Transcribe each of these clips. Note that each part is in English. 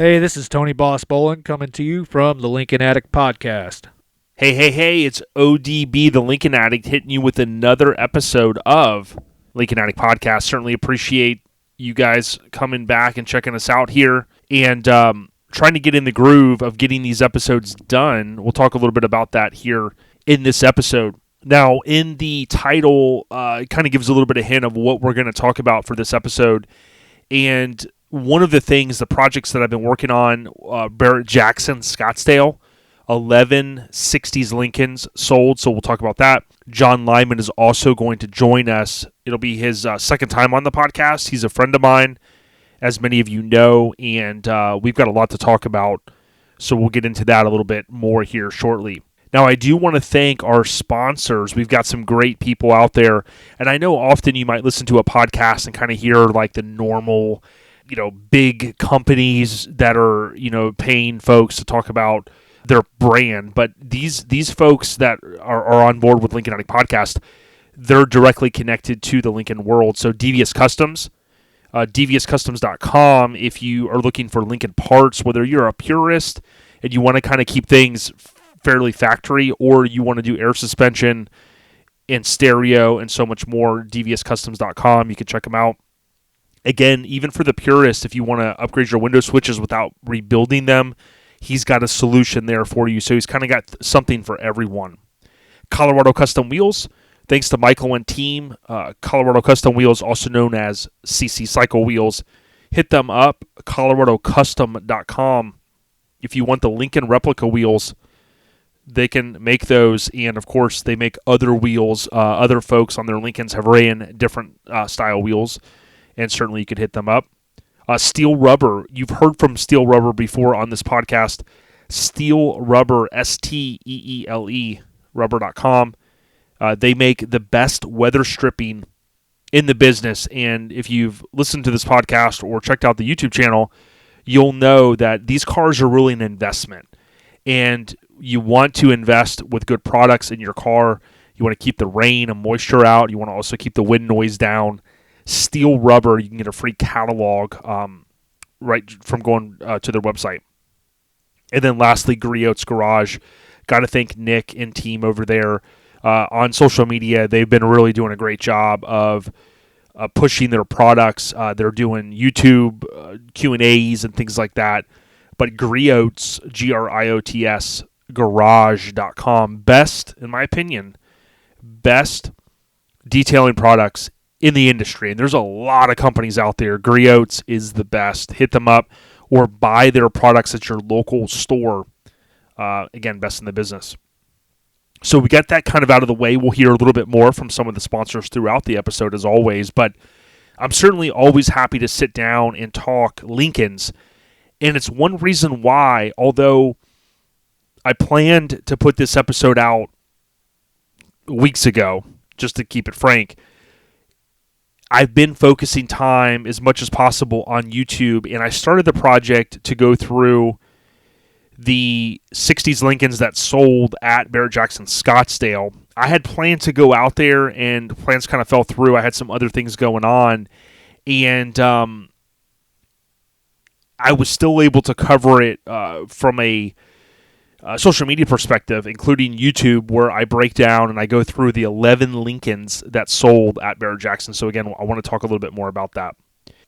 Hey, this is Tony Boss Bolin coming to you from the Lincoln Addict Podcast. Hey, it's ODB, the Lincoln Addict, hitting you with another episode of Lincoln Addict Podcast. Certainly appreciate you guys coming back and checking us out here and trying to get in the groove of getting these episodes done. We'll talk a little bit about that here in this episode. Now, in the title, it kind of gives a little bit of hint of what we're going to talk about for this episode. And one of the things, the projects that I've been working on, Barrett-Jackson, Scottsdale, 11 60s Lincolns sold, so we'll talk about that. John Lyman is also going to join us. It'll be his second time on the podcast. He's a friend of mine, as many of you know, and we've got a lot to talk about, so we'll get into that a little bit more here shortly. Now, I do want to thank our sponsors. We've got some great people out there, and I know often you might listen to a podcast and kind of hear like the normal, big companies that are, paying folks to talk about their brand. But these folks that are on board with Lincoln Addict Podcast, they're directly connected to the Lincoln world. So Devious Customs, DeviousCustoms.com, if you are looking for Lincoln parts, whether you're a purist and you want to kind of keep things fairly factory, or you want to do air suspension and stereo and so much more, DeviousCustoms.com, you can check them out. Again, even for the purist, if you want to upgrade your window switches without rebuilding them, he's got a solution there for you. So he's kind of got something for everyone. Colorado Custom Wheels, thanks to Michael and team. Colorado Custom Wheels, also known as CC Cycle Wheels. Hit them up, coloradocustom.com. If you want the Lincoln replica wheels, they can make those. And, of course, they make other wheels. Other folks on their Lincolns have ran different style wheels. And certainly you could hit them up. Steel Rubber. You've heard from Steel Rubber before on this podcast. Steel Rubber, STEELE, rubber.com. They make the best weather stripping in the business. And if you've listened to this podcast or checked out the YouTube channel, you'll know that these cars are really an investment. And you want to invest with good products in your car. You want to keep the rain and moisture out. You want to also keep the wind noise down. Steel Rubber, you can get a free catalog right from going to their website. And then lastly, Griot's Garage. Got to thank Nick and team over there. On social media, they've been really doing a great job of pushing their products. They're doing YouTube Q&As and things like that. But Griot's, Griots, garage.com, best, in my opinion, best detailing products in the industry. And there's a lot of companies out there. Griot's is the best. Hit them up or buy their products at your local store. Again, best in the business. So we got that kind of out of the way. We'll hear a little bit more from some of the sponsors throughout the episode as always. But I'm certainly always happy to sit down and talk Lincolns. And it's one reason why, although I planned to put this episode out weeks ago, just to keep it frank, I've been focusing time as much as possible on YouTube, and I started the project to go through the 60s Lincolns that sold at Barrett-Jackson Scottsdale. I had planned to go out there, and plans kind of fell through. I had some other things going on, and I was still able to cover it from a social media perspective, including YouTube, where I break down and I go through the 11 Lincolns that sold at Barrett-Jackson. So again, I want to talk a little bit more about that.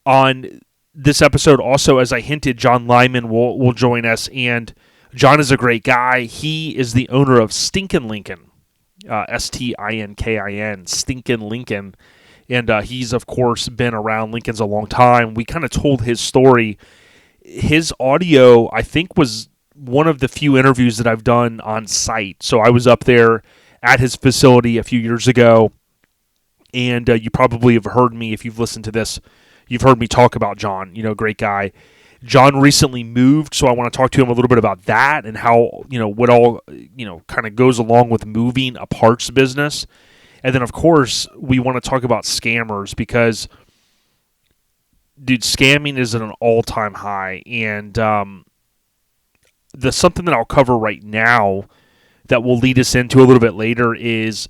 On this episode also, as I hinted, John Lyman will join us, and John is a great guy. He is the owner of Stinkin Lincoln, Stinkin, Stinkin Lincoln, and he's, of course, been around Lincolns a long time. We kind of told his story. His audio, I think, was one of the few interviews that I've done on site. So I was up there at his facility a few years ago, and you probably have heard me, if you've listened to this, you've heard me talk about John, great guy. John recently moved, so I want to talk to him a little bit about that and how, what all, kind of goes along with moving a parts business. And then, of course, we want to talk about scammers because, dude, scamming is at an all-time high, and something that I'll cover right now that will lead us into a little bit later is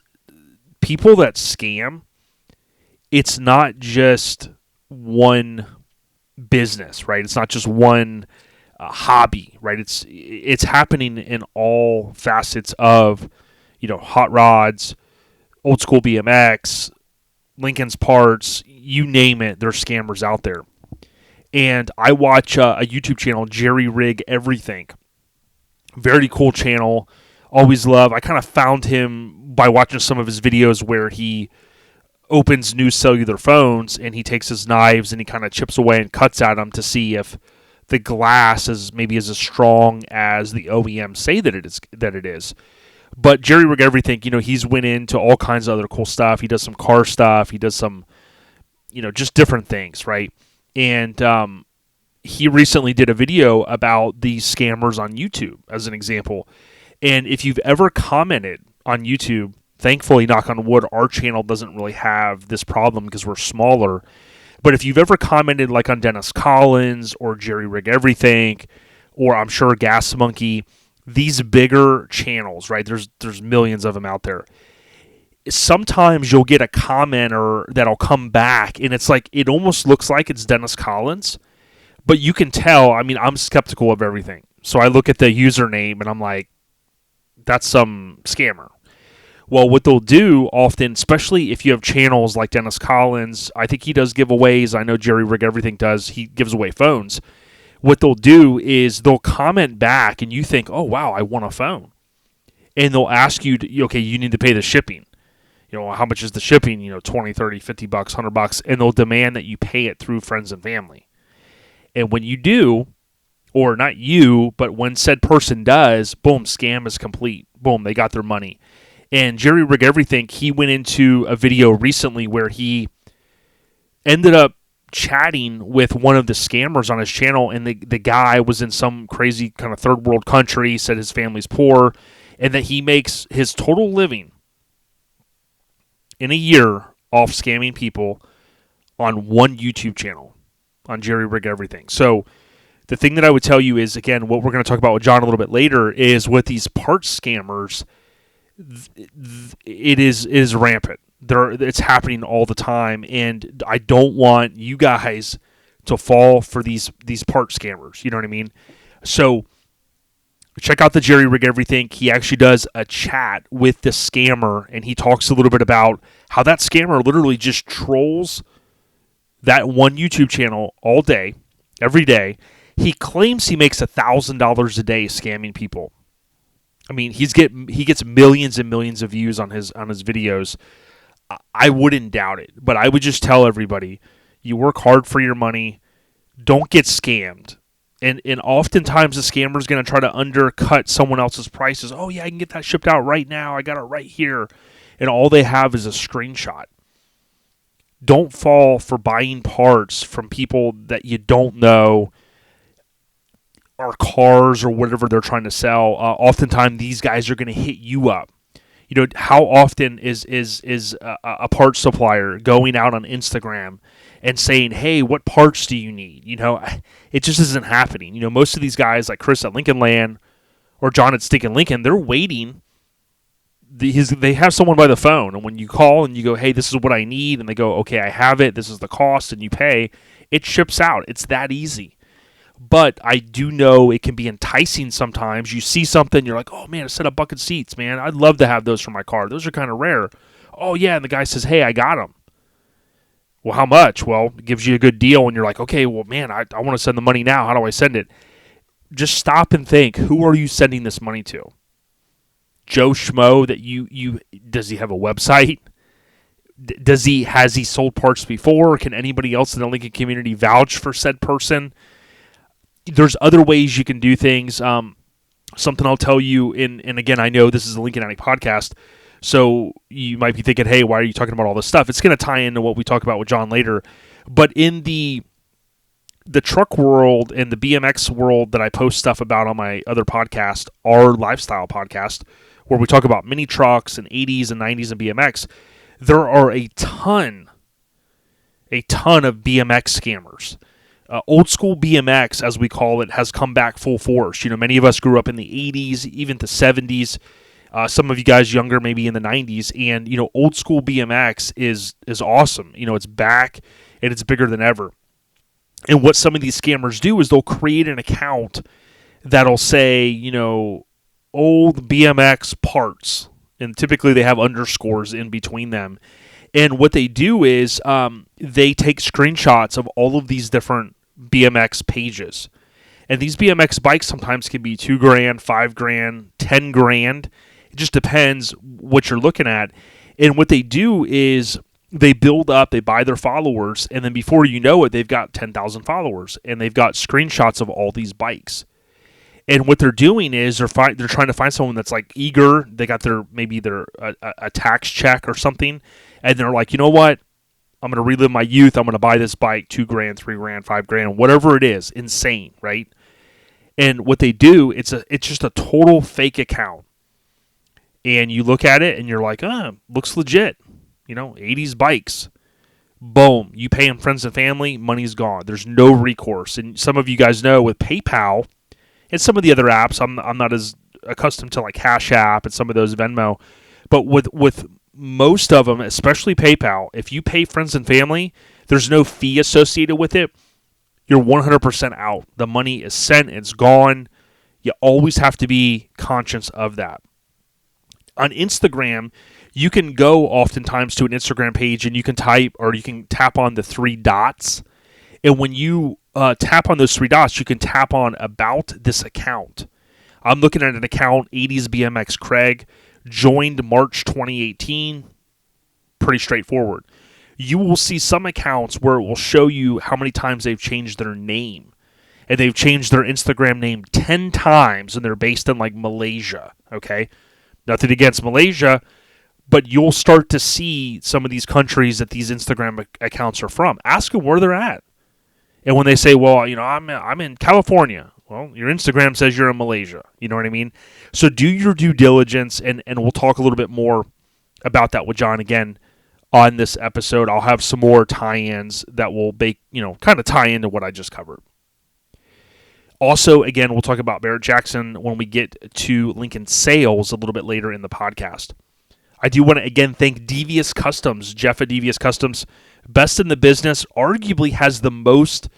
people that scam. It's not just one business, right? It's not just one hobby, right? It's happening in all facets of, hot rods, old school BMX, Lincoln's parts, you name it. There's scammers out there. And I watch a YouTube channel, Jerry Rig Everything. Very cool channel. Always love. I kind of found him by watching some of his videos where he opens new cellular phones and he takes his knives and he kind of chips away and cuts at them to see if the glass is maybe as strong as the OEM say that it is. But Jerry Rig Everything, he's went into all kinds of other cool stuff. He does some car stuff. He does some, just different things, right? And he recently did a video about these scammers on YouTube, as an example. And if you've ever commented on YouTube, thankfully, knock on wood, our channel doesn't really have this problem because we're smaller. But if you've ever commented like on Dennis Collins or Jerry Rig Everything, or I'm sure Gas Monkey, these bigger channels, right? There's millions of them out there. Sometimes you'll get a commenter that'll come back, and it's like it almost looks like it's Dennis Collins, but you can tell. I mean, I'm skeptical of everything, so I look at the username and I'm like, that's some scammer. Well, what they'll do often, especially if you have channels like Dennis Collins, I think he does giveaways. I know Jerry Rig Everything does. He gives away phones. What they'll do is they'll comment back, and you think, oh, wow, I want a phone. And they'll ask you, okay, you need to pay the shipping. How much is the shipping? $20, $30, $50, $100. And they'll demand that you pay it through friends and family. And when you do, or not you, but when said person does, boom, scam is complete. Boom, they got their money. And Jerry Rig Everything, he went into a video recently where he ended up chatting with one of the scammers on his channel, and the guy was in some crazy kind of third world country, said his family's poor, and that he makes his total living in a year off scamming people on one YouTube channel, on Jerry Rig Everything. So the thing that I would tell you is, again, what we're going to talk about with John a little bit later is with these parts scammers, it is rampant. It's happening all the time, and I don't want you guys to fall for these part scammers. You know what I mean? So check out the Jerry Rig Everything. He actually does a chat with the scammer, and he talks a little bit about how that scammer literally just trolls that one YouTube channel all day, every day. He claims he makes $1,000 a day scamming people. I mean, he gets millions and millions of views on his videos. I wouldn't doubt it, but I would just tell everybody, you work hard for your money, don't get scammed. And oftentimes the scammer is going to try to undercut someone else's prices. Oh, yeah, I can get that shipped out right now. I got it right here. And all they have is a screenshot. Don't fall for buying parts from people that you don't know, or cars or whatever they're trying to sell. Oftentimes these guys are going to hit you up. How often is a parts supplier going out on Instagram and saying, hey, what parts do you need? It just isn't happening. Most of these guys like Chris at Lincoln Land or John at Stinkin Lincoln, they're waiting. They have someone by the phone, and when you call and you go, hey, this is what I need, and they go, okay, I have it, this is the cost, and you pay, it ships out. It's that easy. But I do know it can be enticing sometimes. You see something, you're like, oh, man, a set of bucket seats, man. I'd love to have those for my car. Those are kind of rare. Oh, yeah, and the guy says, hey, I got them. Well, how much? Well, it gives you a good deal, and you're like, okay, well, man, I want to send the money now. How do I send it? Just stop and think, who are you sending this money to? Joe Schmo that you does he have a website? Has he sold parts before? Can anybody else in the Lincoln community vouch for said person? There's other ways you can do things. Something I'll tell you, and again, I know this is a Lincoln Addict Podcast, so you might be thinking, hey, why are you talking about all this stuff? It's going to tie into what we talk about with John later. But in the truck world and the BMX world that I post stuff about on my other podcast, our lifestyle podcast, where we talk about mini trucks and 80s and 90s and BMX, there are a ton of BMX scammers. Old school BMX, as we call it, has come back full force. Many of us grew up in the 80s, even the 70s. Some of you guys younger, maybe in the 90s. And, old school BMX is awesome. It's back, and it's bigger than ever. And what some of these scammers do is they'll create an account that'll say, old BMX parts. And typically they have underscores in between them. And what they do is they take screenshots of all of these different BMX pages. And these BMX bikes sometimes can be $2,000, $5,000, $10,000. It just depends what you're looking at. And what they do is they build up, they buy their followers, and then before you know it, they've got 10,000 followers, and they've got screenshots of all these bikes. And what they're doing is they're trying to find someone that's like eager. They got maybe their a tax check or something, and they're like, you know what? I'm going to relive my youth. I'm going to buy this bike, $2,000, $3,000, $5,000, whatever it is. Insane, right? And what they do, it's just a total fake account. And you look at it and you're like, looks legit. 80s bikes. Boom. You pay them friends and family, money's gone. There's no recourse. And some of you guys know with PayPal and some of the other apps, I'm not as accustomed to like Cash App and some of those Venmo, but with most of them, especially PayPal, if you pay friends and family, there's no fee associated with it. You're 100% out. The money is sent. It's gone. You always have to be conscious of that. On Instagram, you can go oftentimes to an Instagram page and you can tap on the three dots. And when you tap on those three dots, you can tap on about this account. I'm looking at an account, 80s BMX Craig, joined March 2018. Pretty straightforward. You will see some accounts where it will show you how many times they've changed their name. And they've changed their Instagram name 10 times, and they're based in like Malaysia, okay? Nothing against Malaysia, but you'll start to see some of these countries that these Instagram accounts are from. Ask them where they're at. And when they say, well, I'm in California, well, your Instagram says you're in Malaysia. You know what I mean? So do your due diligence, and we'll talk a little bit more about that with John again on this episode. I'll have some more tie-ins that will kind of tie into what I just covered. Also, again, we'll talk about Barrett-Jackson when we get to Lincoln sales a little bit later in the podcast. I do want to, again, thank Devious Customs. Jeff at Devious Customs, best in the business, arguably has the most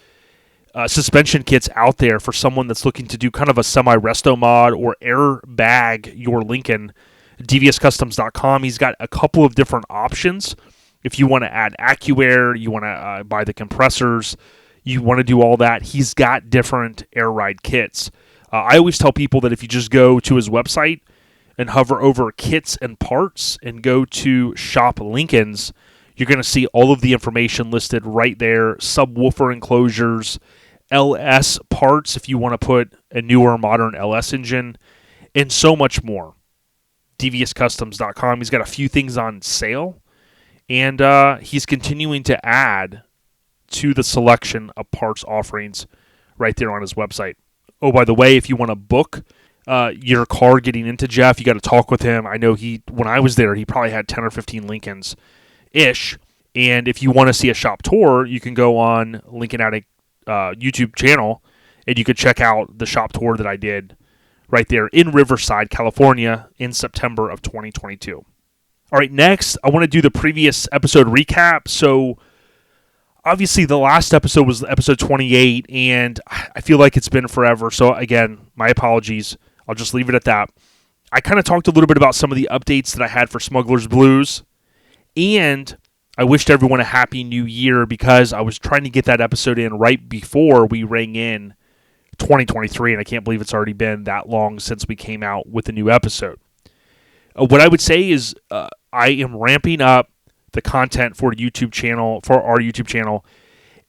suspension kits out there for someone that's looking to do kind of a semi-resto mod or airbag your Lincoln. DeviousCustoms.com. He's got a couple of different options. If you want to add AccuAir, you want to buy the compressors, you want to do all that, he's got different air ride kits. I always tell people that if you just go to his website and hover over kits and parts and go to Shop Lincoln's, you're going to see all of the information listed right there. Subwoofer enclosures, LS parts if you want to put a newer modern LS engine, and so much more. DeviousCustoms.com. He's got a few things on sale, and he's continuing to add to the selection of parts offerings right there on his website. Oh, by the way, if you want to book your car getting into Jeff, you got to talk with him. I know when I was there, he probably had 10 or 15 Lincolns-ish. And if you want to see a shop tour, you can go on Lincoln Addict YouTube channel, and you can check out the shop tour that I did right there in Riverside, California in September of 2022. All right, next, I want to do the previous episode recap. So obviously, the last episode was episode 28, and I feel like it's been forever. So, again, my apologies. I'll just leave it at that. I kind of talked a little bit about some of the updates that I had for Smuggler's Blues, and I wished everyone a happy new year because I was trying to get that episode in right before we rang in 2023, and I can't believe it's already been that long since we came out with a new episode. What I would say is I am ramping up the content for our YouTube channel,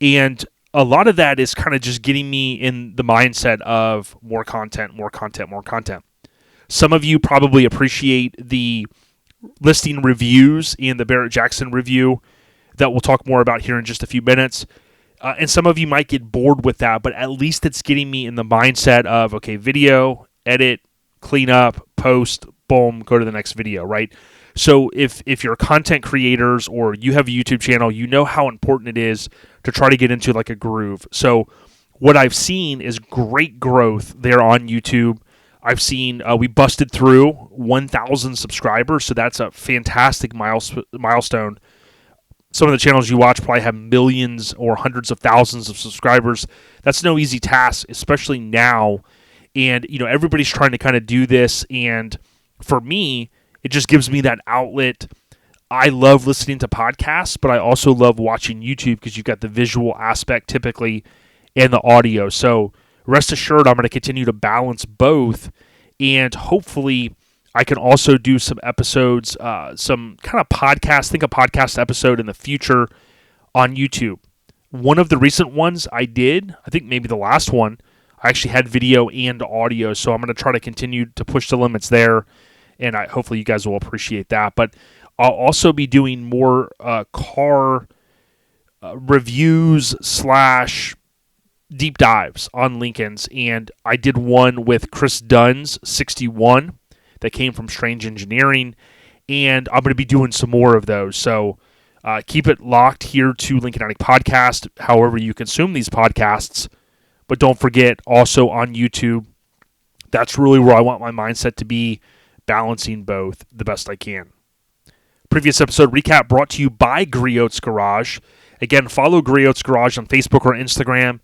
and a lot of that is kind of just getting me in the mindset of more content. Some of you probably appreciate the listing reviews and the Barrett-Jackson review that we'll talk more about here in just a few minutes. And some of you might get bored with that, but at least it's getting me in the mindset of, okay, video, edit, clean up, post, boom, go to the next video, right? So if you're content creators or you have a YouTube channel, you know how important it is to try to get into like a groove. So what I've seen is great growth there on YouTube. I've seen we busted through 1,000 subscribers, so that's a fantastic milestone. some of the channels you watch probably have millions or hundreds of thousands of subscribers. That's no easy task, especially now. And, everybody's trying to kind of do this. And for me, it just gives me that outlet. I love listening to podcasts, but I also love watching YouTube because you've got the visual aspect typically and the audio. So rest assured, I'm going to continue to balance both. And hopefully I can also do some episodes, some kind of podcast, think a podcast episode in the future on YouTube. One of the recent ones I did, I think maybe the last one, I actually had video and audio. So I'm going to try to continue to push the limits there. And hopefully you guys will appreciate that. But I'll also be doing more car reviews / deep dives on Lincolns. And I did one with Chris Dunn's 61 that came from Strange Engineering. And I'm going to be doing some more of those. So keep it locked here to Lincoln Addict Podcast, however you consume these podcasts. But don't forget, also on YouTube, that's really where I want my mindset to be, balancing both the best I can. Previous episode recap brought to you by Griot's Garage. Again, follow Griot's Garage on Facebook or Instagram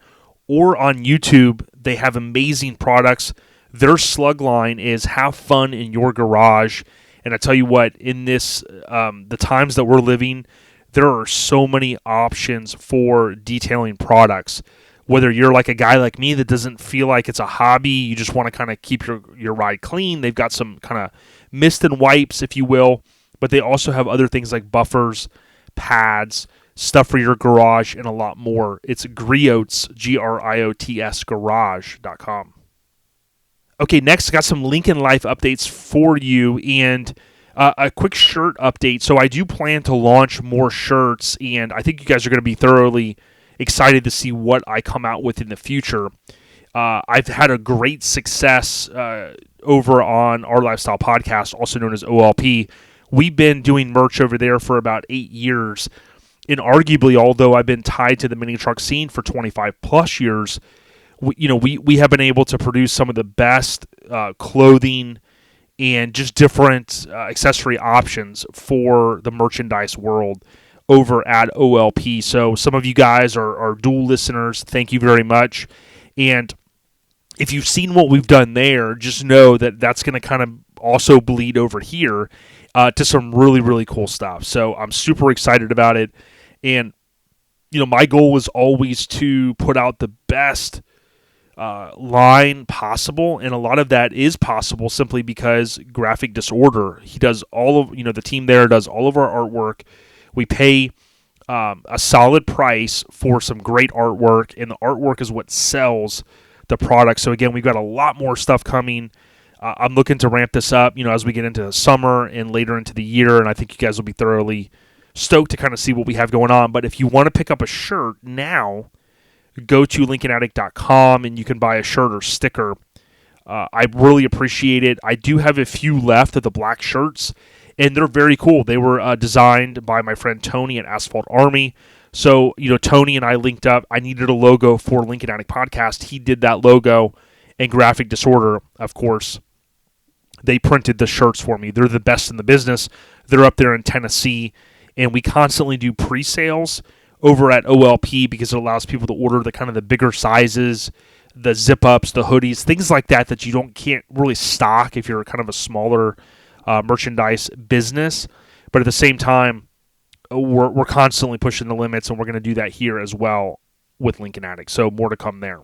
or on YouTube. They have amazing products. Their slug line is have fun in your garage. And I tell you what, in this the times that we're living, there are so many options for detailing products. Whether you're like a guy like me that doesn't feel like it's a hobby, you just want to kind of keep your ride clean. They've got some kind of mist and wipes, if you will. But they also have other things like buffers, pads, stuff for your garage, and a lot more. It's Griot's, Griots, garage.com. Okay, next, I got some Lincoln Life updates for you, and a quick shirt update. So I do plan to launch more shirts, and I think you guys are going to be thoroughly excited to see what I come out with in the future. I've had a great success over on Our Lifestyle Podcast, also known as OLP. We've been doing merch over there for about 8 years. And arguably, although I've been tied to the mini truck scene for 25 plus years, we have been able to produce some of the best clothing and just different accessory options for the merchandise world over at OLP. So some of you guys are dual listeners. Thank you very much. And if you've seen what we've done there, just know that that's going to kind of also bleed over here to some really, really cool stuff. So I'm super excited about it. And, my goal is always to put out the best line possible. And a lot of that is possible simply because Graphic Disorder, he does all of, the team there does all of our artwork. We pay a solid price for some great artwork, and the artwork is what sells the product. So again, we've got a lot more stuff coming. I'm looking to ramp this up, as we get into the summer and later into the year, and I think you guys will be thoroughly stoked to kind of see what we have going on. But if you want to pick up a shirt now, go to LincolnAddict.com and you can buy a shirt or sticker. I really appreciate it. I do have a few left of the black shirts, and they're very cool. They were designed by my friend Tony at Asphalt Army. So, Tony and I linked up. I needed a logo for Lincoln Addict Podcast. He did that logo, and Graphic Disorder, of course, they printed the shirts for me. They're the best in the business. They're up there in Tennessee, and we constantly do pre-sales over at OLP because it allows people to order the kind of the bigger sizes, the zip-ups, the hoodies, things like that you can't really stock if you're kind of a smaller merchandise business. But at the same time, we're constantly pushing the limits, and we're going to do that here as well with Lincoln Addict. So more to come there.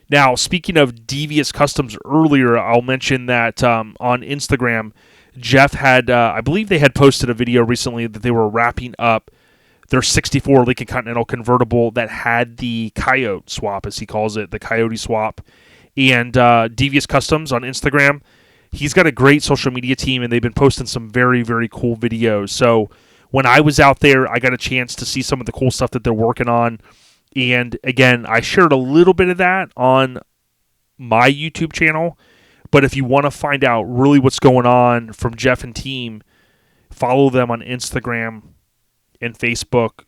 Now, speaking of Devious Customs earlier, I'll mention that on Instagram, Jeff had, I believe they had posted a video recently that they were wrapping up their 64 Lincoln Continental convertible that had the coyote swap, as he calls it, the coyote swap. And Devious Customs on Instagram, he's got a great social media team, and they've been posting some very, very cool videos. So when I was out there, I got a chance to see some of the cool stuff that they're working on. And again, I shared a little bit of that on my YouTube channel. But if you want to find out really what's going on from Jeff and team, follow them on Instagram and Facebook.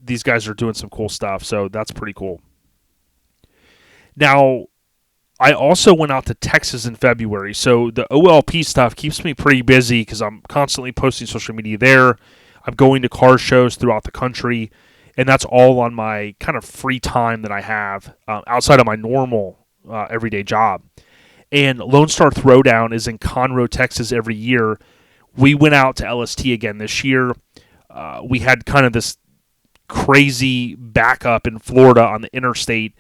These guys are doing some cool stuff, so that's pretty cool. Now, I also went out to Texas in February, so the OLP stuff keeps me pretty busy because I'm constantly posting social media there. I'm going to car shows throughout the country, and that's all on my kind of free time that I have outside of my normal everyday job. And Lone Star Throwdown is in Conroe, Texas every year. We went out to LST again this year. We had kind of this crazy backup in Florida on the interstate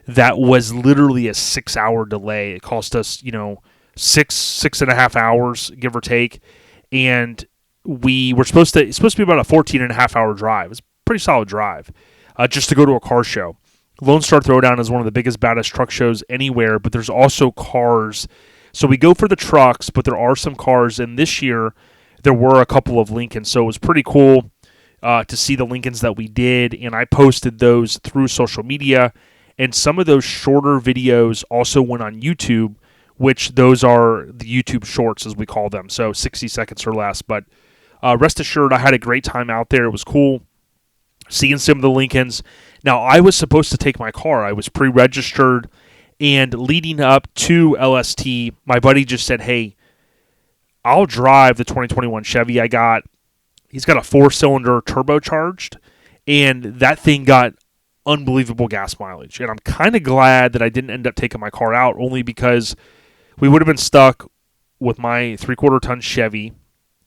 that was literally a 6-hour delay. It cost us, 6.5 hours, give or take. And we were it's supposed to be about a 14.5 hour drive. It's a pretty solid drive just to go to a car show. Lone Star Throwdown is one of the biggest, baddest truck shows anywhere, but there's also cars. So we go for the trucks, but there are some cars. And this year, there were a couple of Lincolns. So it was pretty cool to see the Lincolns that we did. And I posted those through social media. And some of those shorter videos also went on YouTube, which those are the YouTube shorts, as we call them. So 60 seconds or less. But rest assured, I had a great time out there. It was cool seeing some of the Lincolns. Now, I was supposed to take my car. I was pre-registered, and leading up to LST, my buddy just said, hey, I'll drive the 2021 Chevy I got. He's got a 4-cylinder turbocharged, and that thing got unbelievable gas mileage. And I'm kind of glad that I didn't end up taking my car out, only because we would have been stuck with my 3/4 ton Chevy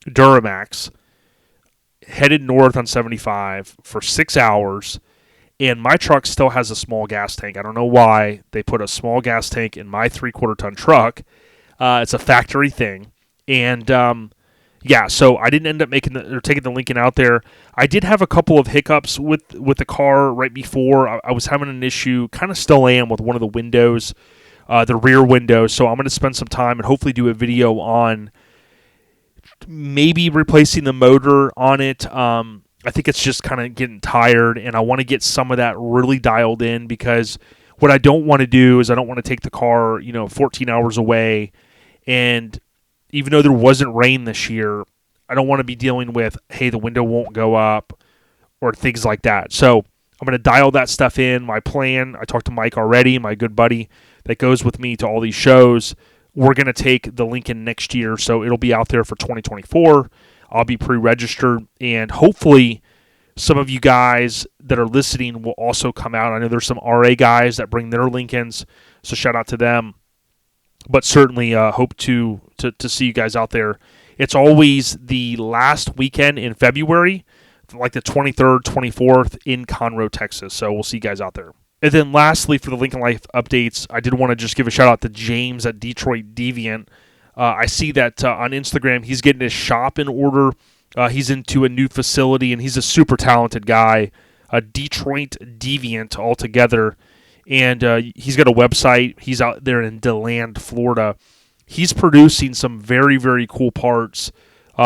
Duramax headed north on 75 for 6 hours, and my truck still has a small gas tank. I don't know why they put a small gas tank in my 3/4 ton truck. It's a factory thing. And so I didn't end up taking the Lincoln out there. I did have a couple of hiccups with the car right before. I was having an issue, kind of still am, with one of the windows, the rear window. So I'm going to spend some time and hopefully do a video on maybe replacing the motor on it. I think it's just kind of getting tired, and I want to get some of that really dialed in, because what I don't want to do is I don't want to take the car, 14 hours away, and even though there wasn't rain this year, I don't want to be dealing with, hey, the window won't go up or things like that. So I'm going to dial that stuff in. My plan, I talked to Mike already, my good buddy that goes with me to all these shows. We're going to take the Lincoln next year, so it'll be out there for 2024. I'll be pre-registered, and hopefully some of you guys that are listening will also come out. I know there's some RA guys that bring their Lincolns, so shout out to them. But certainly hope to see you guys out there. It's always the last weekend in February, like the 23rd, 24th in Conroe, Texas. So we'll see you guys out there. And then lastly, for the Lincoln Life updates, I did want to just give a shout out to James at Detroit Deviant. I see that on Instagram he's getting his shop in order. He's into a new facility, and he's a super talented guy. Detroit Deviant altogether. And he's got a website. He's out there in DeLand, Florida. He's producing some very, very cool parts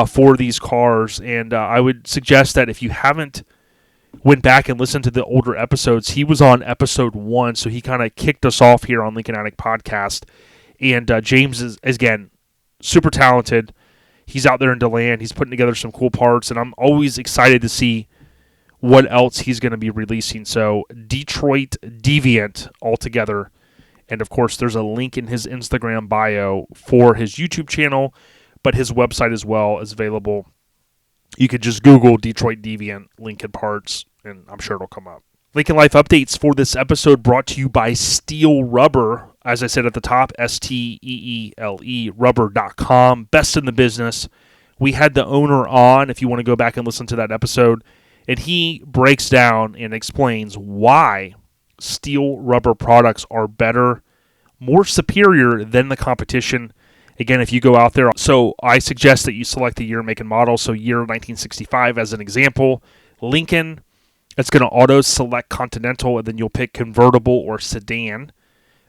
for these cars. And I would suggest that if you haven't went back and listened to the older episodes, he was on episode 1, so he kind of kicked us off here on Lincoln Addict Podcast. And James is, again, super talented. He's out there in DeLand. He's putting together some cool parts, and I'm always excited to see what else he's going to be releasing. So Detroit Deviant altogether. And, of course, there's a link in his Instagram bio for his YouTube channel, but his website as well is available. You could just Google Detroit Deviant Lincoln Parts, and I'm sure it'll come up. Lincoln Life updates for this episode brought to you by Steel Rubber. As I said at the top, STEELE, rubber.com. Best in the business. We had the owner on, if you want to go back and listen to that episode, and he breaks down and explains why Steel Rubber products are better, more superior than the competition. Again, if you go out there, so I suggest that you select the year, make, and model. So year 1965 as an example. Lincoln, it's going to auto-select Continental, and then you'll pick convertible or sedan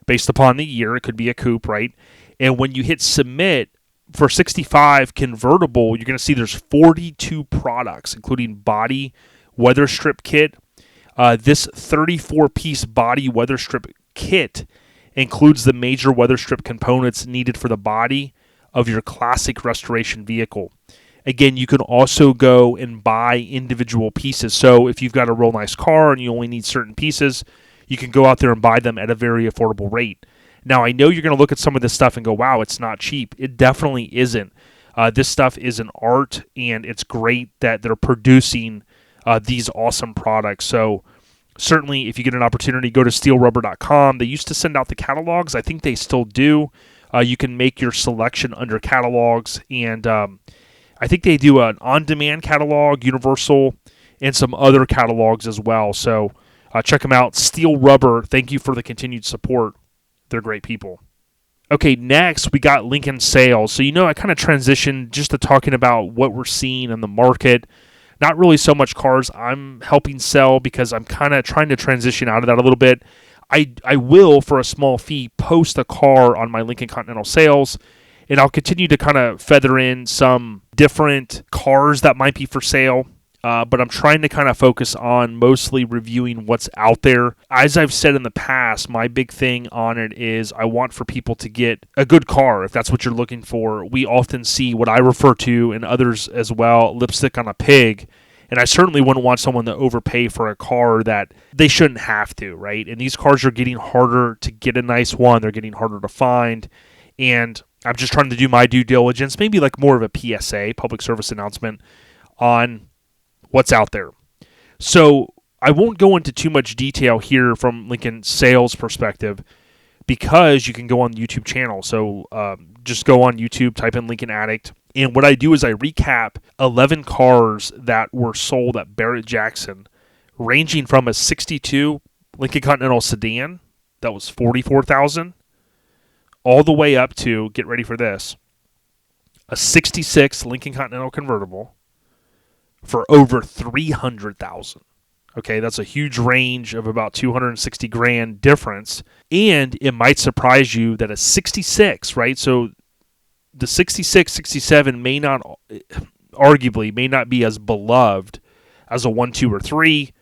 based upon the year. It could be a coupe, right? And when you hit submit for 65 convertible, you're going to see there's 42 products, including body, weather strip kit. This 34-piece body weather strip kit includes the major weather strip components needed for the body of your classic restoration vehicle. Again, you can also go and buy individual pieces. So if you've got a real nice car and you only need certain pieces, you can go out there and buy them at a very affordable rate. Now, I know you're going to look at some of this stuff and go, wow, it's not cheap. It definitely isn't. This stuff is an art, and it's great that they're producing these awesome products. So certainly, if you get an opportunity, go to steelrubber.com. They used to send out the catalogs. I think they still do. You can make your selection under catalogs, and I think they do an on-demand catalog, Universal, and some other catalogs as well. So check them out. Steel Rubber, thank you for the continued support. They're great people. Okay, next we got Lincoln sales. So I kind of transitioned just to talking about what we're seeing in the market. Not really so much cars I'm helping sell because I'm kind of trying to transition out of that a little bit. I will, for a small fee, post a car on my Lincoln Continental sales, and I'll continue to kind of feather in some different cars that might be for sale. But I'm trying to kind of focus on mostly reviewing what's out there. As I've said in the past, my big thing on it is I want for people to get a good car if that's what you're looking for. We often see what I refer to, and others as well, lipstick on a pig. And I certainly wouldn't want someone to overpay for a car that they shouldn't have to, right? And these cars are getting harder to get a nice one. They're getting harder to find. And I'm just trying to do my due diligence, maybe like more of a PSA, public service announcement, on what's out there. So I won't go into too much detail here from Lincoln sales perspective because you can go on the YouTube channel. So just go on YouTube, type in Lincoln Addict. And what I do is I recap 11 cars that were sold at Barrett-Jackson, ranging from a 62 Lincoln Continental sedan that was $44,000 all the way up to, get ready for this, a 66 Lincoln Continental convertible for over $300,000. Okay, that's a huge range of about $260,000 difference. And it might surprise you that a 66, right? So the 66, 67 arguably may not be as beloved as a 1, 2, or 3,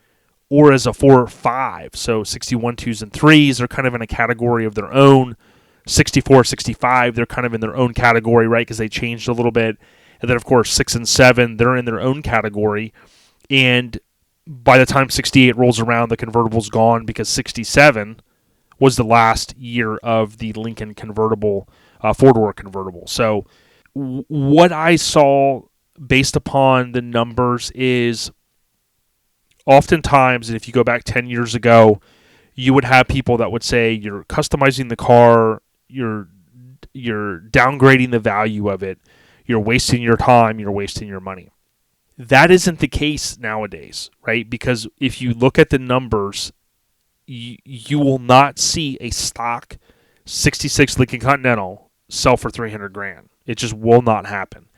or as a 4 or 5. So 61, 2s, and 3s are kind of in a category of their own. 64, 65, they're kind of in their own category, right? Because they changed a little bit. And then, of course, 6 and 7, they're in their own category. And by the time 68 rolls around, the convertible's gone because 67 was the last year of the Lincoln convertible, four-door convertible. So what I saw based upon the numbers is oftentimes, and if you go back 10 years ago, you would have people that would say you're customizing the car, you're downgrading the value of it, you're wasting your time, you're wasting your money. That isn't the case nowadays, right? Because if you look at the numbers, you will not see a stock 66 Lincoln Continental sell for $300,000. It just will not happen.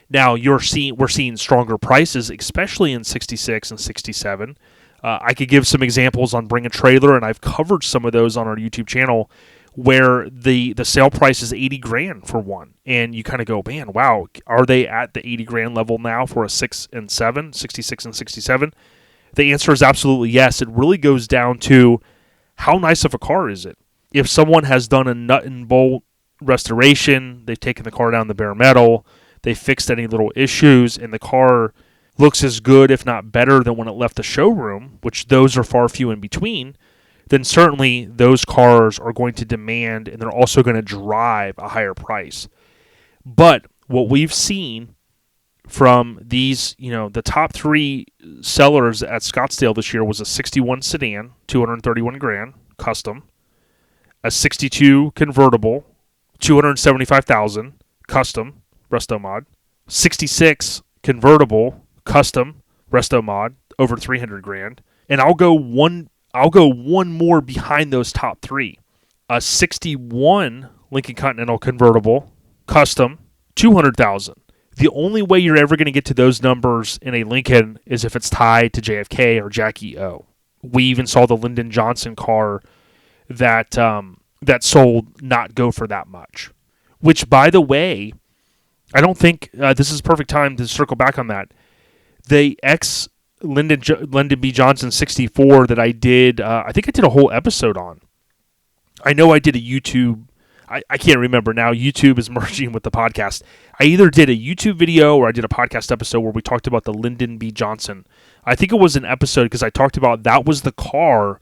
Now we're seeing stronger prices, especially in 66 and 67. I could give some examples on Bring a Trailer, and I've covered some of those on our YouTube channel, where the sale price is $80,000 for one. And you kind of go, man, wow, are they at the $80,000 level now for a 6 and 7, 66 and 67? The answer is absolutely yes. It really goes down to how nice of a car is it. If someone has done a nut and bolt restoration, they've taken the car down to bare metal, they fixed any little issues, and the car looks as good, if not better, than when it left the showroom, which those are far few in between, then certainly those cars are going to demand, and they're also going to drive a higher price. But what we've seen from these, the top 3 sellers at Scottsdale this year was a 61 sedan, $231,000, custom, a 62 convertible, $275,000, custom, resto mod, 66 convertible, custom, resto mod, over $300,000, and I'll go one more behind those top 3. A 61 Lincoln Continental convertible, custom, $200,000. The only way you're ever going to get to those numbers in a Lincoln is if it's tied to JFK or Jackie O. We even saw the Lyndon Johnson car that sold not go for that much. Which, by the way, I don't think this is a perfect time to circle back on that. The Lyndon B. Johnson 64 that I did, I think I did a whole episode on. I know I did a YouTube, I can't remember now. YouTube is merging with the podcast. I either did a YouTube video or I did a podcast episode where we talked about the Lyndon B. Johnson. I think it was an episode because I talked about that was the car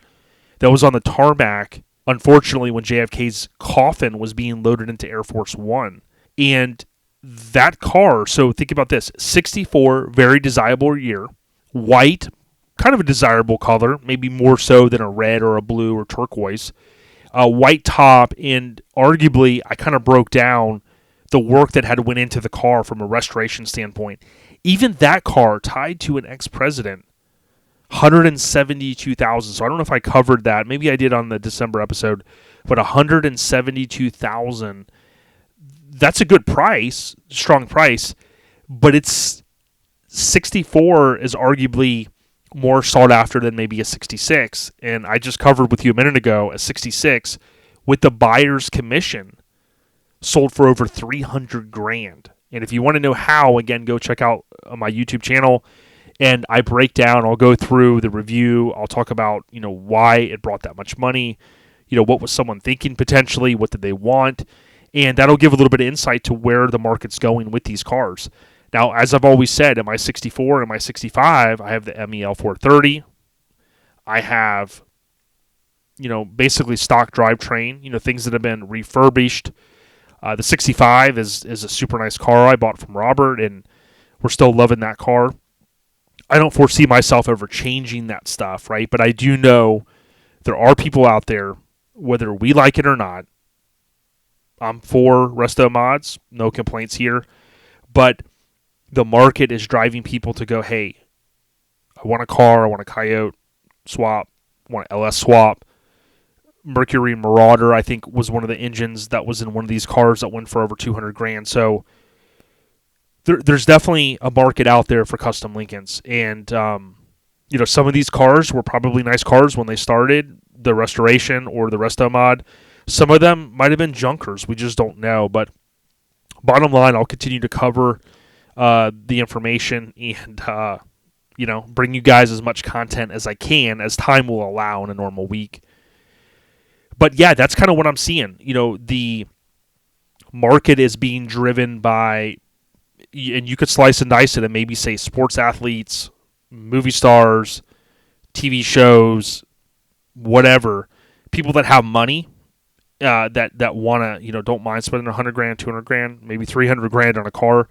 that was on the tarmac, unfortunately, when JFK's coffin was being loaded into Air Force One. And that car, so think about this, 64, very desirable year, white, kind of a desirable color, maybe more so than a red or a blue or turquoise, white top, and arguably I kind of broke down the work that had went into the car from a restoration standpoint. Even that car tied to an ex-president, 172,000. So I don't know if I covered that. Maybe I did on the December episode, but 172,000. That's a good price, strong price, but it's 64 is arguably more sought after than maybe a 66. And I just covered with you a minute ago a 66 with the buyer's commission sold for over $300,000. And if you want to know how, again, go check out my YouTube channel. And I break down, I'll go through the review. I'll talk about, why it brought that much money. What was someone thinking potentially? What did they want? And that'll give a little bit of insight to where the market's going with these cars. Now, as I've always said, am I 64? Am I 65? I have the MEL 430. I have, basically stock drivetrain, things that have been refurbished. The 65 is a super nice car I bought from Robert, and we're still loving that car. I don't foresee myself ever changing that stuff, right? But I do know there are people out there, whether we like it or not. I'm for resto mods, no complaints here. But the market is driving people to go, hey, I want a car, I want a Coyote swap, I want an LS swap. Mercury Marauder, I think, was one of the engines that was in one of these cars that went for over $200,000. So there's definitely a market out there for custom Lincolns. And, some of these cars were probably nice cars when they started, the restoration or the resto mod. Some of them might have been junkers. We just don't know. But bottom line, I'll continue to cover the information and, bring you guys as much content as I can as time will allow in a normal week. But yeah, that's kind of what I'm seeing. The market is being driven by, and you could slice and dice it and maybe say sports athletes, movie stars, TV shows, whatever. People that have money, that want to, don't mind spending $100,000, $200,000, maybe $300,000 on a car.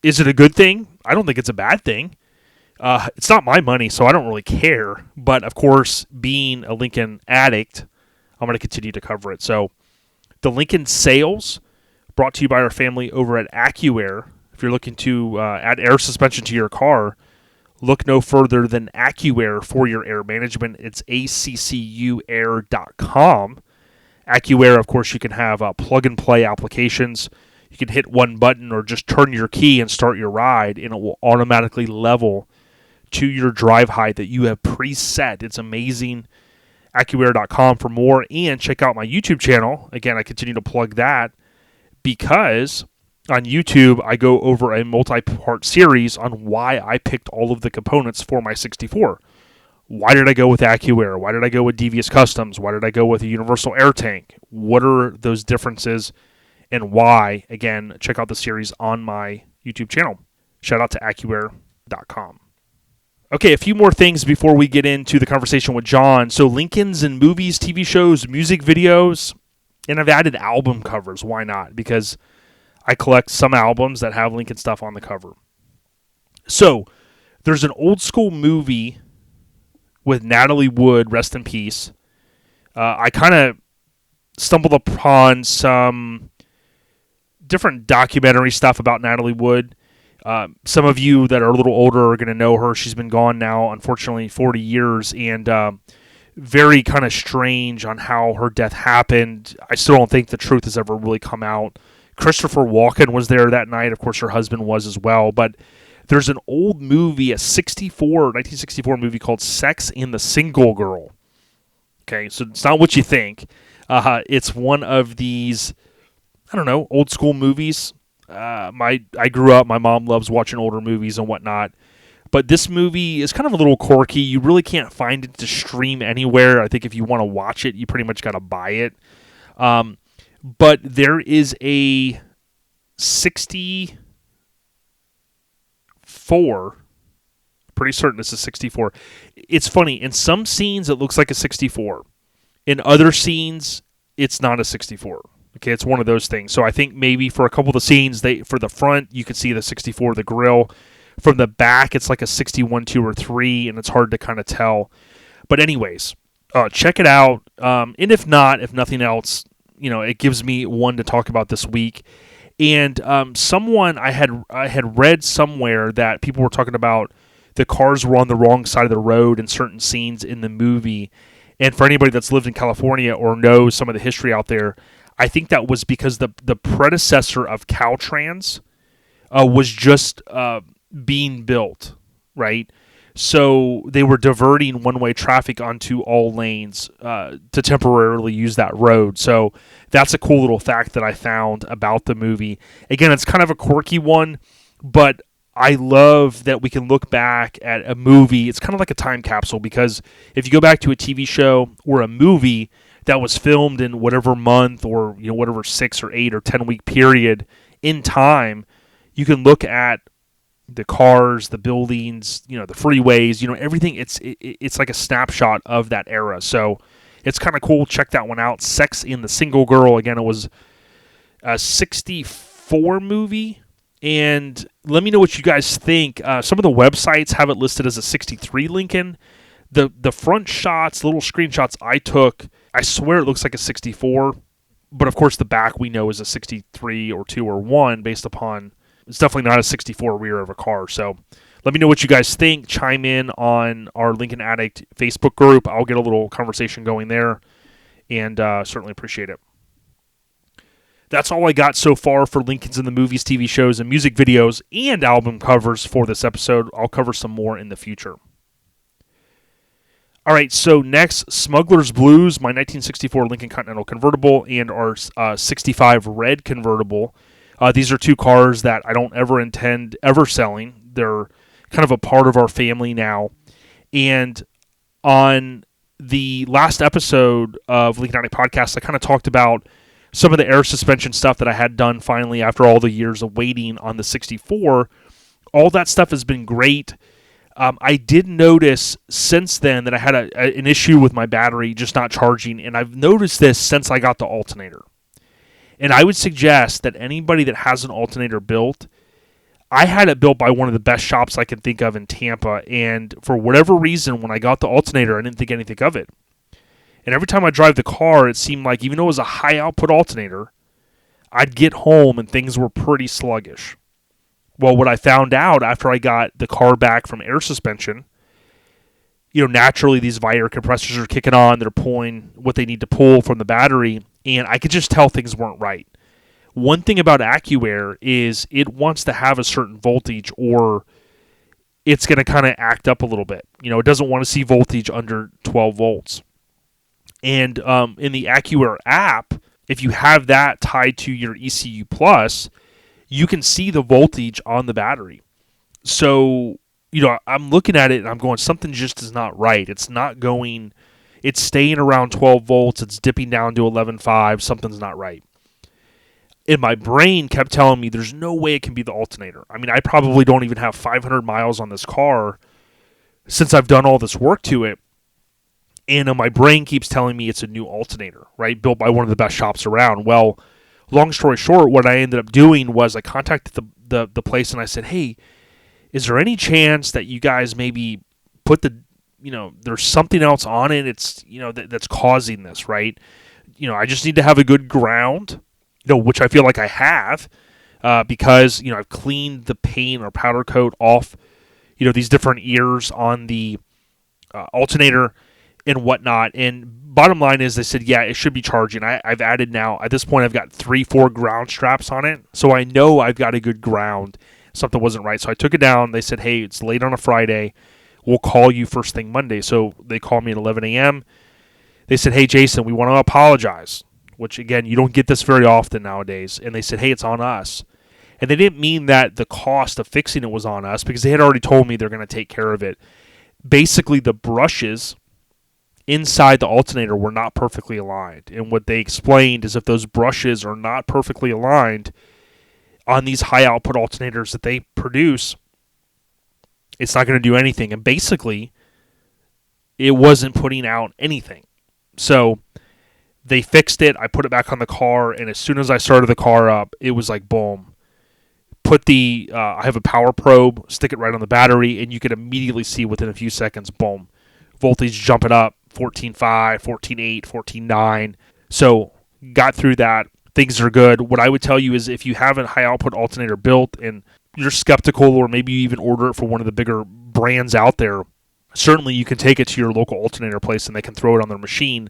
Is it a good thing? I don't think it's a bad thing. It's not my money, so I don't really care. But, of course, being a Lincoln addict, I'm going to continue to cover it. So, the Lincoln sales brought to you by our family over at AccuAir. If you're looking to add air suspension to your car, look no further than AccuAir for your air management. It's accuair.com. AccuAir, of course, you can have plug-and-play applications. You can hit one button or just turn your key and start your ride, and it will automatically level to your drive height that you have preset. It's amazing. AccuAir.com for more, and check out my YouTube channel. Again, I continue to plug that because on YouTube, I go over a multi-part series on why I picked all of the components for my 64. Why did I go with AccuAir? Why did I go with Devious Customs? Why did I go with a universal air tank? What are those differences and why? Again, check out the series on my YouTube channel. Shout out to AccuAir.com. Okay, a few more things before we get into the conversation with John. So Lincolns in movies, TV shows, music videos, and I've added album covers. Why not? Because I collect some albums that have Lincoln stuff on the cover. So there's an old school movie with Natalie Wood, rest in peace. I kind of stumbled upon some different documentary stuff about Natalie Wood. Some of you that are a little older are going to know her. She's been gone now, unfortunately, 40 years, and very kind of strange on how her death happened. I still don't think the truth has ever really come out. Christopher Walken was there that night. Of course, her husband was as well. But there's an old movie, a 1964 movie called Sex and the Single Girl. Okay, so it's not what you think. It's one of these, I don't know, old school movies. I grew up, my mom loves watching older movies and whatnot. But this movie is kind of a little quirky. You really can't find it to stream anywhere. I think if you want to watch it, you pretty much got to buy it. But there is a 64. Pretty certain it's a 64. It's funny. In some scenes, it looks like a 64. In other scenes, it's not a 64. Okay, it's one of those things. So I think maybe for a couple of the scenes, for the front, you could see the 64, the grill. From the back, it's like a 61, 2, or 3, and it's hard to kind of tell. But anyways, check it out. And if nothing else, it gives me one to talk about this week. And someone I had read somewhere that people were talking about the cars were on the wrong side of the road in certain scenes in the movie. And for anybody that's lived in California or knows some of the history out there, I think that was because the predecessor of Caltrans was just being built, right? So they were diverting one-way traffic onto all lanes to temporarily use that road. So that's a cool little fact that I found about the movie. Again, it's kind of a quirky one, but I love that we can look back at a movie. It's kind of like a time capsule, because if you go back to a TV show or a movie that was filmed in whatever month or whatever 6 or 8 or 10 week period in time, you can look at the cars, the buildings, the freeways, everything. It's like a snapshot of that era. So it's kind of cool. Check that one out. Sex in the Single Girl. Again, it was a 64 movie. And let me know what you guys think. Some of the websites have it listed as a 63 Lincoln. The front shots, little screenshots I took, I swear it looks like a 64. But of course the back we know is a 63 or 2 or 1 based upon, it's definitely not a 64 rear of a car. So let me know what you guys think. Chime in on our Lincoln Addict Facebook group. I'll get a little conversation going there, and certainly appreciate it. That's all I got so far for Lincolns in the Movies, TV shows, and music videos and album covers for this episode. I'll cover some more in the future. All right, so next, Smuggler's Blues, my 1964 Lincoln Continental convertible, and our 65 red convertible. These are two cars that I don't ever intend ever selling. They're kind of a part of our family now. And on the last episode of Lincoln Addict Podcast, I kind of talked about some of the air suspension stuff that I had done finally after all the years of waiting on the 64. All that stuff has been great. I did notice since then that I had an issue with my battery just not charging, and I've noticed this since I got the alternator. And I would suggest that anybody that has an alternator built, I had it built by one of the best shops I can think of in Tampa, and for whatever reason, when I got the alternator, I didn't think anything of it. And every time I drive the car, it seemed like, even though it was a high-output alternator, I'd get home and things were pretty sluggish. Well, what I found out after I got the car back from air suspension, naturally these Viator compressors are kicking on. They're pulling what they need to pull from the battery, and I could just tell things weren't right. One thing about AccuAir is it wants to have a certain voltage, or it's going to kind of act up a little bit. It doesn't want to see voltage under 12 volts. And in the AccuAir app, if you have that tied to your ECU Plus, you can see the voltage on the battery. So, I'm looking at it and I'm going, something just is not right. It's not going, it's staying around 12 volts. It's dipping down to 11.5. Something's not right. And my brain kept telling me there's no way it can be the alternator. I mean, I probably don't even have 500 miles on this car since I've done all this work to it. And my brain keeps telling me it's a new alternator, right? Built by one of the best shops around. Well, long story short, what I ended up doing was I contacted the place and I said, hey, is there any chance that you guys maybe put there's something else on it? It's, that's causing this, right? I just need to have a good ground, which I feel like I have, because, I've cleaned the paint or powder coat off, these different ears on the alternator and whatnot. And bottom line is they said, yeah, it should be charging. I've added now, at this point, I've got 3-4 ground straps on it. So I know I've got a good ground. Something wasn't right. So I took it down. They said, hey, it's late on a Friday. We'll call you first thing Monday. So they called me at 11 a.m. They said, hey, Jason, we want to apologize, which, again, you don't get this very often nowadays. And they said, hey, it's on us. And they didn't mean that the cost of fixing it was on us, because they had already told me they're going to take care of it. Basically, the brushes inside the alternator were not perfectly aligned. And what they explained is if those brushes are not perfectly aligned on these high output alternators that they produce, it's not going to do anything. And basically, it wasn't putting out anything. So They fixed it. I put it back on the car, and as soon as I started the car up, it was like boom. I have a power probe, stick it right on the battery, and you can immediately see within a few seconds, boom, voltage jumping up, 14.5, 14.8, 14.9. So got through that. Things are good. What I would tell you is if you have a high output alternator built and you're skeptical, or maybe you even order it for one of the bigger brands out there, certainly you can take it to your local alternator place and they can throw it on their machine.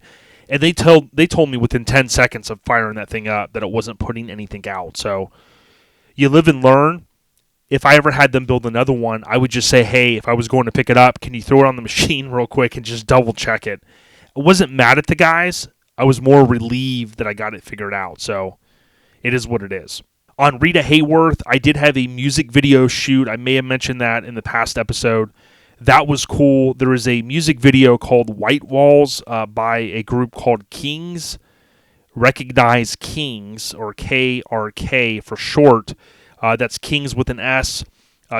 And they told me within 10 seconds of firing that thing up that it wasn't putting anything out. So you live and learn. If I ever had them build another one, I would just say, hey, if I was going to pick it up, can you throw it on the machine real quick and just double check it? I wasn't mad at the guys. I was more relieved that I got it figured out. So it is what it is. On Rita Hayworth, I did have a music video shoot. I may have mentioned that in the past episode. That was cool. There is a music video called White Walls by a group called Kings. Recognize Kings, or KRK for short. That's Kings with an S.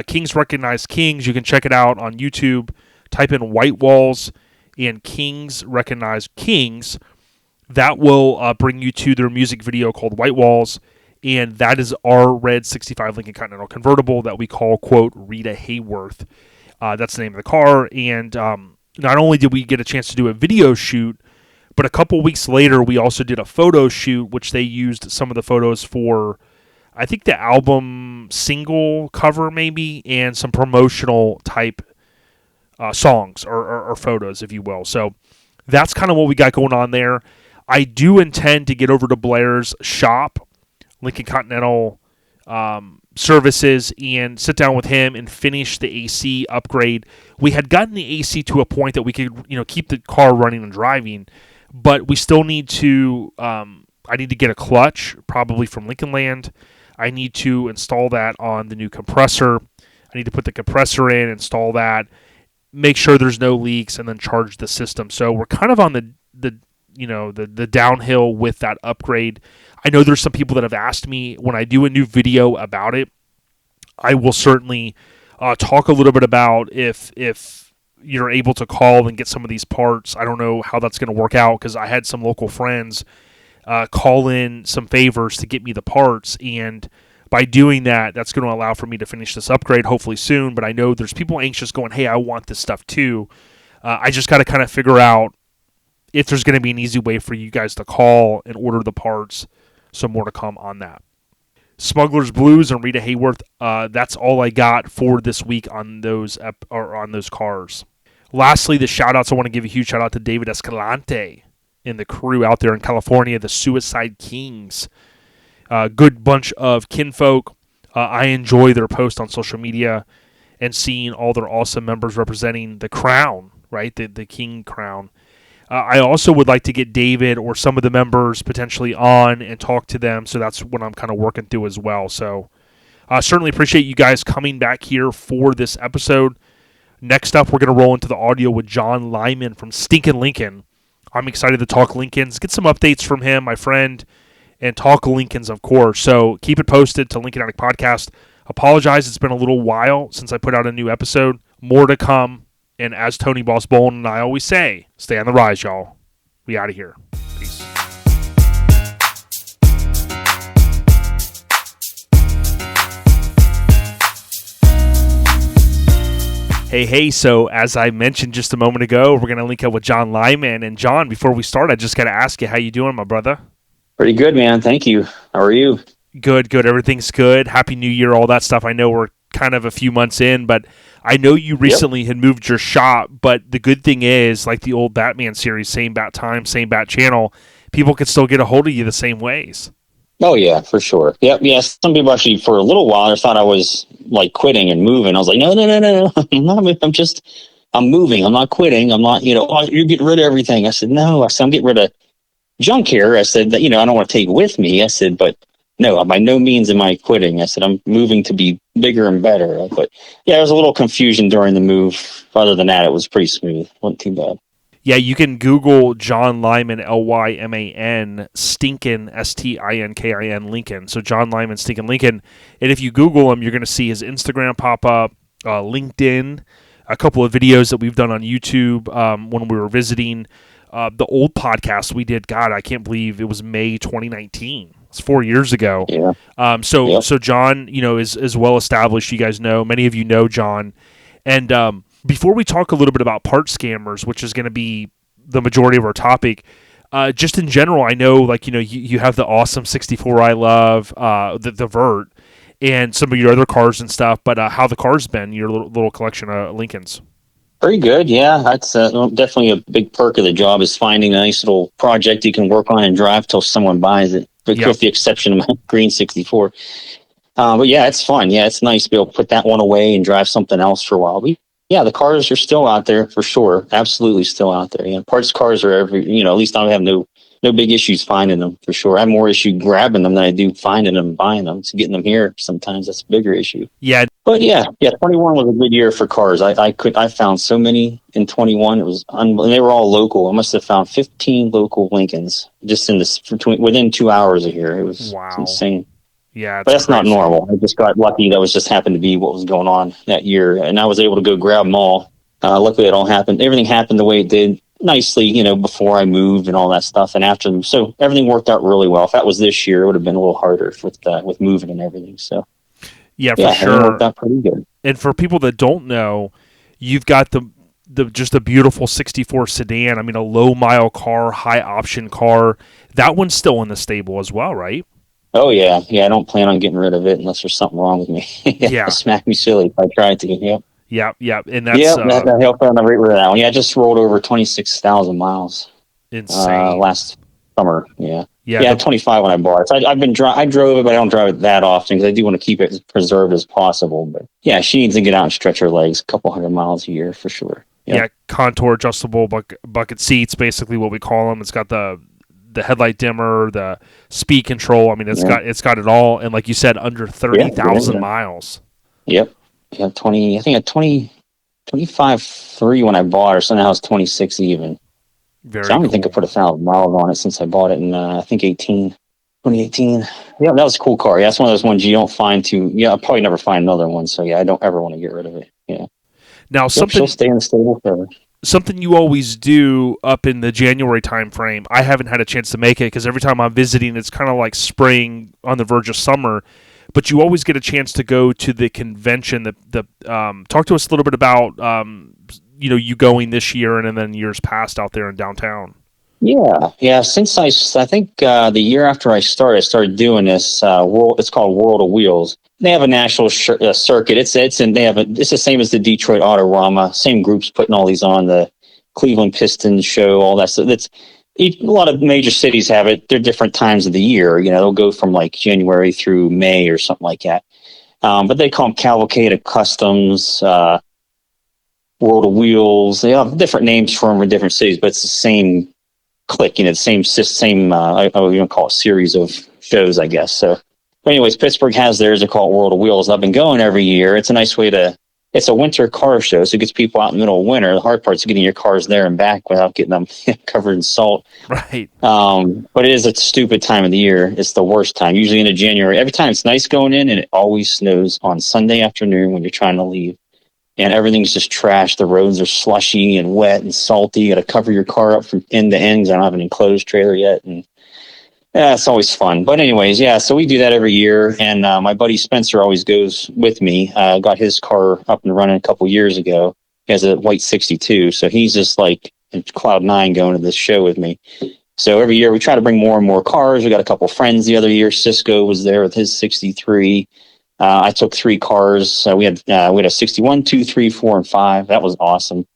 Kings Recognize Kings. You can check it out on YouTube. Type in White Walls and Kings Recognize Kings. That will bring you to their music video called White Walls. And that is our red 65 Lincoln Continental convertible that we call, quote, Rita Hayworth. That's the name of the car. And not only did we get a chance to do a video shoot, but a couple weeks later, we also did a photo shoot, which they used some of the photos for, I think, the album single cover maybe, and some promotional type songs or photos, if you will. So that's kind of what we got going on there. I do intend to get over to Blair's shop, Lincoln Continental services, and sit down with him and finish the AC upgrade. We had gotten the AC to a point that we could, keep the car running and driving, but we still need to. I need to get a clutch, probably from Lincoln Land. I need to install that on the new compressor. I need to put the compressor in, install that, make sure there's no leaks, and then charge the system. So we're kind of on the downhill with that upgrade. I know there's some people that have asked me when I do a new video about it. I will certainly talk a little bit about if you're able to call and get some of these parts. I don't know how that's going to work out because I had some local friends call in some favors to get me the parts, and by doing that, that's going to allow for me to finish this upgrade hopefully soon. But I know there's people anxious going, hey, I want this stuff too. I just got to kind of figure out if there's going to be an easy way for you guys to call and order the parts. So more to come on that. Smuggler's Blues and Rita Hayworth. That's all I got for this week on those on those cars. Lastly, the shout-outs. I want to give a huge shout-out to David Escalante and the crew out there in California, the Suicide Kings. Good bunch of kinfolk. I enjoy their posts on social media and seeing all their awesome members representing the crown, right? The King crown. I also would like to get David or some of the members potentially on and talk to them, so that's what I'm kind of working through as well. So certainly appreciate you guys coming back here for this episode. Next up, we're going to roll into the audio with John Lyman from Stinkin Lincoln. I'm excited to talk Lincolns, get some updates from him, my friend, and talk Lincolns, of course. So keep it posted to Lincoln Addict Podcast. Apologize, it's been a little while since I put out a new episode. More to come. And as Tony Boss Bolin and I always say, stay on the rise, y'all. We out of here. Peace. Hey, so as I mentioned just a moment ago, we're going to link up with John Lyman. And John, before we start, I just got to ask you, how you doing, my brother? Pretty good, man. Thank you. How are you? Good. Everything's good. Happy New Year, all that stuff. I know we're kind of a few months in, but I know you recently had moved your shop, but the good thing is, like the old Batman series, same bat time, same bat channel, people can still get a hold of you the same ways. Oh, yeah, for sure. Yep, yeah. Some people actually, for a little while, thought I was, quitting and moving. I was like, no. I'm not moving. I'm moving. I'm not quitting. I'm not, oh, you're getting rid of everything. I said, no. I'm getting rid of junk here. I said, that, I don't want to take it with me. I said, but no, by no means am I quitting. I said, I'm moving to be bigger and better. But yeah, there was a little confusion during the move. Other than that, it was pretty smooth. Wasn't too bad. Yeah, you can Google John Lyman, Lyman, Stinkin, Stinkin, Lincoln. So John Lyman, Stinkin Lincoln. And if you Google him, you're going to see his Instagram pop up, LinkedIn, a couple of videos that we've done on YouTube when we were visiting. the old podcast we did. God, I can't believe it was May 2019. It's 4 years ago. Yeah. So John, is well established. You guys know, many of you know John. And before we talk a little bit about part scammers, which is going to be the majority of our topic, just in general, I know, you have the awesome 64 I love, the Vert, and some of your other cars and stuff. But how the car's been, your little collection of Lincolns? Pretty good, yeah. That's definitely a big perk of the job, is finding a nice little project you can work on and drive till someone buys it, with the exception of my green 64. But yeah, it's fun. Yeah, it's nice to be able to put that one away and drive something else for a while. Yeah, the cars are still out there for sure. Absolutely still out there. Yeah, parts cars are at least I have no big issues finding them for sure. I have more issue grabbing them than I do finding them and buying them. So getting them here, sometimes that's a bigger issue. Yeah. But yeah, 21 was a good year for cars. I found so many in 21. It was and they were all local. I must have found 15 local Lincolns just within 2 hours of here. It was insane. Yeah, but that's not normal. I just got lucky. That was just happened to be what was going on that year, and I was able to go grab them all. Luckily, it all happened. Everything happened the way it did, nicely, before I moved and all that stuff, and after them. So everything worked out really well. If that was this year, it would have been a little harder with moving and everything. So yeah, for sure, it worked out pretty good. And for people that don't know, you've got just a beautiful 64 sedan. I mean, a low mile car, high option car. That one's still in the stable as well, right? Oh yeah. I don't plan on getting rid of it unless there's something wrong with me. It'll smack me silly if I tried to. Yep. Yeah, and that's that helped on the rate with that one. Yeah, I just rolled over 26,000 miles. Insane. Last summer. Yeah. Yeah, 25 when I bought it. So I drove it, but I don't drive it that often because I do want to keep it as preserved as possible. But yeah, she needs to get out and stretch her legs a couple hundred miles a year for sure. Yep. Yeah, contour adjustable bucket seats, basically what we call them. It's got the headlight dimmer, the speed control. I mean, it's got it all, and like you said, under 30,000 miles. Yep. Yeah, I think at 25.3 when I bought her, so now it's 26 even. Very so I don't cool. think I put 1,000 miles on it since I bought it in I think 2018. Yeah, that was a cool car. Yeah, it's one of those ones you don't find I'll probably never find another one. So yeah, I don't ever want to get rid of it. Yeah. Now she'll stay in the stable forever. Something you always do up in the January time frame. I haven't had a chance to make it because every time I'm visiting, it's kind of like spring on the verge of summer. But you always get a chance to go to the convention. Talk to us a little bit about you going this year and then years past out there in downtown. Yeah. Since I think the year after I started doing this, it's called World of Wheels. They have a national circuit. It's the same as the Detroit Autorama. Same groups putting all these on. The Cleveland Pistons show, all that. So a lot of major cities have it. They're different times of the year. They'll go from like January through May or something like that. But they call them Cavalcade of Customs, World of Wheels. They have different names for them in different cities, but it's the same clique. The same call it series of shows, I guess. So. But anyways, Pittsburgh has theirs. They call it World of Wheels. I've been going every year. It's a nice way it's a winter car show, so it gets people out in the middle of winter. The hard part is getting your cars there and back without getting them covered in salt. Right. But it is a stupid time of the year. It's the worst time. Usually into January. Every time it's nice going in, and it always snows on Sunday afternoon when you're trying to leave. And everything's just trash. The roads are slushy and wet and salty. You got to cover your car up from end to end because I don't have an enclosed trailer yet. And yeah, it's always fun. But anyways, so we do that every year. And my buddy Spencer always goes with me. Got his car up and running a couple years ago. He has a white 62. So he's just like in cloud nine going to this show with me. So every year we try to bring more and more cars. We got a couple friends the other year. Cisco was there with his 63. I took 3 cars. We had a 61, 2, 3, 4, and 5. That was awesome.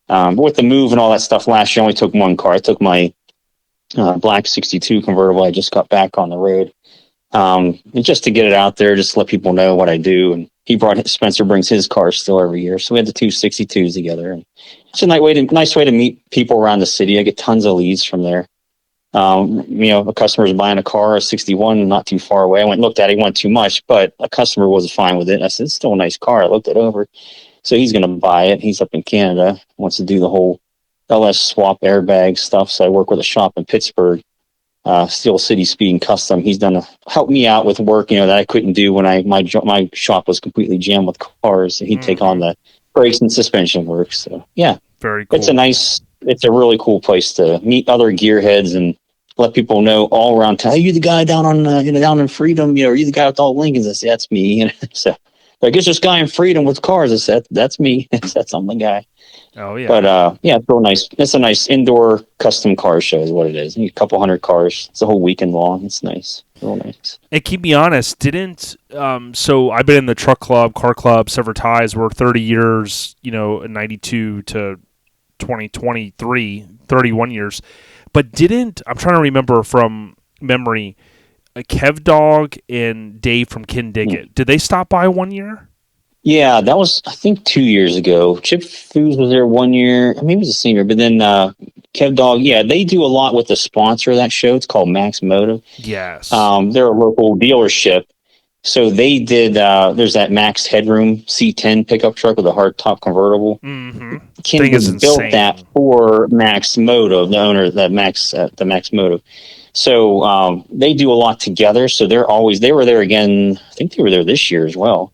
But with the move and all that stuff last year, I only took one car. I took my black 62 convertible. I just got back on the road. And just to get it out there, just to let people know what I do. And Spencer brings his car still every year. So we had the 2 62s together. And it's a nice way to meet people around the city. I get tons of leads from there. A customer's buying a car, a 61, not too far away. I went and looked at it. He wanted too much, but a customer was fine with it. And I said, it's still a nice car. I looked it over. So he's going to buy it. He's up in Canada, wants to do the whole LS swap airbag stuff. So I work with a shop in Pittsburgh, Steel City Speed and Custom. He's helped me out with work, that I couldn't do when my shop was completely jammed with cars. So he'd take on the brakes and suspension work. So yeah, very cool. It's a nice it's a really cool place to meet other gearheads and let people know all around town. Hey, you the guy down on down in Freedom, are you the guy with all Lincolns? I said, that's me. So I guess this guy in Freedom with cars. I said, that's me. That's I'm the guy. Oh yeah. But it's real nice. It's a nice indoor custom car show is what it is. A couple hundred cars. It's a whole weekend long. It's nice. Real nice. And keep me honest, so I've been in the truck club, car club, Sever Ties, worked 30 years, 92 to 2023, 31 years. But I'm trying to remember from memory, Kev Dog and Dave from Kin Dig It, did they stop by 1 year? Yeah, that was, I think, 2 years ago. Chip Foos was there 1 year. Maybe it was the same year. But then Kev Dog, they do a lot with the sponsor of that show. It's called Max Motive. Yes. They're a local dealership. So they did, there's that Max Headroom C10 pickup truck with a hardtop convertible. Mm-hmm. Ken built that for Max Motive, the owner of that the Max Motive. So they do a lot together. So they were there again. I think they were there this year as well.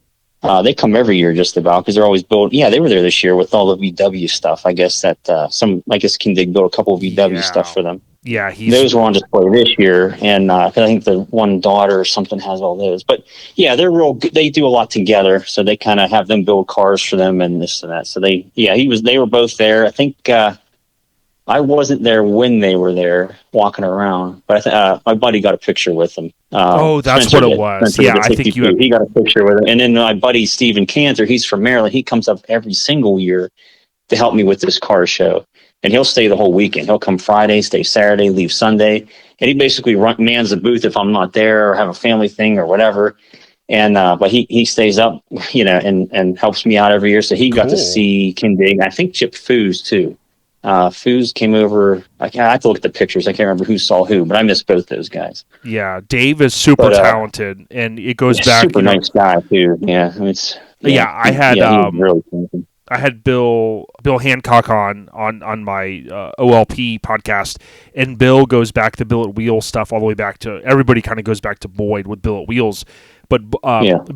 They come every year just about because they're always built. Yeah, they were there this year with all the VW stuff. I guess that Ken Dig built a couple of VW stuff for them. Yeah, those were on display this year, and I think the one daughter or something has all those. But yeah, they're real good. They do a lot together, so they kind of have them build cars for them and this and that. So they were both there. I think I wasn't there when they were there walking around, but my buddy got a picture with them. That's Spencer what it was. Spencer Yeah, I think he got a picture with him. And then my buddy Steven Cantor, he's from Maryland. He comes up every single year to help me with this car show. And he'll stay the whole weekend. He'll come Friday, stay Saturday, leave Sunday. And he basically mans the booth if I'm not there or have a family thing or whatever. And but he stays up, and helps me out every year. So he got to see Ken Dig. I think Chip Foos too. Foos came over. I have to look at the pictures. I can't remember who saw who, but I miss both those guys. Yeah, Dave is super talented, and it goes back. Super nice guy too. Yeah, I had really talented. I had Bill Hancock on my OLP podcast, and Bill goes back to Bill at Wheels stuff all the way back to everybody kind of goes back to Boyd with Bill at Wheels. But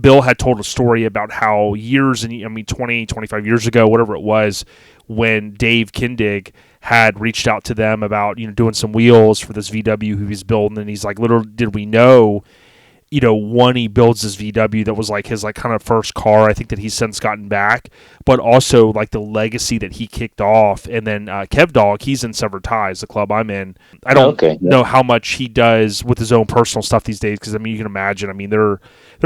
Bill had told a story about how 20, 25 years ago, whatever it was, when Dave Kindig had reached out to them about doing some wheels for this VW he was building, and he's like, little did we know. One, he builds this VW that was like his kind of first car, I think, that he's since gotten back, but also like the legacy that he kicked off. And then Kev Dog, he's in Sever Ties, the club I'm in. I don't know how much he does with his own personal stuff these days, because you can imagine. they're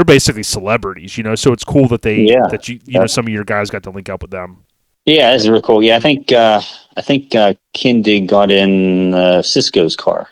basically celebrities, so it's cool that some of your guys got to link up with them. Yeah, that's really cool. Yeah, I think Kindig got in Cisco's car.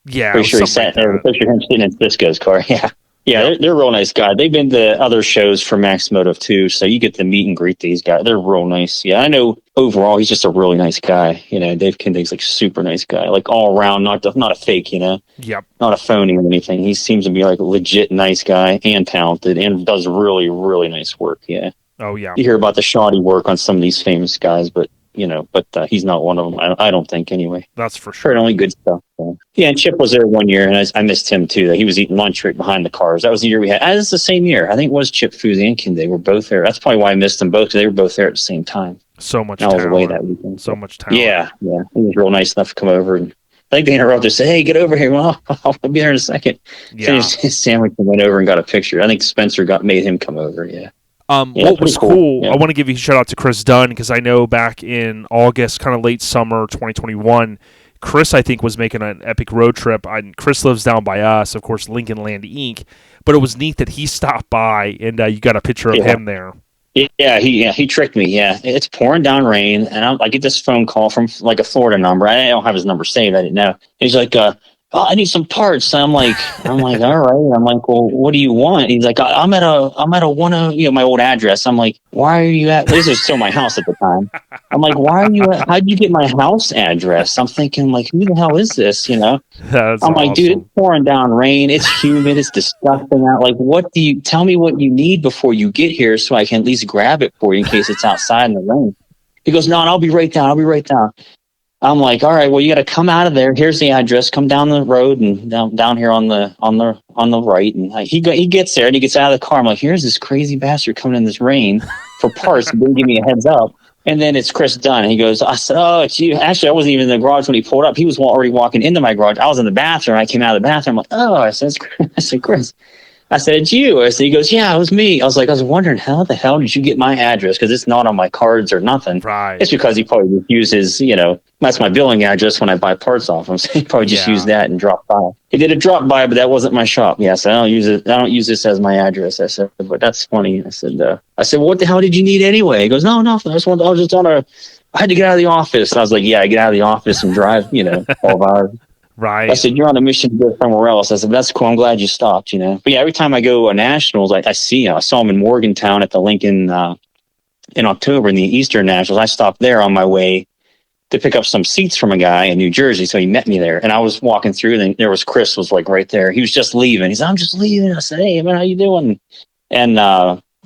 Yeah, pretty sure he sat there. Pretty sure him sitting in Cisco's car. Yeah. Yeah, they're a real nice guy. They've been to other shows for Max Motive too, so you get to meet and greet these guys. They're real nice. Yeah, I know overall he's just a really nice guy. Dave Kindig's like super nice guy, like all around, not a fake, Yep. Not a phony or anything. He seems to be like a legit nice guy and talented and does really, really nice work. Yeah. Oh yeah. You hear about the shoddy work on some of these famous guys, but he's not one of them. I don't think anyway. That's for sure. Heard only good stuff. So. Yeah, and Chip was there 1 year, and I missed him too. That he was eating lunch right behind the cars. That was the year we had. That was the same year. I think it was Chip Foos and Ken. They were both there. That's probably why I missed them both, because they were both there at the same time. So much. I was away that weekend. So much talent. Yeah. He was real nice enough to come over, and I think they interrupted and said, "Hey, get over here." Well, I'll be there in a second. Yeah. Finished his sandwich and went over and got a picture. I think Spencer made him come over. Yeah. What was cool, I want to give you a shout out to Chris Dunn, because I know back in August, kind of late summer 2021, Chris, I think, was making an epic road trip. Chris lives down by us, of course, Lincoln Land Inc., but it was neat that he stopped by, and you got a picture of him there. Yeah, he tricked me. Yeah, it's pouring down rain, and I get this phone call from like a Florida number. I don't have his number saved. I didn't know. He's like, I need some parts. I'm like, all right. I'm like, well, what do you want? He's like, I'm at a one of my old address. I'm like, why are you at? This was still my house at the time. I'm like, why are you at? How'd you get my house address? I'm thinking, like, who the hell is this? That's I'm like, dude, it's pouring down rain. It's humid. It's disgusting out. Like, tell me what you need before you get here, so I can at least grab it for you in case it's outside in the rain. He goes, no, I'll be right down. I'm like, all right, well, you got to come out of there. Here's the address. Come down the road and down here on the right. And he gets there and he gets out of the car. I'm like, here's this crazy bastard coming in this rain for parts. He didn't give me a heads up. And then it's Chris Dunn. He goes, I said, oh, it's you. Actually, I wasn't even in the garage when he pulled up. He was already walking into my garage. I was in the bathroom. I came out of the bathroom. I'm like, oh, I said, Chris. I said, it's you. I said, he goes, yeah, it was me. I was wondering, how the hell did you get my address? Because it's not on my cards or nothing. Right. It's because he probably just uses, that's my billing address when I buy parts off him. So he probably just used that and dropped by. He did a drop by, but that wasn't my shop. Yeah, so I don't use it. I don't use this as my address. I said, but that's funny. I said, well, what the hell did you need anyway? He goes, no, nothing. I had to get out of the office. And I was like, yeah, I get out of the office and drive, 12 hours. Right. I said, you're on a mission to go somewhere else. I said, that's cool. I'm glad you stopped, But yeah, every time I go to Nationals, I see him. I saw him in Morgantown at the Lincoln in October in the Eastern Nationals. I stopped there on my way to pick up some seats from a guy in New Jersey. So he met me there. And I was walking through, and there was Chris was right there. He was just leaving. He said, I'm just leaving. I said, hey, man, how you doing? And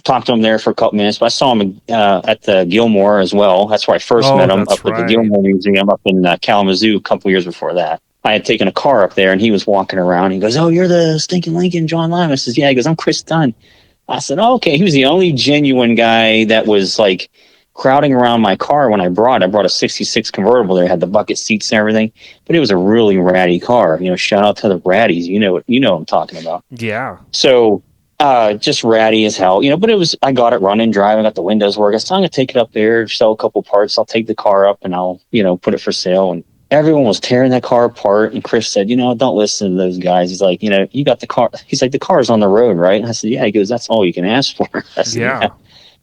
talked to him there for a couple minutes. But I saw him at the Gilmore as well. That's where I first met him, up at the Gilmore Museum up in Kalamazoo a couple years before that. I had taken a car up there, and he was walking around. He goes, oh, you're the Stinkin Lincoln, John Lyman. I says, yeah. He goes, I'm Chris Dunn. I said, oh, okay. He was the only genuine guy that was crowding around my car when I brought a 66 convertible there. It had the bucket seats and everything, but it was a really ratty car. Shout out to the ratties. You know what I'm talking about. Yeah. So just ratty as hell, but I got it running, driving, got the windows working. So I'm going to take it up there, sell a couple parts. I'll take the car up and I'll, put it for sale. And everyone was tearing that car apart. And Chris said, don't listen to those guys. He's like, you got the car. He's like, the car's on the road, right? And I said, yeah. He goes, that's all you can ask for. I said, yeah.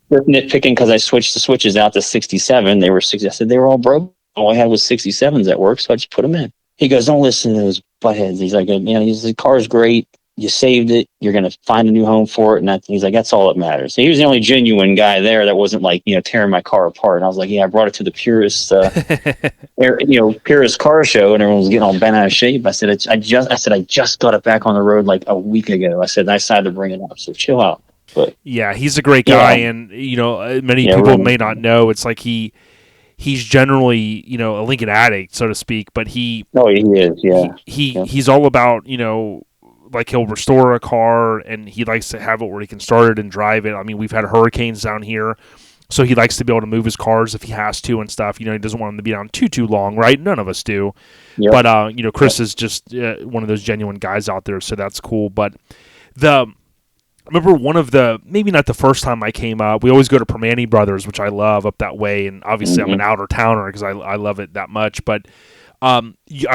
They're nitpicking because I switched the switches out to 67. They were 60. I said, they were all broke. All I had was 67s at work. So I just put them in. He goes, don't listen to those buttheads. He's like, the car's great. You saved it. You're going to find a new home for it. And he's like, that's all that matters. So he was the only genuine guy there that wasn't tearing my car apart. And I was like, yeah, I brought it to the Purist, Purist car show, and everyone was getting all bent out of shape. I said, I just got it back on the road a week ago. I said, I decided to bring it up. So chill out. But yeah, he's a great guy. And, many people may not know, it's like he's generally, a Lincoln addict, so to speak, but he is. Yeah. He's all about, he'll restore a car, and he likes to have it where he can start it and drive it. I mean, we've had hurricanes down here, so he likes to be able to move his cars if he has to and stuff. He doesn't want them to be down too long, right? None of us do. Yep. But, Chris is just one of those genuine guys out there, so that's cool. But I remember one of maybe not the first time I came up, we always go to Permane Brothers, which I love up that way, and obviously I'm an outer towner because I love it that much, but I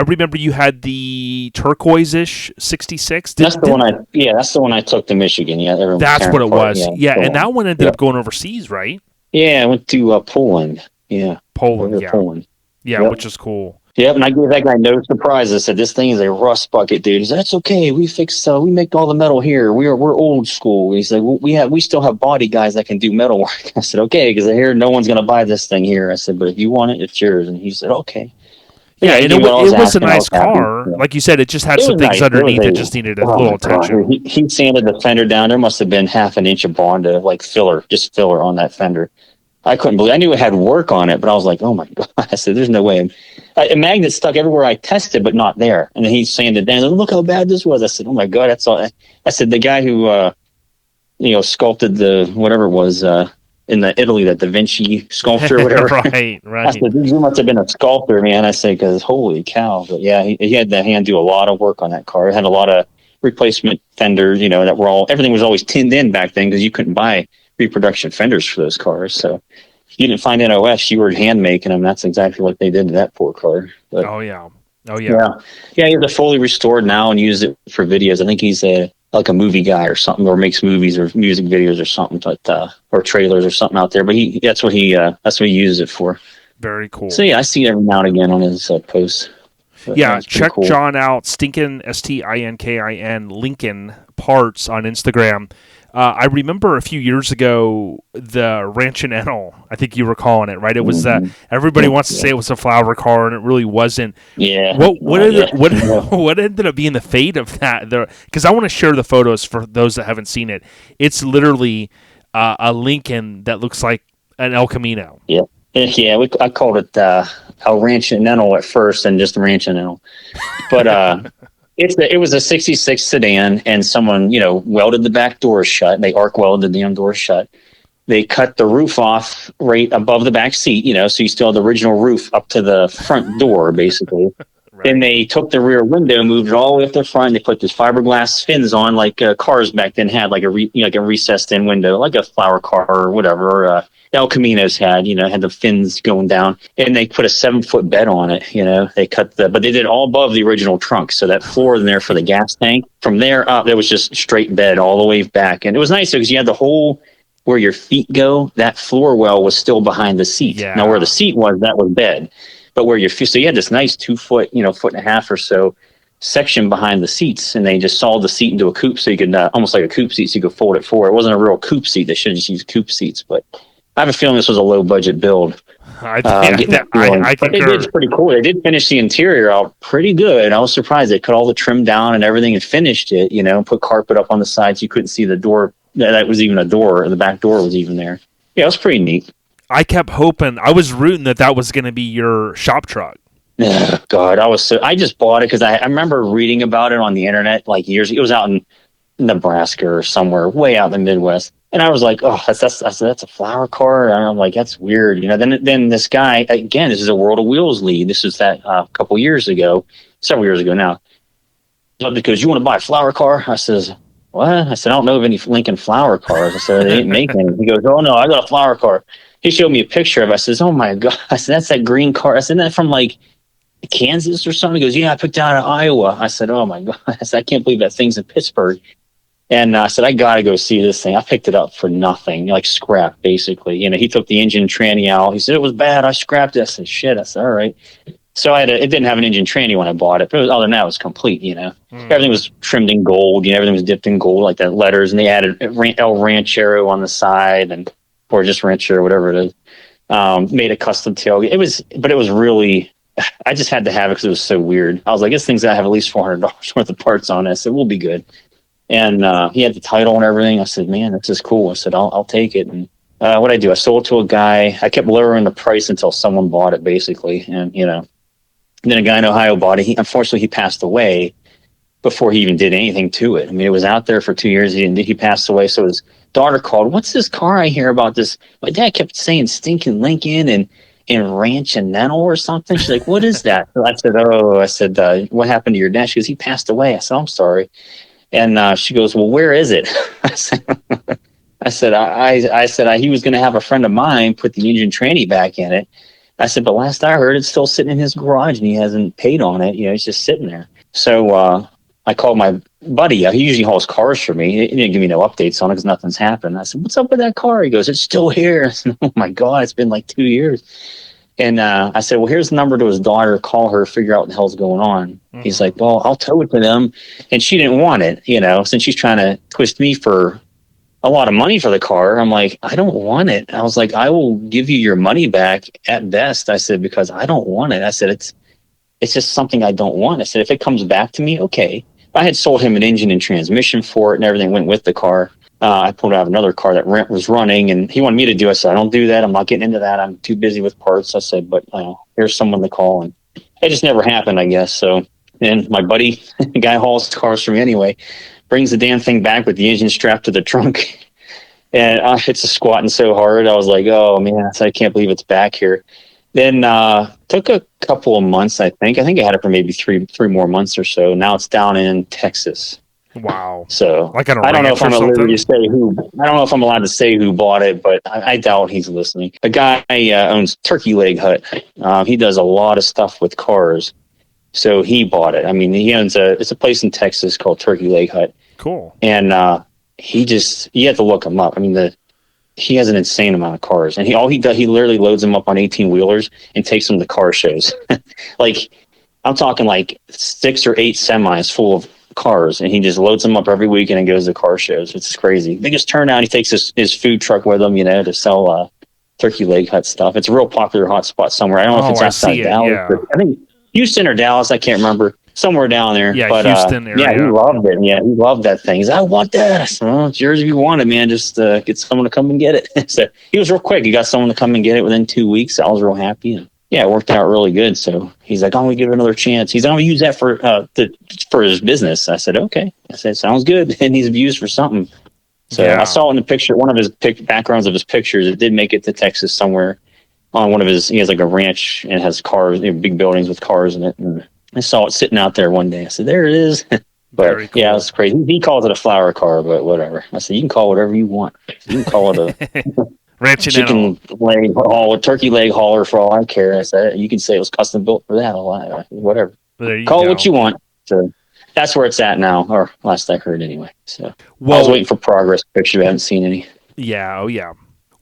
remember you had the turquoise-ish 66. That's the one I took to Michigan. Yeah, that's what it was. Yeah, and that one ended up going overseas, right? Yeah, I went to Poland. Yeah, Poland. Yeah, yep. Which is cool. Yep, and I gave that guy no surprise. I said, "This thing is a rust bucket, dude." He said, "That's okay. We fix. We make all the metal here. We're old school." He's like, "We still have body guys that can do metal work." I said, "Okay," because I hear no one's gonna buy this thing here. I said, "But if you want it, it's yours." And he said, "Okay." Yeah, and it was a nice car. Yeah. Like you said, it just had some things underneath. It just needed a little attention. He sanded the fender down. There must have been half an inch of Bonda, filler on that fender. I couldn't believe. I knew it had work on it, but I was like, "Oh my god!" I said, "There's no way." A magnet stuck everywhere I tested, but not there. And then he sanded down. Look how bad this was. I said, "Oh my god, that's all." I said, "The guy who, sculpted the whatever it was in Italy, that Da Vinci sculpture, or whatever." Right. I said, "You must have been a sculptor, man." I said, "Because holy cow!" But yeah, he had the hand do a lot of work on that car. It had a lot of replacement fenders, that were everything was always tinned in back then because you couldn't buy reproduction fenders for those cars. So you didn't find NOS, you were hand making them. That's exactly what they did to that poor car. But, oh yeah. Yeah, he's a fully restored now and use it for videos. I think he's a movie guy or something, or makes movies or music videos or something, but or trailers or something out there. But that's what he uses it for. Very cool. So yeah, I see it every now and again on his posts. But check cool. John out. Stinkin Stinkin Lincoln Parts on Instagram. I remember a few years ago the Ranchinental. I think you were calling it, right? It was everybody wants to say it was a flower car, and it really wasn't. Yeah. What ended up being the fate of that? Because I want to share the photos for those that haven't seen it. It's literally a Lincoln that looks like an El Camino. Yeah. Yeah, I called it El Ranchinental at first, and just Ranchinental, but. It was a 66 sedan, and someone, welded the back door shut. They arc welded the damn door shut. they cut the roof off right above the back seat, so you still have the original roof up to the front door, basically. Right. And they took the rear window, moved it all the way up the front. They put this fiberglass fins on, like cars back then had, like a recessed-in window, like a flower car or whatever. Or, El Caminos had the fins going down, and they put a 7-foot bed on it. They cut but they did all above the original trunk. So that floor in there for the gas tank, from there up, there was just straight bed all the way back. And it was nice because you had the whole where your feet go, that floor well was still behind the seat. Yeah. Now where the seat was, that was bed. But where your feet, so you had this nice 2 foot, foot and a half or so section behind the seats, and they just sawed the seat into a coupe, so you could almost like a coupe seat, so you could fold it forward. It wasn't a real coupe seat; they should have just used coupe seats. But I have a feeling this was a low budget build. I But they concur. did pretty cool. They did finish the interior out pretty good. I was surprised they cut all the trim down and everything and finished it. Put carpet up on the sides. You couldn't see the door. That was even a door. The back door was even there. Yeah, it was pretty neat. I kept hoping, I was rooting that was going to be your shop truck. Oh, God, I just bought it because I remember reading about it on the internet like years. It was out in Nebraska or somewhere way out in the Midwest, and I was like, "Oh, I said that's a flower car." And I'm like, "That's weird," Then this guy, again, this is a World of Wheels lead. This is that several years ago now. Because you want to buy a flower car? I says, "What?" I said, "I don't know of any Lincoln flower cars." I said, "They didn't make any." He goes, "Oh no, I got a flower car." He showed me a picture of it. I says, "Oh my God." I said, "That's that green car." I said, "Isn't that from like Kansas or something?" He goes, "Yeah, I picked it out of Iowa." I said, "Oh my God." I said, "I can't believe that thing's in Pittsburgh." And I said, "I got to go see this thing." I picked it up for nothing, like scrap, basically. He took the engine tranny out. He said, "It was bad. I scrapped it." I said, "Shit." I said, "All right." So it didn't have an engine tranny when I bought it, but other than that, it was complete, Everything was trimmed in gold, everything was dipped in gold, like that letters, and they added El Ranchero on the side, or just Ranchero, whatever it is. Made a custom tailgate. It was really, I just had to have it because it was so weird. I was like, this thing's got to have at least $400 worth of parts on it. I said, we'll be good. And he had the title and everything. I said, man, this is cool. I said, I'll take it. And what I do, I sold it to a guy. I kept lowering the price until someone bought it, basically. And, then a guy in Ohio bought it. Unfortunately, he passed away before he even did anything to it. I mean, it was out there for 2 years. He passed away. So his daughter called, "What's this car I hear about this?" My dad kept saying Stinkin Lincoln and Ranch and Nettle or something. She's like, "What is that?" So I said, "What happened to your dad?" She goes, "He passed away." I said, "I'm sorry." And she goes, "Well, where is it?" I said, he was going to have a friend of mine put the engine tranny back in it. I said, but last I heard, it's still sitting in his garage and he hasn't paid on it. It's just sitting there. So I called my buddy. He usually hauls cars for me. He didn't give me no updates on it because nothing's happened. I said, "What's up with that car?" He goes, "It's still here." I said, "Oh my God, it's been like 2 years." And I said, "Well, here's the number to his daughter. Call her, figure out what the hell's going on." Mm-hmm. He's like, "Well, I'll tow it to them." And she didn't want it, since she's trying to twist me for a lot of money for the car. I'm like, "I don't want it." I was like, "I will give you your money back at best." I said, "Because I don't want it." I said, it's just something I don't want. I said, "If it comes back to me, okay." I had sold him an engine and transmission for it, and everything went with the car. I pulled out another car that was running, and he wanted me to do it. I said, "I don't do that. I'm not getting into that. I'm too busy with parts." I said, "But here's someone to call." And it just never happened, I guess. So then my buddy, the guy hauls cars for me anyway, brings the damn thing back with the engine strapped to the trunk. And it's squatting so hard. I was like, "Oh, man," I can't believe it's back here. Then took a couple of months, I think. I had it for maybe three more months or so. Now it's down in Texas. Wow. So like I don't know if I'm allowed to say who. I don't know if I'm allowed to say who bought it, but I doubt he's listening. The guy owns Turkey Leg Hut. He does a lot of stuff with cars, so he bought it. I mean, he owns it's a place in Texas called Turkey Leg Hut. Cool. And you have to look him up. I mean, he has an insane amount of cars, and he literally loads them up on 18-wheelers and takes them to car shows. Like, I'm talking like 6 or 8 semis full of cars, and he just loads them up every weekend and goes to car shows. It's crazy. Biggest turnout. He takes his food truck with him, to sell Turkey Leg Hut stuff. It's a real popular hot spot somewhere. I don't know if it's outside Dallas. Yeah. I think Houston or Dallas. I can't remember. Somewhere down there. Yeah, but, Houston area. Yeah, he loved it. Yeah, he loved that thing. He's like, "I want that." I said, "Well, it's yours if you want it, man. Just get someone to come and get it." So he was real quick. He got someone to come and get it within 2 weeks. I was real happy. And yeah, it worked out really good. So he's like, "I'm going to give it another chance." He's going to use that for his business. I said, "Okay." I said, "Sounds good." It needs to be used for something. So I saw in the picture, one of his backgrounds of his pictures, it did make it to Texas somewhere on one of his, he has like a ranch and has cars, big buildings with cars in it. And I saw it sitting out there one day. I said, there it is. But cool. Yeah, it's crazy. He calls it a flower car, but whatever. I said, you can call it whatever you want. You can call it a chicken leg haul, a turkey leg hauler for all I care. I said, you can say it was custom built for that. Whatever. Call it what you want. So that's where it's at now, or last I heard anyway. So I was waiting for progress pictures. I haven't seen any. Yeah. Oh, yeah.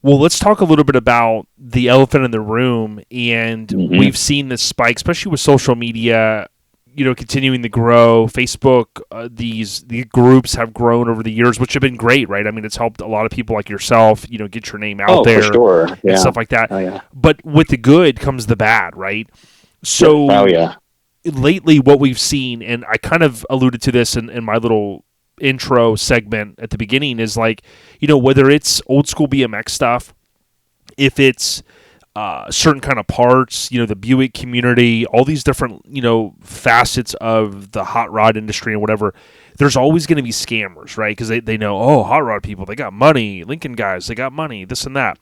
Well, let's talk a little bit about the elephant in the room. And we've seen this spike, especially with social media, continuing to grow. Facebook, these groups have grown over the years, which have been great, right? I mean, it's helped a lot of people like yourself, get your name out there, for sure. Yeah. And stuff like that. Oh, yeah. But with the good comes the bad, right? So lately what we've seen, and I kind of alluded to this in my little intro segment at the beginning, is like, whether it's old school BMX stuff, if it's certain kind of parts, the Buick community, all these different, facets of the hot rod industry and whatever, there's always going to be scammers, right? Because they know, hot rod people, they got money. Lincoln guys, they got money, this and that.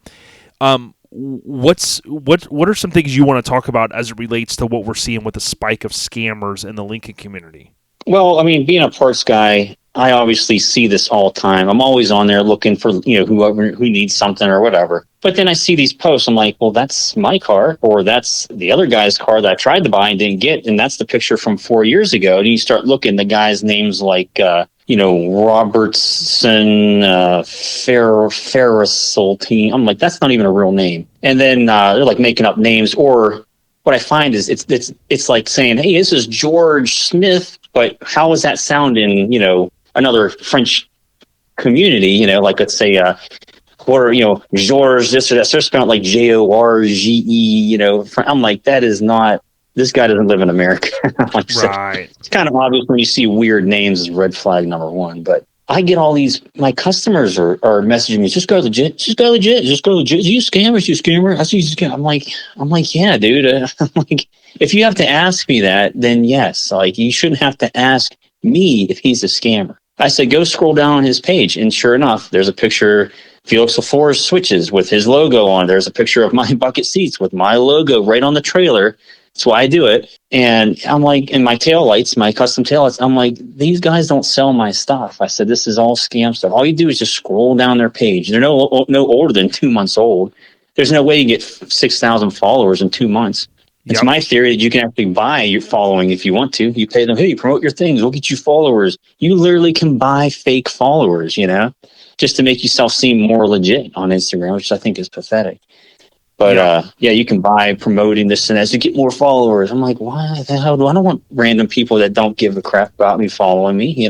What are some things you want to talk about as it relates to what we're seeing with the spike of scammers in the Lincoln community? Well, I mean, being a parts guy, I obviously see this all the time. I'm always on there looking for, whoever who needs something or whatever. But then I see these posts. I'm like, well, that's my car, or that's the other guy's car that I tried to buy and didn't get. And that's the picture from 4 years ago. And you start looking, the guy's names like, Robertson, Ferrisol. I'm like, that's not even a real name. And then they're like making up names. Or what I find is it's like saying, hey, this is George Smith. But how does that sound in, another French community, like let's say, Georges, this or that. So they're spelled like Jorge, I'm like, that is not, this guy doesn't live in America. Like, right. So it's kind of obvious when you see weird names as red flag number one. But I get all these, my customers are messaging me, just go legit. Do you scammer? I see you scam. I'm like, yeah, dude. I'm like, if you have to ask me that, then yes. Like, you shouldn't have to ask me if he's a scammer. I said, go scroll down on his page. And sure enough, there's a picture, Felix LaForest switches with his logo on. There's a picture of my bucket seats with my logo right on the trailer. That's why I do it. And I'm like, and my taillights, my custom taillights, I'm like, these guys don't sell my stuff. I said, this is all scam stuff. All you do is just scroll down their page. They're no older than 2 months old. There's no way you get 6,000 followers in 2 months. It's my theory that you can actually buy your following if you want to. You pay them, hey, promote your things. We'll get you followers. You literally can buy fake followers, just to make yourself seem more legit on Instagram, which I think is pathetic. But you can buy promoting this and that to get more followers. I'm like, why the hell I don't want random people that don't give a crap about me following me,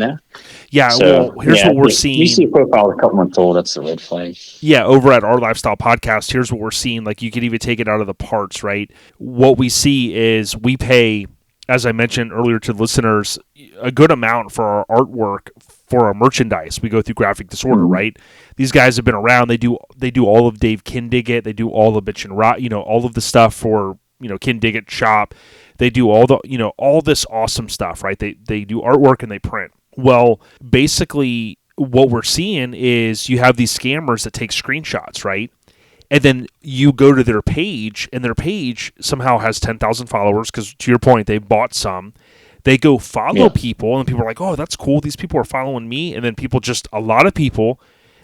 Yeah, so, well, here's what we're seeing. You see a profile a couple months old, that's the red flag. Yeah, over at Our Lifestyle Podcast, here's what we're seeing. Like, you could even take it out of the parts, right? What we see is we pay, as I mentioned earlier to listeners, a good amount for our artwork, for our merchandise. We go through Graphic Disorder, right? These guys have been around. They do all of Dave Kindiggett. They do all of Bitch and Rot, all of the stuff for, Kindiggett Shop. They do all the, all this awesome stuff, right? They do artwork and they print. Well, basically what we're seeing is you have these scammers that take screenshots, right? And then you go to their page, and their page somehow has 10,000 followers because, to your point, they bought some. They go follow people, and people are like, oh, that's cool. These people are following me. And then a lot of people,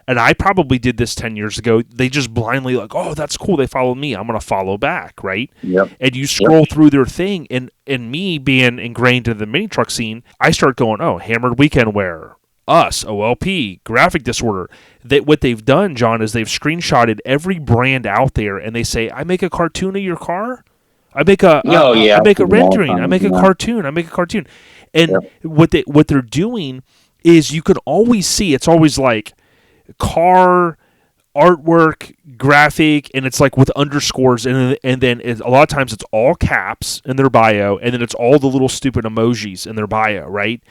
and I probably did this 10 years ago, they just blindly like, oh, that's cool. They followed me. I'm going to follow back, right? Yep. And you scroll through their thing, and me being ingrained in the mini truck scene, I start going, oh, Hammered Weekend Wear, us, OLP, Graphic Disorder. What they've done, John, is they've screenshotted every brand out there, and they say, I make a cartoon of your car. I make a rendering. I make a cartoon. And what they're doing is you can always see, it's always like car, artwork, graphic, and it's like with underscores, and then a lot of times it's all caps in their bio, and then it's all the little stupid emojis in their bio, right?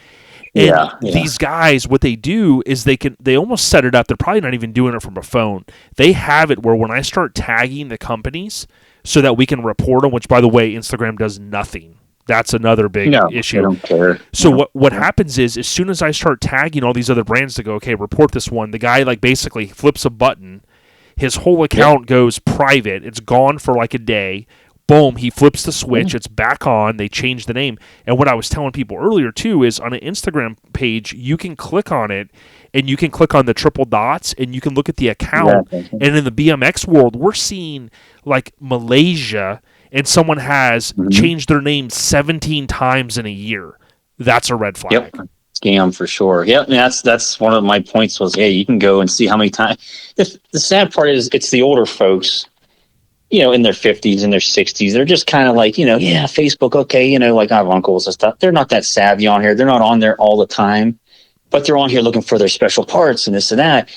And these guys, what they do is they almost set it up. They're probably not even doing it from a phone. They have it where when I start tagging the companies so that we can report them, which, by the way, Instagram does nothing. That's another big No, issue. they don't care. So No. what happens is, as soon as I start tagging all these other brands to go, okay, report this one, the guy like basically flips a button, his whole account goes private. It's gone for like a day. Boom, he flips the switch. It's back on. They change the name. And what I was telling people earlier too is on an Instagram page, you can click on it and you can click on the triple dots and you can look at the account. Yeah. And in the BMX world, we're seeing like Malaysia and someone has changed their name 17 times in a year. That's a red flag. Yep. Scam for sure. Yep. And that's one of my points was, hey, you can go and see how many times. The sad part is it's the older folks, in their 50s and their 60s. They're just kind of like, yeah, Facebook, okay, like I have uncles and stuff. They're not that savvy on here. They're not on there all the time, but they're on here looking for their special parts and this and that.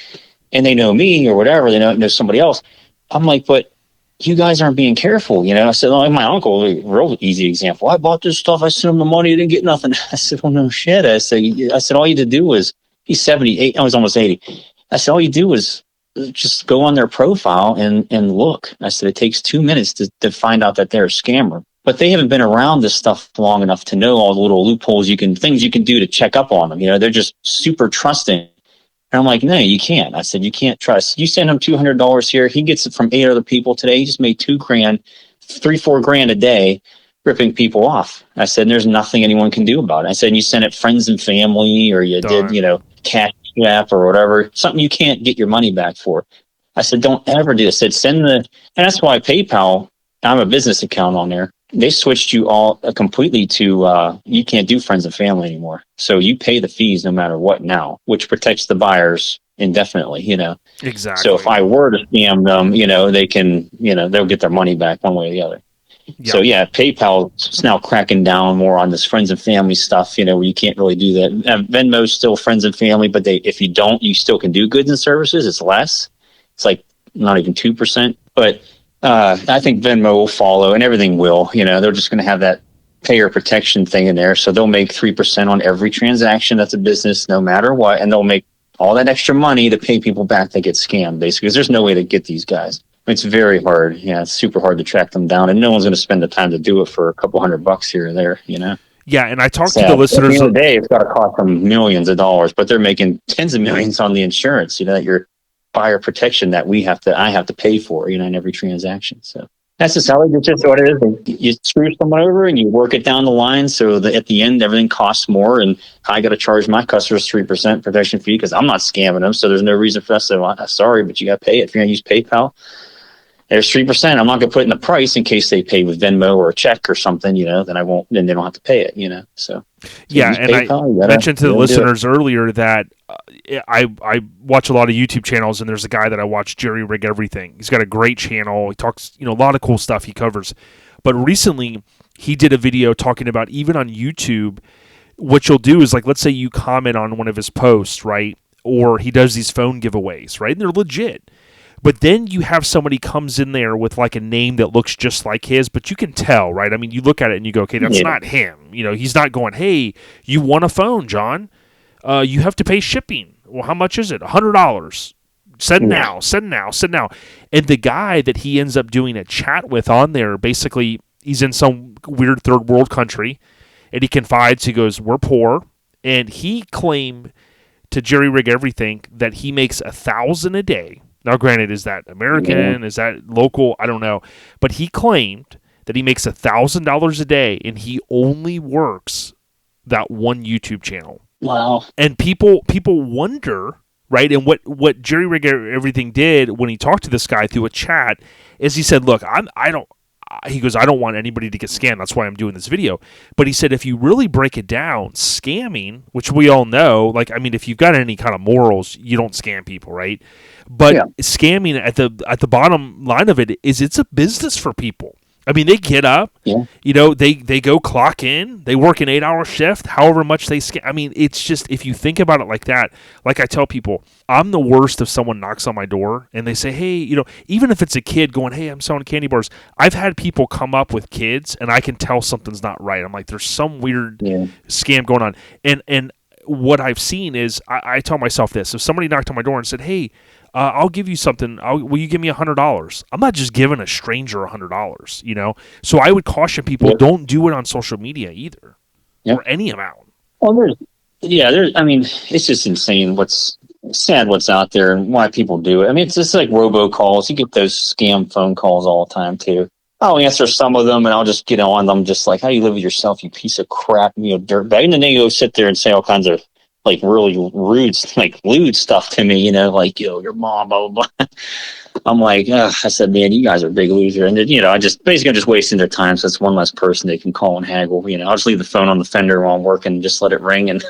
And they know me or whatever. They know somebody else. I'm like, but you guys aren't being careful. I said, oh, my uncle, a real easy example. I bought this stuff. I sent him the money. He didn't get nothing. I said, well, no shit. I said, all you had to do was, he's 78. I was almost 80. I said, all you do is just go on their profile and look. I said, it takes 2 minutes to find out that they're a scammer. But they haven't been around this stuff long enough to know all the little loopholes things you can do to check up on them. They're just super trusting. And I'm like, no, you can't. I said, you can't trust. You send him $200 here. He gets it from 8 other people today. He just made $2,000, $3-4 grand a day ripping people off. I said, there's nothing anyone can do about it. I said, you send it friends and family, or you did, Cash App or whatever, something you can't get your money back for. I said, don't ever do this. I said, and that's why PayPal, I'm a business account on there. They switched you all completely to you can't do friends and family anymore. So you pay the fees no matter what now, which protects the buyers indefinitely, Exactly. So if I were to scam them, they can, they'll get their money back one way or the other. Yep. So yeah, PayPal is now cracking down more on this friends and family stuff, where you can't really do that. Venmo's still friends and family, but if you don't, you still can do goods and services. It's less. It's like not even 2%, but I think Venmo will follow, and everything will. They're just going to have that payer protection thing in there, so they'll make 3% on every transaction. That's a business, no matter what, and they'll make all that extra money to pay people back that get scammed, basically, because there's no way to get these guys. It's very hard. Yeah, it's super hard to track them down, and no one's going to spend the time to do it for a couple $100 here or there. Yeah, and I talked to the listeners. At the end of the day, it's got to cost them millions of dollars, but they're making tens of millions on the insurance. That your buyer protection that I have to pay for, in every transaction. So that's just how it's just what it is. You screw someone over and you work it down the line so that at the end everything costs more, and I got to charge my customers 3% protection fee because I'm not scamming them. So there's no reason for us to say, well, sorry, but you got to pay it. If you're going to use PayPal, there's 3%. I'm not going to put in the price in case they pay with Venmo or a check or something, then I won't, then they don't have to pay it, so yeah. And PayPal, I mentioned to the listeners earlier that I watch a lot of YouTube channels, and there's a guy that I watch, Jerry Rig Everything. He's got a great channel. He talks, a lot of cool stuff he covers. But recently he did a video talking about, even on YouTube, what you'll do is, like, let's say you comment on one of his posts, right? Or he does these phone giveaways, right? And they're legit. But then you have somebody comes in there with like a name that looks just like his, but you can tell, right? I mean, you look at it and you go, okay, that's not him. He's not going, hey, you won a phone, John. You have to pay shipping. Well, how much is it? $100. Send now. And the guy that he ends up doing a chat with on there, basically, he's in some weird third world country, and he confides, he goes, we're poor. And he claimed to Jerry Rig Everything that he makes $1,000 a day. Now, granted, is that American? Is that local? I don't know. But he claimed that he makes $1,000 a day, and he only works that one YouTube channel. Wow. And people wonder, right? And what Jerry Rig Everything did when he talked to this guy through a chat is he said, look, he goes, I don't want anybody to get scammed. That's why I'm doing this video. But he said, if you really break it down, scamming, which we all know, like, I mean, if you've got any kind of morals, you don't scam people, right? But scamming at the bottom line of it is it's a business for people. I mean, they get up, they go clock in, they work an 8-hour shift, however much they scam. I mean, it's just, if you think about it like that, like I tell people, I'm the worst if someone knocks on my door and they say, hey, even if it's a kid going, hey, I'm selling candy bars. I've had people come up with kids and I can tell something's not right. I'm like, there's some weird scam going on. And what I've seen is, I tell myself this, if somebody knocked on my door and said, hey, I'll give you something. Will you give me $100? I'm not just giving a stranger $100, you know? So I would caution people, don't do it on social media either, or any amount. Well, I mean, it's just insane what's out there and why people do it. I mean, it's just like robocalls. You get those scam phone calls all the time too. I'll answer some of them and I'll just get on them just like, how you live with yourself, you piece of crap, dirtbag. And then they go sit there and say all kinds of like really rude, like lewd stuff to me, like, your mom, blah, blah, blah. I'm like, I said, man, you guys are a big loser. And then, I just wasting their time. So it's one less person they can call and haggle. I'll just leave the phone on the fender while I'm working and just let it ring and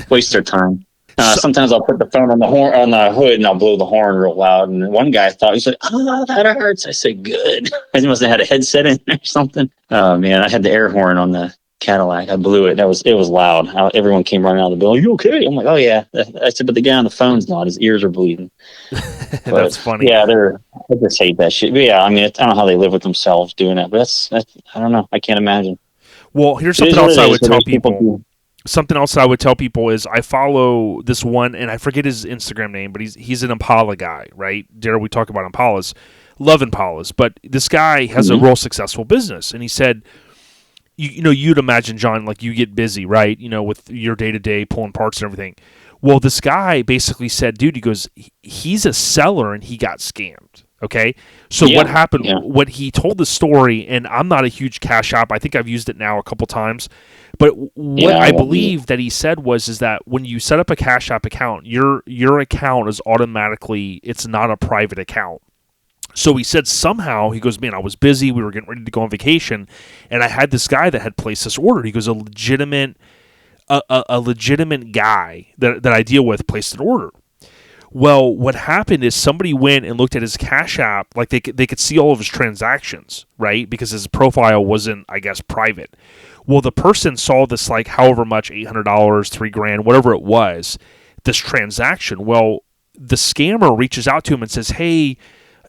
waste their time. Sometimes I'll put the phone on the hood and I'll blow the horn real loud. And one guy thought, he's like, oh, that hurts. I said, good. I must have had a headset in or something. Oh man, I had the air horn on the Cadillac. I blew it. It was loud. Everyone came running out of the building. Are you okay? I'm like, oh yeah. I said, but the guy on the phone's not. His ears are bleeding. That's funny. Yeah, I just hate that shit. But yeah, I mean, I don't know how they live with themselves doing that. But that's I don't know. I can't imagine. Well, here's something else I would tell people. Something else I would tell people is I follow this one, and I forget his Instagram name, but he's an Impala guy, right? Dare we talk about Impalas? Love Impalas, but this guy has a real successful business, and he said, you'd imagine, John, like you get busy, right? With your day-to-day pulling parts and everything. Well, this guy basically said, dude, he goes, he's a seller, and he got scammed. Okay, so what happened? What he told the story, and I'm not a huge Cash App. I think I've used it now a couple times. But what I believe that he said is that when you set up a Cash App account, your account is automatically, it's not a private account. So he said somehow, he goes, man, I was busy. We were getting ready to go on vacation. And I had this guy that had placed this order. He goes, a legitimate guy that I deal with placed an order. Well, what happened is somebody went and looked at his Cash App, like they could see all of his transactions, right? Because his profile wasn't, I guess, private. Well, the person saw this, like, however much, $800, $3,000, whatever it was, this transaction. Well, the scammer reaches out to him and says, hey,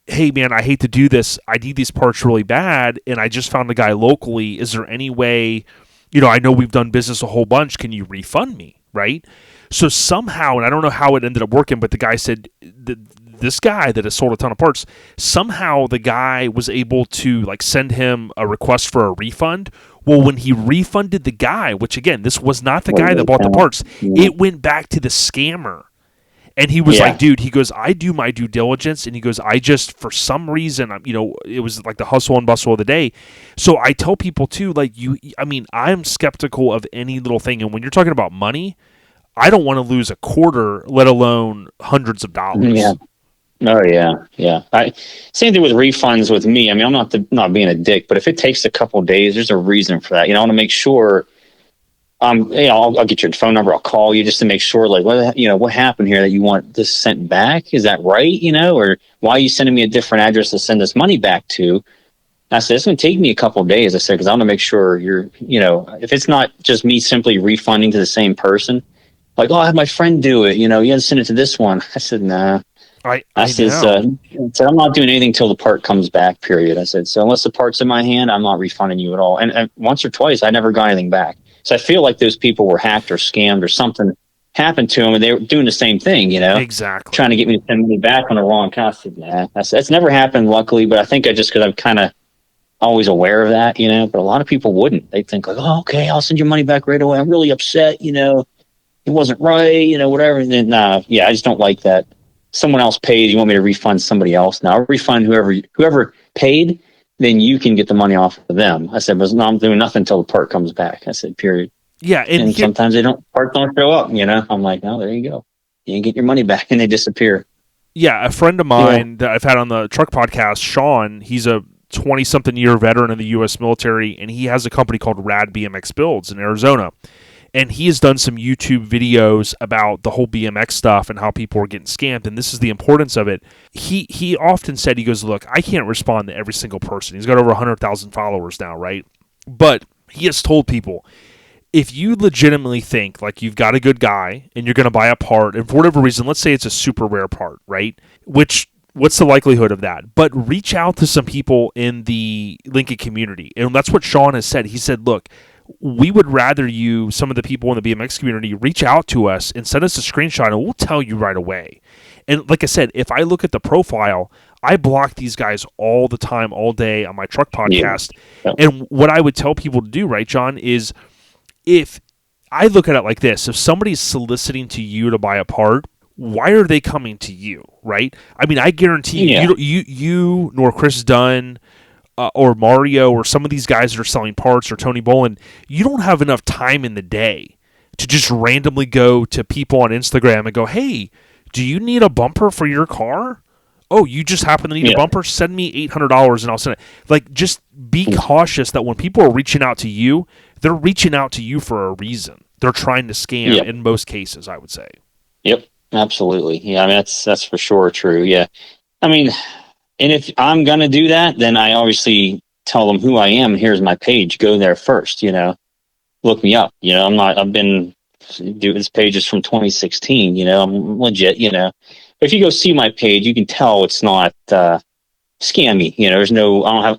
man, I hate to do this. I need these parts really bad, and I just found a guy locally. Is there any way, I know we've done business a whole bunch. Can you refund me, right? So somehow, and I don't know how it ended up working, but the guy said, this guy that has sold a ton of parts, somehow the guy was able to, like, send him a request for a refund. Well, when he refunded the guy, which, again, this was not the guy that bought the parts, it went back to the scammer. And he was like, dude, he goes, I do my due diligence. And he goes, I just, for some reason, it was like the hustle and bustle of the day. So I tell people, too, like, I'm skeptical of any little thing. And when you're talking about money, I don't want to lose a quarter, let alone hundreds of dollars. Yeah. Oh yeah. Same thing with refunds with me. I mean, I'm not being a dick, but if it takes a couple of days, there's a reason for that. I want to make sure. I'll get your phone number. I'll call you just to make sure, like, what happened here that you want this sent back? Is that right? Or why are you sending me a different address to send this money back to? I said, it's going to take me a couple of days. I said, because I want to make sure you're, if it's not just me simply refunding to the same person, like, oh, I had my friend do it. You had to send it to this one. I said, nah. I said, I'm not doing anything till the part comes back, period. I said, so unless the part's in my hand, I'm not refunding you at all. And once or twice, I never got anything back. So I feel like those people were hacked or scammed or something happened to them, and they were doing the same thing, Exactly. Trying to get me to send money back on the wrong account. I said, nah. That's never happened, luckily, but I think because I'm kind of always aware of that, but a lot of people wouldn't. They think like, oh, okay, I'll send your money back right away. I'm really upset, it wasn't right, whatever. And then, I just don't like that. Someone else paid, you want me to refund somebody else. Now I'll refund whoever paid, then you can get the money off of them. I said, but no, I'm doing nothing until the part comes back. I said, period. Yeah. And sometimes parts don't show up, I'm like, oh, there you go. You can get your money back and they disappear. Yeah. A friend of mine that I've had on the truck podcast, Sean, he's a 20-something year veteran in the U.S. military, and he has a company called Rad BMX Builds in Arizona. And he has done some YouTube videos about the whole BMX stuff and how people are getting scammed. And this is the importance of it. He often said, he goes, look, I can't respond to every single person. He's got over 100,000 followers now, right? But he has told people, if you legitimately think like you've got a good guy and you're going to buy a part, and for whatever reason, let's say it's a super rare part, right? What's the likelihood of that? But reach out to some people in the Lincoln community. And that's what Sean has said. He said, look, we would rather you, some of the people in the BMX community, reach out to us and send us a screenshot, and we'll tell you right away. And like I said, if I look at the profile, I block these guys all the time, all day on my truck podcast. Yeah. And what I would tell people to do, right, John, is if I look at it like this, if somebody's soliciting to you to buy a part, why are they coming to you, right? I mean, I guarantee you nor Chris Dunn or Mario or some of these guys that are selling parts or Tony Bolin, you don't have enough time in the day to just randomly go to people on Instagram and go, hey, do you need a bumper for your car? Oh, you just happen to need a bumper? Send me $800 and I'll send it. Like, just be cautious that when people are reaching out to you, they're reaching out to you for a reason. They're trying to scam in most cases, I would say. Yep, absolutely. Yeah, I mean, that's for sure true. Yeah. I mean, and if I'm going to do that, then I obviously tell them who I am. Here's my page. Go there first, look me up. This page is from 2016, I'm legit, But if you go see my page, you can tell it's not scammy.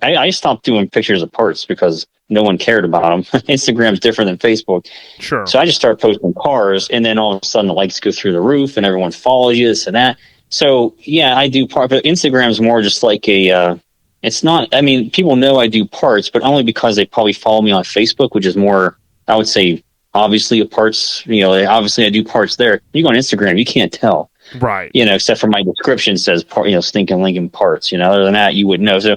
I stopped doing pictures of parts because no one cared about them. Instagram's different than Facebook. Sure. So I just started posting cars, and then all of a sudden the likes go through the roof and everyone follows you, this and that. So yeah, I do part, but Instagram's more just like it's not, I mean, people know I do parts, but only because they probably follow me on Facebook, which is more, I would say, obviously a parts, obviously I do parts there. You go on Instagram, you can't tell. Right. Except for my description says, Stinkin Lincoln parts, other than that, you wouldn't know. So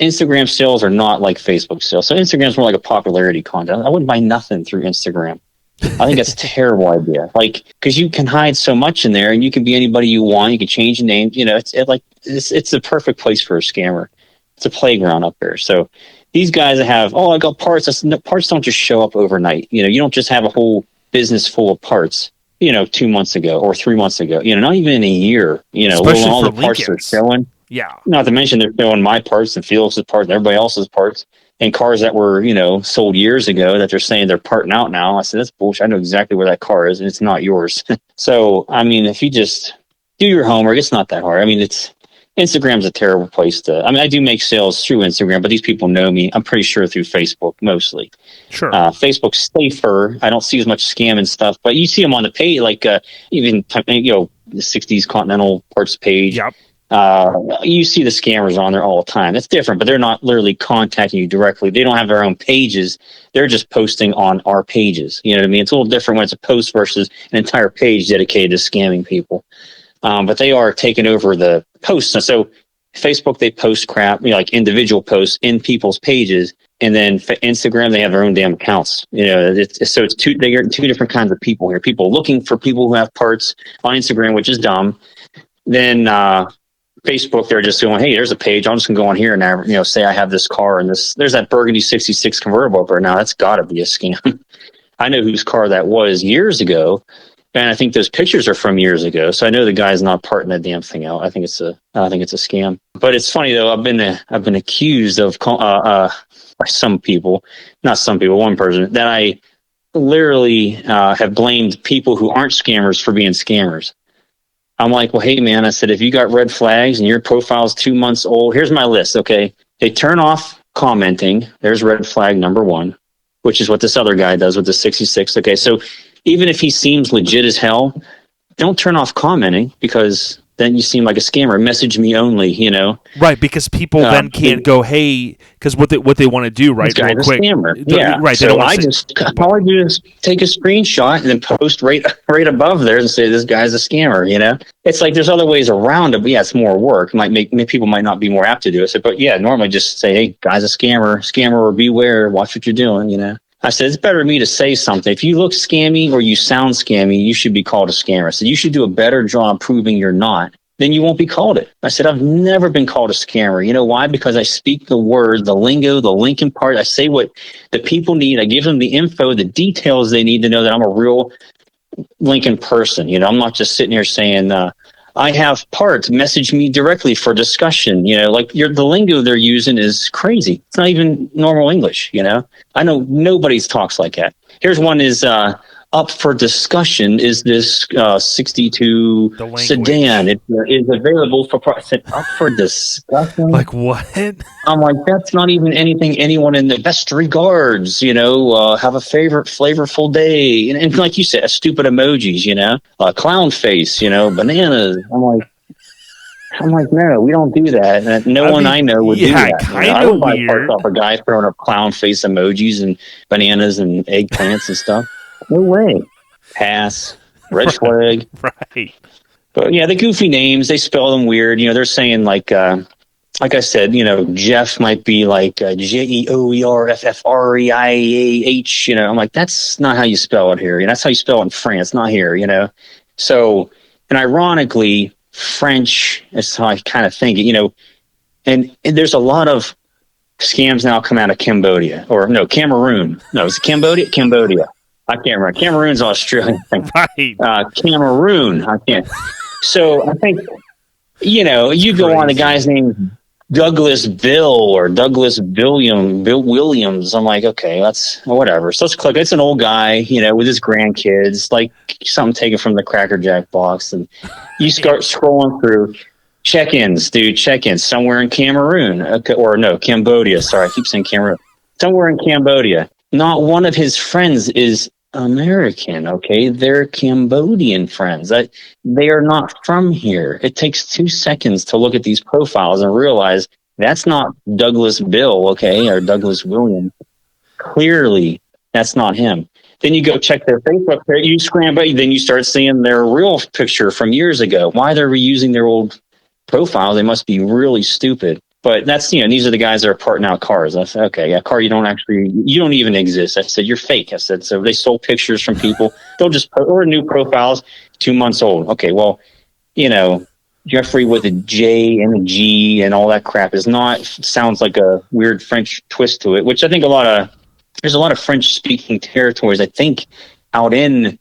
Instagram sales are not like Facebook sales. So Instagram's more like a popularity contest. I wouldn't buy nothing through Instagram. I think that's a terrible idea. Like, because you can hide so much in there, and you can be anybody you want. You can change your name. It's the perfect place for a scammer. It's a playground up there. So these guys that have, I got parts. Parts don't just show up overnight. You don't just have a whole business full of parts. 2 months ago or 3 months ago. Not even in a year. Especially all for the parts Lincolns. they're showing. Yeah. Not to mention they're showing my parts and Felix's parts and everybody else's parts. And cars that were, sold years ago that they're saying they're parting out now. I said, that's bullshit. I know exactly where that car is, and it's not yours. So, I mean, if you just do your homework, it's not that hard. I mean, Instagram's a terrible place I do make sales through Instagram, but these people know me, I'm pretty sure, through Facebook mostly. Sure. Facebook's safer. I don't see as much scam and stuff, but you see them on the page, like even, the 60s Continental parts page. Yep. You see the scammers on there all the time. That's different, but they're not literally contacting you directly. They don't have their own pages. They're just posting on our pages. You know what I mean? It's a little different when it's a post versus an entire page dedicated to scamming people. But they are taking over the posts. And so Facebook, they post crap, like individual posts in people's pages. And then Instagram, they have their own damn accounts. It's two different kinds of people here. People looking for people who have parts on Instagram, which is dumb. Then Facebook, they're just going, hey, there's a page. I'm just gonna go on here and say I have this car and there's that burgundy 66 convertible over now. That's got to be a scam. I know whose car that was years ago, and I think those pictures are from years ago. So I know the guy's not parting that damn thing out. I think it's a scam. But it's funny though. I've been accused of by some people, not some people, one person, that I literally have blamed people who aren't scammers for being scammers. I'm like, well, hey, man, I said, if you got red flags and your profile's 2 months old, here's my list, okay? They turn off commenting. There's red flag number 1, which is what this other guy does with the 66. Okay, so even if he seems legit as hell, don't turn off commenting because then you seem like a scammer. Message me only, Right, because people then can't go, hey, because what they want to do, right, this guy's real quick. A scammer. Yeah, right. So all I do is take a screenshot and then post right above there and say this guy's a scammer. It's like there's other ways around it, but yeah, it's more work. People might not be more apt to do it. So, but yeah, normally just say, hey, guy's a scammer or beware, watch what you're doing. I said, it's better for me to say something. If you look scammy or you sound scammy, you should be called a scammer. So you should do a better job proving you're not. Then you won't be called it. I said, I've never been called a scammer. You know why? Because I speak the word, the lingo, the Lincoln part. I say what the people need. I give them the info, the details they need to know that I'm a real Lincoln person. I'm not just sitting here saying, I have parts, message me directly for discussion. The lingo they're using is crazy. It's not even normal English. I know nobody talks like that. Here's one is, up for discussion is this 62 sedan. It is available for up for discussion. Like what? I'm like, that's not even anything anyone in the best regards, have a favorite flavorful day. And like you said, stupid emojis, clown face, bananas. I'm like, no, we don't do that. And no one I know would do that. I would buy parts off a guy throwing up clown face emojis and bananas and eggplants and stuff. No way. Pass. Red flag. Right. But yeah, the goofy names, they spell them weird. They're saying like I said, Jeff might be like Jeorffreiah. I'm like, that's not how you spell it here. That's how you spell it in France, not here, So, and ironically, French is how I kind of think it, and there's a lot of scams now come out of Cambodia Cameroon. No, is it Cambodia? Cambodia. I can't remember. Cameroon's Australian. Right. Cameroon. I can't. So I think, you go on the guy's name, Douglas Bill or Douglas Bill Williams. I'm like, okay, that's whatever. So let's click. It's an old guy, with his grandkids, like something taken from the Cracker Jack box. And you start scrolling through check-ins, dude, check-ins somewhere in Cameroon. Okay, or no, Cambodia. Sorry, I keep saying Cameroon. Somewhere in Cambodia. Not one of his friends is American, okay? They're Cambodian friends. They are not from here. It takes 2 seconds to look at these profiles and realize that's not Douglas Bill, okay, or Douglas William. Clearly, that's not him. Then you go check their Facebook page, you scramble, then you start seeing their real picture from years ago. Why they're reusing their old profile? They must be really stupid. But that's, these are the guys that are parting out cars. I said, okay, a car you don't even exist. I said, you're fake. I said, so they stole pictures from people. They'll just or new profiles, 2 months old. Okay, well, Jeffrey with a J and a G and all that crap sounds like a weird French twist to it, which I think there's a lot of French speaking territories, I think, out in,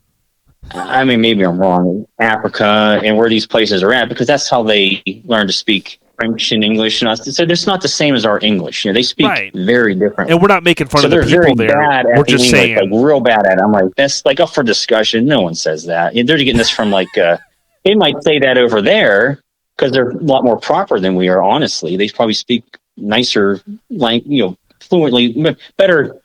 maybe I'm wrong, Africa and where these places are at, because that's how they learn to speak French and English, and so it's not the same as our English. They speak very different. And we're not making fun of the people there. We're just saying, like, real bad at it. I'm like, that's like up for discussion. No one says that. They're getting this from like they might say that over there because they're a lot more proper than we are. Honestly, they probably speak nicer, fluently, better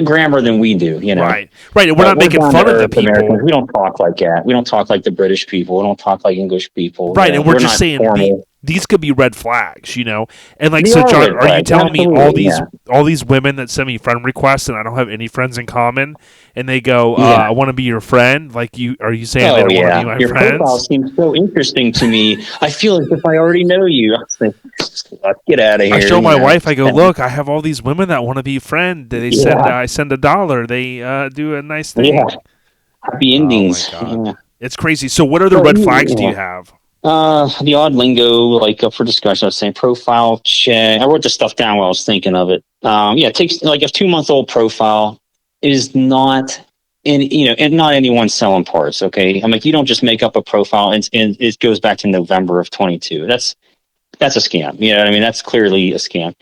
grammar than we do. Right. And we're not making fun of the people. Americans, we don't talk like that. We don't talk like the British people. We don't talk like English people. Right, and we're just saying these could be red flags, And like, so John, are you telling me all these women that send me friend requests and I don't have any friends in common, and they go, I want to be your friend? Like, are you saying they don't want to be my your friends? Your profile seems so interesting to me. I feel as if I already know you. Let's get out of here. I show my wife, I go, look, I have all these women that want to be friend. They send, I send $1. They do a nice thing. Yeah. Happy endings. Oh my God. Yeah. It's crazy. So what other red flags do you have? The odd lingo, like up for discussion. I was saying profile check. I wrote this stuff down while I was thinking of it. It takes like a 2-month-old profile is not and not anyone's selling parts. Okay. I'm like, you don't just make up a profile and it goes back to November of 22. That's a scam. You know what I mean? That's clearly a scam.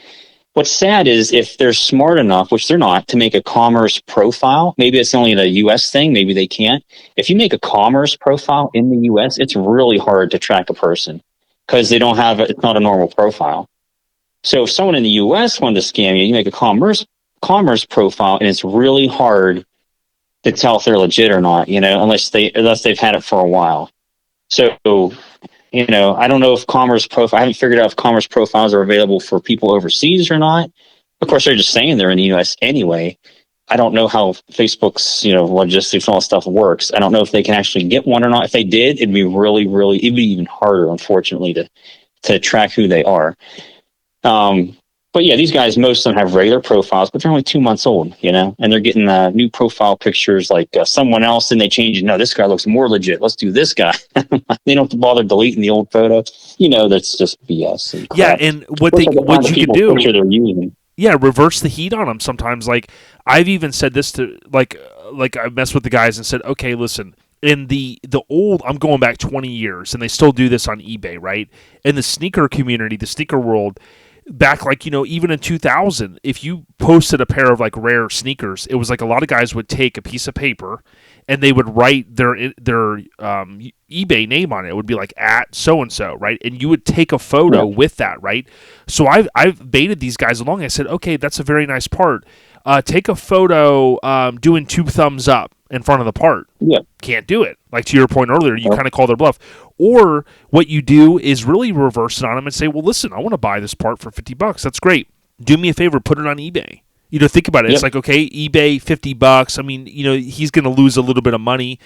What's sad is if they're smart enough, which they're not, to make a commerce profile, maybe it's only a U.S. thing, maybe they can't. If you make a commerce profile in the U.S., it's really hard to track a person because it's not a normal profile. So if someone in the U.S. wanted to scam you, you make a commerce profile, and it's really hard to tell if they're legit or not, unless they've had it for a while. So I don't know if I haven't figured out if commerce profiles are available for people overseas or not. Of course, they're just saying they're in the U.S. anyway. I don't know how Facebook's, logistics and all that stuff works. I don't know if they can actually get one or not. If they did, it'd be really, really, it'd be even harder, unfortunately, to track who they are. But yeah, these guys, most of them have regular profiles, but they're only 2 months old, and they're getting new profile pictures like someone else, and they change it. No, this guy looks more legit. Let's do this guy. They don't have to bother deleting the old photo. That's just BS. And yeah, and what you can do, they're using. Yeah, reverse the heat on them sometimes. Like, I've even said this to, like I messed with the guys and said, okay, listen, in the old, I'm going back 20 years, and they still do this on eBay, right? In the sneaker community, the sneaker world, back even in 2000, if you posted a pair of like rare sneakers, it was like a lot of guys would take a piece of paper and they would write their eBay name on it. It would be like at so and so, right? And you would take a photo with that, right? So I've baited these guys along. I said, okay, that's a very nice part. Take a photo doing 2 thumbs up in front of the part. Yeah. Can't do it. Like to your point earlier, you kind of call their bluff. Or what you do is really reverse it on them and say, well, listen, I want to buy this part for $50. That's great. Do me a favor, put it on eBay. Think about it. It's like, okay, eBay, $50. I mean, he's going to lose a little bit of money.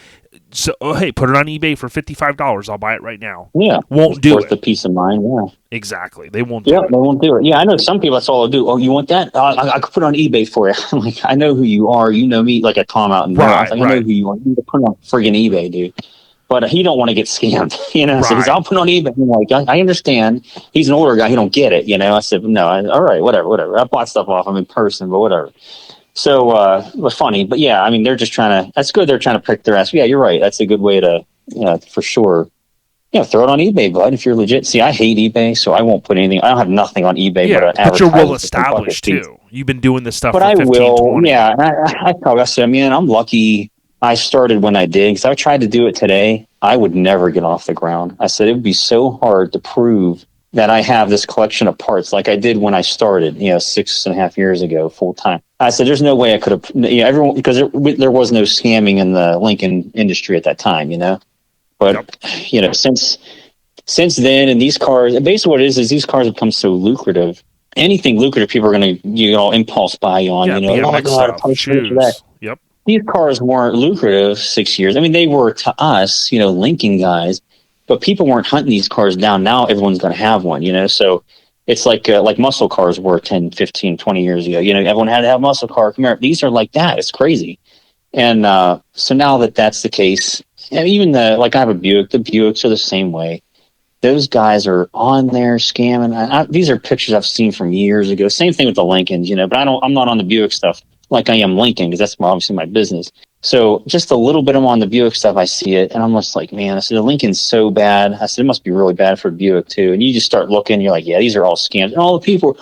So, hey, put it on eBay for $55. I'll buy it right now. Yeah. Won't do worth it. the peace of mind. Yeah. Exactly. They won't do it. Yeah, they won't do it. Yeah, I know some people, that's all they'll do. Oh, you want that? I could put it on eBay for you. I'm like, I know who you are. You know me. Like I call him out and I know who you are. You need to put it on friggin' eBay, dude. But he don't want to get scammed, So he's, I'll put it on eBay. I'm like, I understand. He's an older guy. He don't get it, I said, no, all right, whatever. I bought stuff off him in person, but whatever. So it was funny. But yeah, I mean, they're just trying to, that's good. They're trying to prick their ass. Yeah, you're right. That's a good way to, for sure. Throw it on eBay, bud, if you're legit. See, I hate eBay, so I won't put anything. I don't have nothing on eBay. But you're well established, too. You've been doing this stuff for 15, 20. Yeah. I said, man, I'm lucky I started when I did, because I tried to do it today. I would never get off the ground. I said, it would be so hard to prove that I have this collection of parts like I did when I started, 6.5 years ago, full time. I said, there's no way I could have, everyone, because there was no scamming in the Lincoln industry at that time, But, since then, and these cars, basically what it is these cars have become so lucrative. Anything lucrative, people are going to, impulse buy you on, oh my God, that. Yep. These cars weren't lucrative 6 years. I mean, they were to us, Lincoln guys, but people weren't hunting these cars down. Now everyone's going to have one, So it's like muscle cars were 10, 15, 20 years ago. Everyone had to have a muscle car. Come here. These are like that. It's crazy. And so now that's the case, and even I have a Buick. The Buicks are the same way. Those guys are on there scamming. These are pictures I've seen from years ago. Same thing with the Lincolns, but I'm not on the Buick stuff like I am Lincoln, because that's obviously my business. So just a little bit I'm on the Buick stuff, I see it, and I'm just like, man, I said, the Lincoln's so bad. I said, it must be really bad for Buick too. And you just start looking, you're like, yeah, these are all scams. And all the people,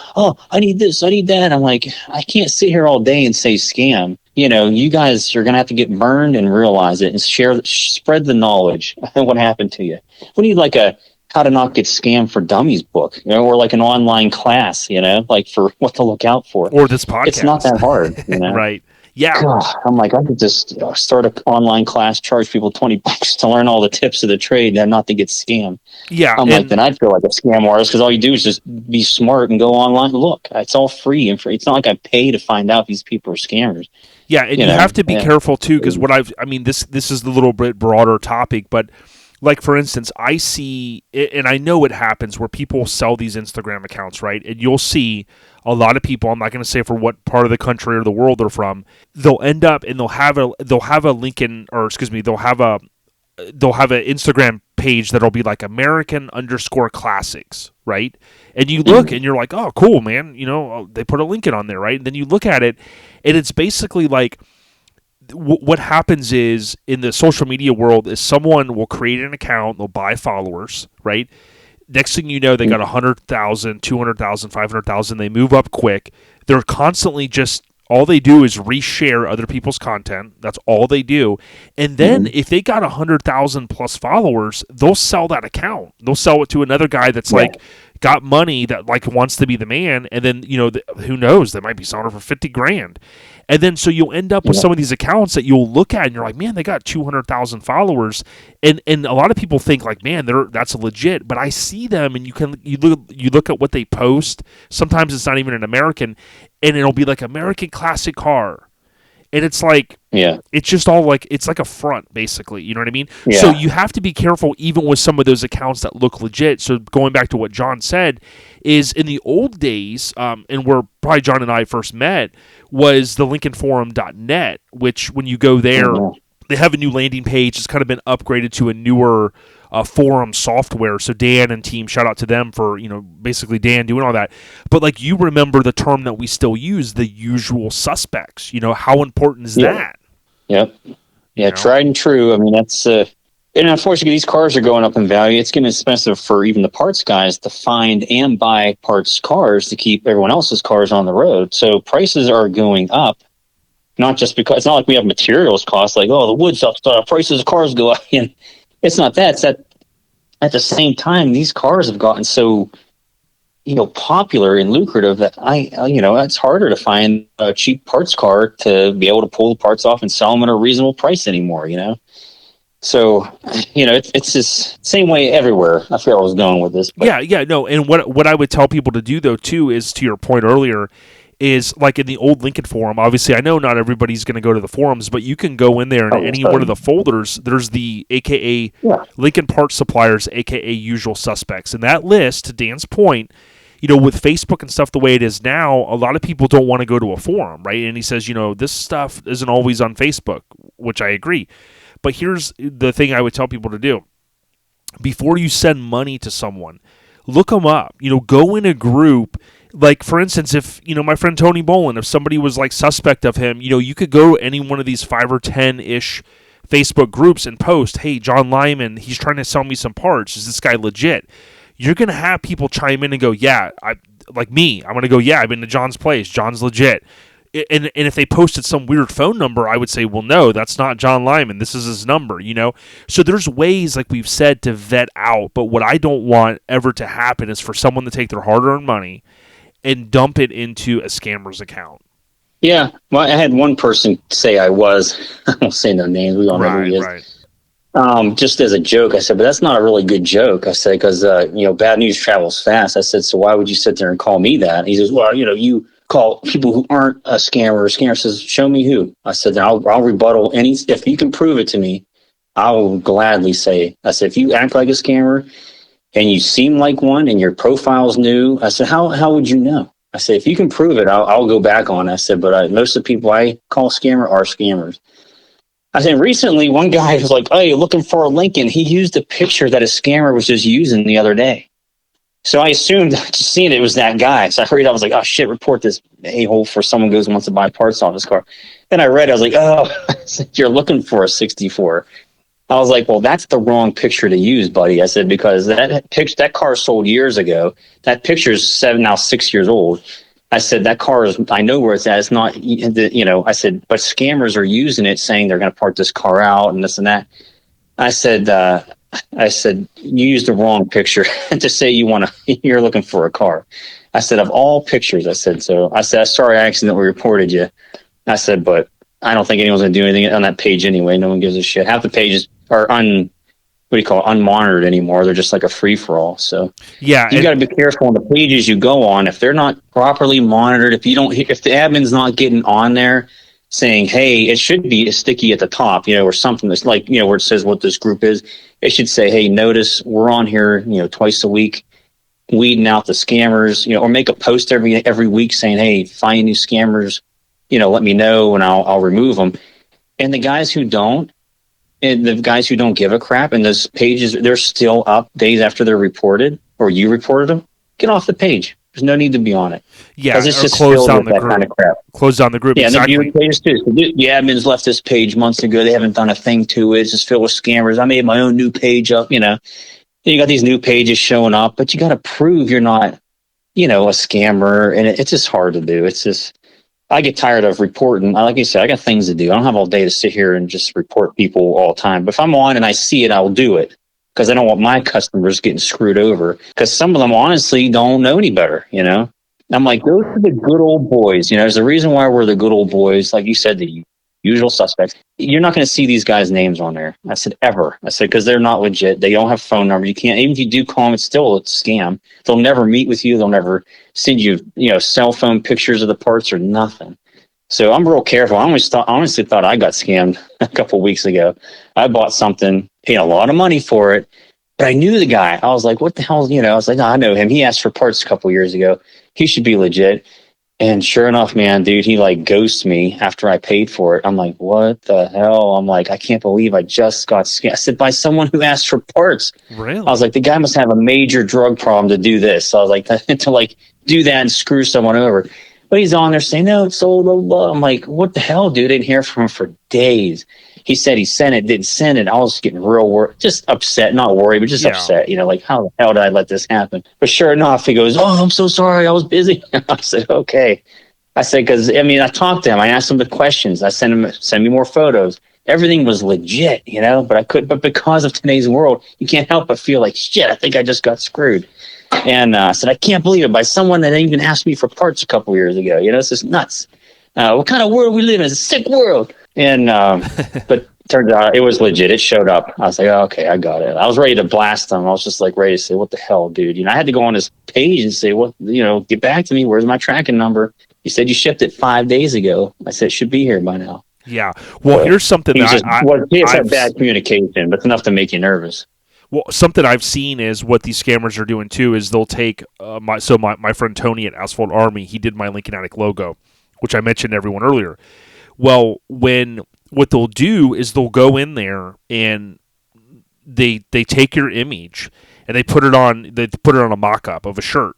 I need this, I need that. I'm like, I can't sit here all day and say scam. You guys are going to have to get burned and realize it and spread the knowledge of what happened to you. We need like a how to not get scammed for dummies book, or like an online class, for what to look out for. Or this podcast. It's not that hard, Right. Yeah. God, I'm like, I could just start an online class, charge people $20 to learn all the tips of the trade and not to get scammed. Yeah. I'm like, then I'd feel like a scam artist, because all you do is just be smart and go online. Look, it's all free and free. It's not like I pay to find out these people are scammers. Yeah, and you have to be careful too, because this is a little bit broader topic, but like, for instance, I see, and I know it happens where people sell these Instagram accounts, right? And you'll see a lot of people, I'm not going to say for what part of the country or the world they're from, they'll end up and they'll have a Lincoln, or excuse me, they'll have an Instagram page that'll be like American_classics, right? And you look and you're like, oh, cool, man. They put a Lincoln on there, right? And then you look at it, and it's basically like, what happens is in the social media world is someone will create an account, they'll buy followers, right? Next thing you know, they got 100,000, 200,000, 500,000. They move up quick. They're constantly just, all they do is reshare other people's content. That's all they do. And then if they got 100,000 plus followers, they'll sell that account. They'll sell it to another guy that's like got money that like wants to be the man. And then, who knows, they might be selling it for 50 grand. And then so you'll end up with some of these accounts that you'll look at and you're like, man, they got 200,000 followers. And a lot of people think like, man, that's legit. But I see them, and you look at what they post. Sometimes it's not even an American, and it'll be like American classic car. And it's like, it's just all like, it's like a front, basically. You know what I mean? Yeah. So you have to be careful even with some of those accounts that look legit. So going back to what John said, is in the old days, and where probably John and I first met, was the LincolnForum.net, which when you go there, they have a new landing page. It's kind of been upgraded to a newer forum software. So Dan and team, shout out to them for, basically Dan doing all that. But like, you remember the term that we still use, the usual suspects. How important is that? Yep. Yeah, tried and true. I mean, that's and unfortunately, these cars are going up in value. It's getting expensive for even the parts guys to find and buy parts cars to keep everyone else's cars on the road. So prices are going up. Not just because it's not like we have materials costs, like, oh, the wood's up, prices of cars go up. And it's not that. It's that at the same time, these cars have gotten so, popular and lucrative that it's harder to find a cheap parts car to be able to pull the parts off and sell them at a reasonable price anymore, So, it's just same way everywhere. I forgot where I was going with this. But. Yeah, no. And what I would tell people to do, though, too, is to your point earlier, is like in the old Lincoln forum. Obviously, I know not everybody's going to go to the forums, but you can go in there and any one of the folders, there's the AKA Lincoln Parts Suppliers, AKA Usual Suspects. And that list, to Dan's point, with Facebook and stuff the way it is now, a lot of people don't want to go to a forum, right? And he says, this stuff isn't always on Facebook, which I agree. But here's the thing I would tell people to do. Before you send money to someone, look them up. Go in a group. Like, for instance, if, my friend Tony Bolin, if somebody was, like, suspect of him, you could go to any one of these 5 or 10-ish Facebook groups and post, hey, John Lyman, he's trying to sell me some parts. Is this guy legit? You're going to have people chime in and go, yeah, like me. I'm going to go, yeah, I've been to John's place. John's legit. And if they posted some weird phone number, I would say, well, no, that's not John Lyman. This is his number, So there's ways, like we've said, to vet out. But what I don't want ever to happen is for someone to take their hard-earned money and dump it into a scammer's account. Yeah. Well, I had one person say I won't say no names. We all know who he is. Right. Just as a joke, I said, but that's not a really good joke. I said, because, bad news travels fast. I said, so why would you sit there and call me that? He says, well, you call people who aren't a scammer. A scammer says, show me who. I said, I'll rebuttal if you can prove it to me, I will gladly say. I said, if you act like a scammer and you seem like one and your profile's new, I said, how would you know? I said, if you can prove it, I'll go back on it. I said, but most of the people I call scammer are scammers. I said, recently, one guy was like, hey, looking for a Lincoln. He used a picture that a scammer was just using the other day. So I assumed, just seeing it was that guy. So I hurried up. I was like, oh, shit, report this a-hole for someone who wants to buy parts off his car. Then I read it. I was like, oh, you're looking for a 64. I was like, well, that's the wrong picture to use, buddy. I said, because that car sold years ago. That picture is now 6 years old. I said, that car is, I know where it's at. It's not, I said, but scammers are using it saying they're going to part this car out and this and that. I said, you used the wrong picture to say you're looking for a car. I said, of all pictures, I said, sorry, I accidentally reported you. I said, but I don't think anyone's going to do anything on that page anyway. No one gives a shit. Half the pages are unmonitored anymore. They're just like a free for all. So yeah, you got to be careful on the pages you go on. If they're not properly monitored, if the admin's not getting on there saying, hey, it should be sticky at the top, or something that's like, where it says what this group is, it should say, hey, notice we're on here, twice a week, weeding out the scammers, or make a post every week saying, hey, find new scammers, let me know and I'll remove them. And the guys who don't give a crap, and those pages, they're still up days after they're reported, or you reported them, get off the page. There's no need to be on it. Yeah, it's just close down the that group. Kind of crap. Close down the group. Yeah, exactly. and the pages too. So the admins left this page months ago. They haven't done a thing to it. It's just filled with scammers. I made my own new page up. You got these new pages showing up, but you got to prove you're not, a scammer, and it's just hard to do. It's just. I get tired of reporting. Like you said, I got things to do. I don't have all day to sit here and just report people all the time. But if I'm on and I see it, I'll do it because I don't want my customers getting screwed over. Because some of them honestly don't know any better. I'm like, those are the good old boys. There's a reason why we're the good old boys. Like you said, the usual suspects. You're not going to see these guys' names on there. I said, ever. I said, because they're not legit. They don't have phone numbers. You can't, even if you do call them, it's still a scam. They'll never meet with you. They'll never send you, cell phone pictures of the parts or nothing. So I'm real careful. I honestly thought I got scammed a couple of weeks ago. I bought something, paid a lot of money for it, but I knew the guy. I was like, what the hell? I was like, no, I know him. He asked for parts a couple of years ago. He should be legit. And sure enough, man, dude, he like ghosted me after I paid for it. I'm like, what the hell? I'm like, I can't believe I just got scammed. I said, by someone who asked for parts. Really? I was like, the guy must have a major drug problem to do this. So I was like, to like do that and screw someone over. But he's on there saying, no, it's sold. Blah, blah. I'm like, what the hell, dude? I didn't hear from him for days. He said he sent it, didn't send it. I was getting real worried, just upset, not worried, but just upset. Like, how the hell did I let this happen? But sure enough, he goes, oh, I'm so sorry. I was busy. I said, okay. I said, because I mean, I talked to him. I asked him the questions. I send me more photos. Everything was legit, but I couldn't. But because of today's world, you can't help but feel like shit. I think I just got screwed. And I said, I can't believe it by someone that even asked me for parts a couple years ago. It's just nuts. What kind of world we live in? It's a sick world. And but turns out it was legit. It showed up. I was like, oh, okay, I got it. I was ready to blast him. I was just like ready to say, what the hell, dude? I had to go on his page and say, what? Get back to me. Where's my tracking number? You said you shipped it 5 days ago. I said it should be here by now. Yeah. Well, here's something he had bad communication, but it's enough to make you nervous. Well, something I've seen is what these scammers are doing too is they'll take my friend Tony at Asphalt Army. He did my Lincoln Addict logo, which I mentioned to everyone earlier. Well, what they'll do is they'll go in there and they take your image and they put it on a mock-up of a shirt.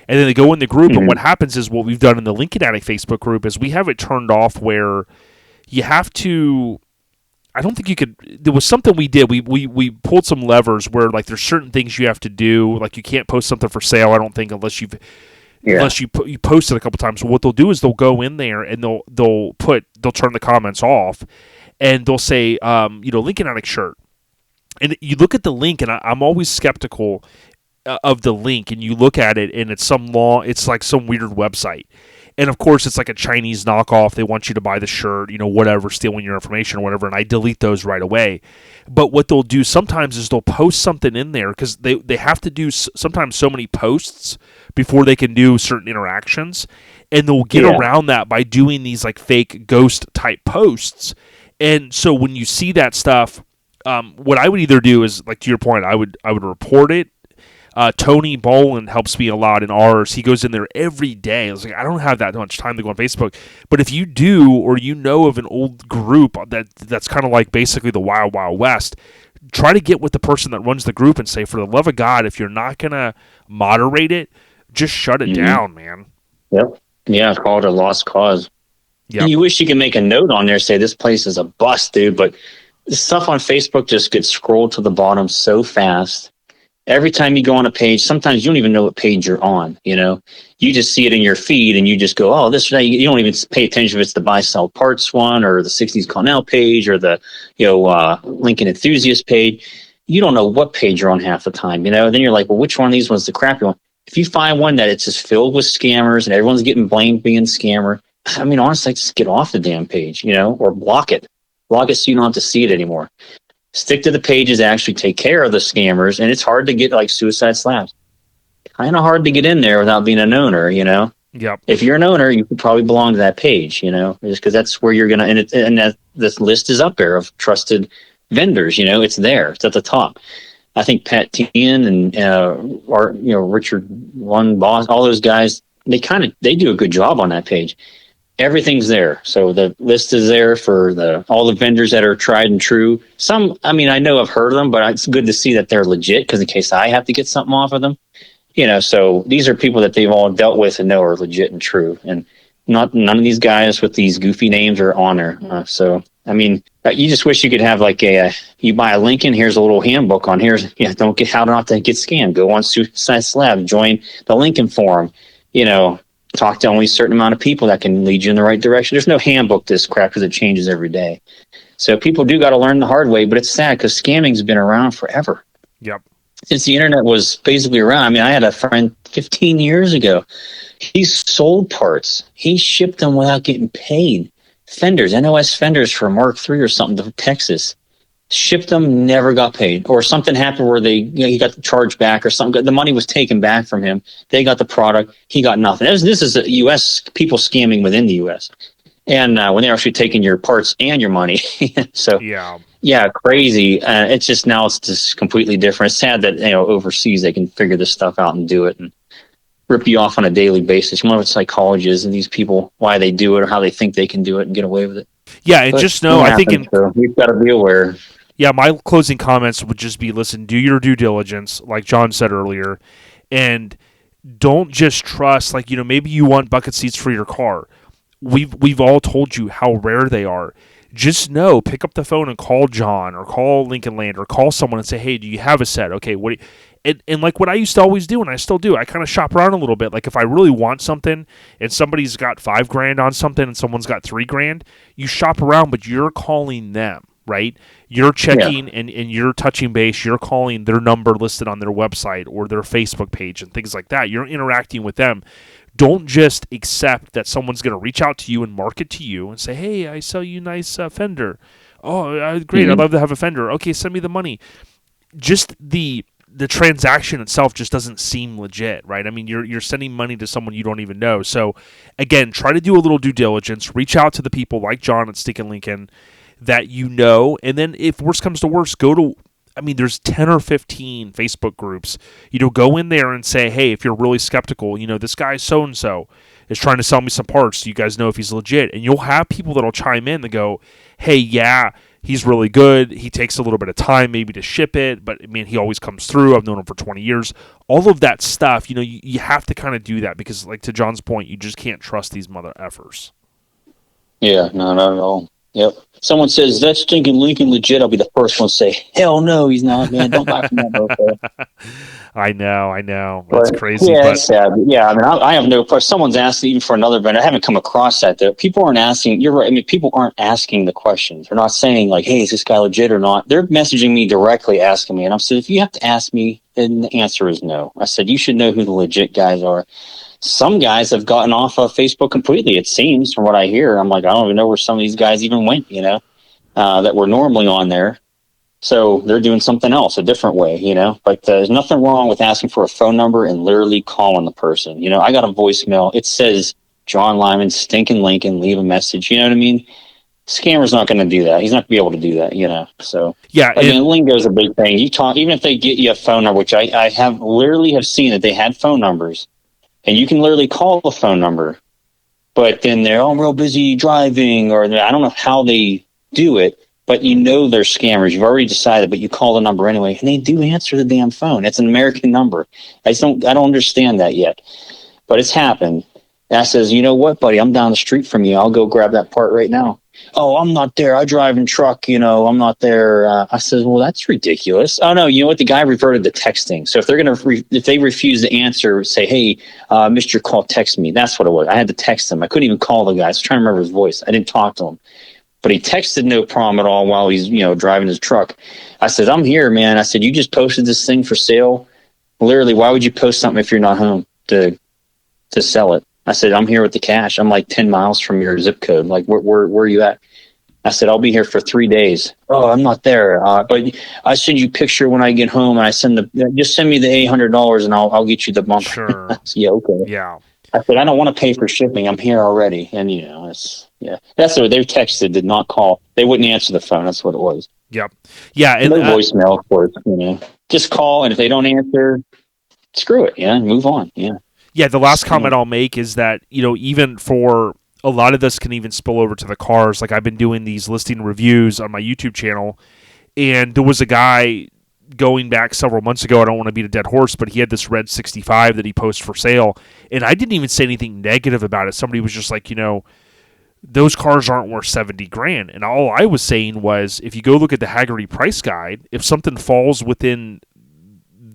And then they go in the group, and what happens is what we've done in the Lincoln Addict Facebook group is we have it turned off where you have to. I don't think you could. There was something we did. We pulled some levers where like there's certain things you have to do. Like you can't post something for sale. I don't think unless you post it a couple times. So what they'll do is they'll go in there and they'll turn the comments off, and they'll say Lincoln Addict shirt. And you look at the link, and I'm always skeptical of the link, and you look at it and it's like some weird website, and of course it's like a Chinese knockoff. They want you to buy the shirt, whatever, stealing your information or whatever, and I delete those right away. But what they'll do sometimes is they'll post something in there because they have to do sometimes so many posts before they can do certain interactions, and they'll get around that by doing these like fake ghost type posts. And so when you see that stuff, what I would either do is, like to your point, I would report it. Tony Boland helps me a lot in ours. He goes in there every day. I was like, I don't have that much time to go on Facebook. But if you do, or of an old group that's kind of like basically the Wild Wild West, try to get with the person that runs the group and say, for the love of God, if you're not going to moderate it, just shut it down, man. Yep. Yeah, it's called a lost cause. Yep. You wish you could make a note on there, say this place is a bust, dude, but the stuff on Facebook just gets scrolled to the bottom so fast. Every time you go on a page, sometimes you don't even know what page you're on, You just see it in your feed and you just go, oh, this, you don't even pay attention if it's the buy sell parts one or the 60s Cornell page or the, Lincoln Enthusiast page. You don't know what page you're on half the time, Then you're like, well, which one of these was the crappy one? If you find one that it's just filled with scammers and everyone's getting blamed being a scammer, I mean, honestly, just get off the damn page, or block it. Block it so you don't have to see it anymore. Stick to the pages that actually take care of the scammers, and it's hard to get like Suicide Slabs. Kind of hard to get in there without being an owner, Yep. If you're an owner, you could probably belong to that page, just because that's where you're gonna. And that this list is up there of trusted vendors. It's there. It's at the top. I think Pat Tian and Richard One Boss, all those guys, they do a good job on that page. Everything's there. So the list is there for all the vendors that are tried and true. Some, I mean, I know I've heard of them, but it's good to see that they're legit because in case I have to get something off of them, so these are people that they've all dealt with and know are legit and true. And none of these guys with these goofy names are on there. So, I mean, you just wish you could have like you buy a Lincoln, here's a little handbook on how not to get scammed. Go on Suicide Slab, join the Lincoln forum, talk to only a certain amount of people that can lead you in the right direction. There's no handbook to this crap because it changes every day. So people do got to learn the hard way, but it's sad because scamming's been around forever. Yep. Since the internet was basically around. I mean, I had a friend 15 years ago. He sold parts. He shipped them without getting paid. Fenders, NOS fenders for Mark III or something to Texas. Shipped them, never got paid. Or something happened where he got the charge back or something. The money was taken back from him. They got the product. He got nothing. This is the U.S. people scamming within the U.S. And when they're actually taking your parts and your money. So, yeah, crazy. It's just completely different. It's sad that, overseas they can figure this stuff out and do it and rip you off on a daily basis. You know what psychology is and these people, why they do it or how they think they can do it and get away with it. Yeah, and just know, I think we've got to be aware. Yeah, my closing comments would just be, listen, do your due diligence, like John said earlier, and don't just trust, maybe you want bucket seats for your car. We've all told you how rare they are. Just know, pick up the phone and call John or call Lincoln Land or call someone and say, hey, do you have a set? Okay, And like what I used to always do, and I still do, I kind of shop around a little bit. Like if I really want something and somebody's got $5,000 on something and someone's got $3,000, you shop around, but you're calling them, right? You're checking and you're touching base. You're calling their number listed on their website or their Facebook page and things like that. You're interacting with them. Don't just accept that someone's going to reach out to you and market to you and say, hey, I sell you a nice fender. Oh, great. I'd love to have a fender. Okay, send me the money. Just the transaction itself just doesn't seem legit, right? I mean, you're sending money to someone you don't even know. So, again, try to do a little due diligence. Reach out to the people like John at Stinkin Lincoln that you know. And then if worst comes to worst, there's 10 or 15 Facebook groups. Go in there and say, hey, if you're really skeptical, this guy so-and-so is trying to sell me some parts. Do you guys know if he's legit? And you'll have people that'll chime in that go, hey, yeah, he's really good. He takes a little bit of time maybe to ship it, but, he always comes through. I've known him for 20 years. All of that stuff, you have to kind of do that because, like to John's point, you just can't trust these mother effers. Yeah, no, not at all. Yep. Someone says, that's Stinkin Lincoln legit. I'll be the first one to say, hell no, he's not, man. Don't buy from that mofo. I know. That's crazy. Yeah, it's sad. Yeah, I have no question. Someone's asking even for another vendor. I haven't come across that, though. People aren't asking. You're right. People aren't asking the questions. They're not saying, like, hey, is this guy legit or not? They're messaging me directly, asking me. And I'm saying, if you have to ask me, then the answer is no. I said, you should know who the legit guys are. Some guys have gotten off of Facebook completely, it seems, from what I hear. I'm like, I don't even know where some of these guys even went, that were normally on there. So they're doing something else, a different way, But there's nothing wrong with asking for a phone number and literally calling the person. I got a voicemail. It says, John Lyman, Stinkin Lincoln, leave a message. You know what I mean? Scammer's not going to do that. He's not going to be able to do that, So, yeah, lingo is a big thing. You talk, even if they get you a phone number, which I have literally seen that they had phone numbers. And you can literally call the phone number, but then they're all real busy driving, or I don't know how they do it, but they're scammers. You've already decided, but you call the number anyway, and they do answer the damn phone. It's an American number. I don't understand that yet, but it's happened. And I says, you know what, buddy, I'm down the street from you. I'll go grab that part right now. Oh, I'm not there. I drive in truck, I'm not there. I says, well, that's ridiculous. Oh, no, you know what? The guy reverted to texting. So if they're going to, if they refuse to answer, say, hey, missed your call, text me. That's what it was. I had to text him. I couldn't even call the guy. I was trying to remember his voice. I didn't talk to him. But he texted no problem at all while he's, driving his truck. I said, I'm here, man. I said, you just posted this thing for sale. Literally, why would you post something if you're not home to sell it? I said, I'm here with the cash. I'm like 10 miles from your zip code. Like, where are you at? I said, I'll be here for 3 days. Oh, I'm not there. But I send you a picture when I get home, and I just send me the $800 and I'll get you the bump. Sure. Said, yeah, okay. Yeah. I said, I don't want to pay for shipping. I'm here already. And, that's what they texted, did not call. They wouldn't answer the phone. That's what it was. Yep. Yeah. And no voicemail, of course. Just call, and if they don't answer, screw it. Yeah, move on. Yeah. Yeah, the last comment I'll make is that, even for a lot of this can even spill over to the cars. Like I've been doing these listing reviews on my YouTube channel, and there was a guy going back several months ago. I don't want to beat a dead horse, but he had this red 65 that he posted for sale, and I didn't even say anything negative about it. Somebody was just like, those cars aren't worth $70,000. And all I was saying was, if you go look at the Haggerty price guide, if something falls within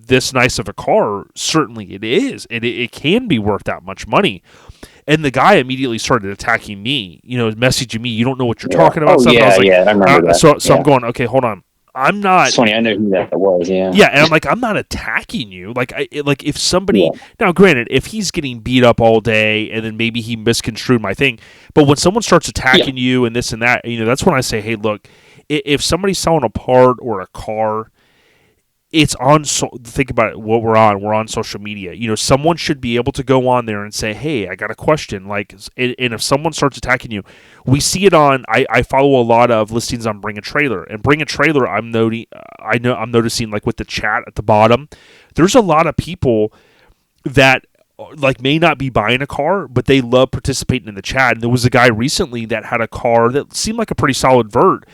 this nice of a car, certainly it is. It can be worth that much money. And the guy immediately started attacking me, messaging me, you don't know what you're talking about. Oh, yeah, I remember that. So I'm going, okay, hold on. I'm not. It's funny, I know who that was, yeah. Yeah, and I'm like, I'm not attacking you. Like if somebody, now granted, if he's getting beat up all day and then maybe he misconstrued my thing, but when someone starts attacking you and this and that, that's when I say, hey, look, if somebody's selling a part or a car, it's on, think about it, what we're on social media. Someone should be able to go on there and say, hey, I got a question. Like, and if someone starts attacking you, we see it on, I follow a lot of listings on Bring a Trailer. And Bring a Trailer, I'm noticing, like, with the chat at the bottom, there's a lot of people that, like, may not be buying a car, but they love participating in the chat. And there was a guy recently that had a car that seemed like a pretty solid vert.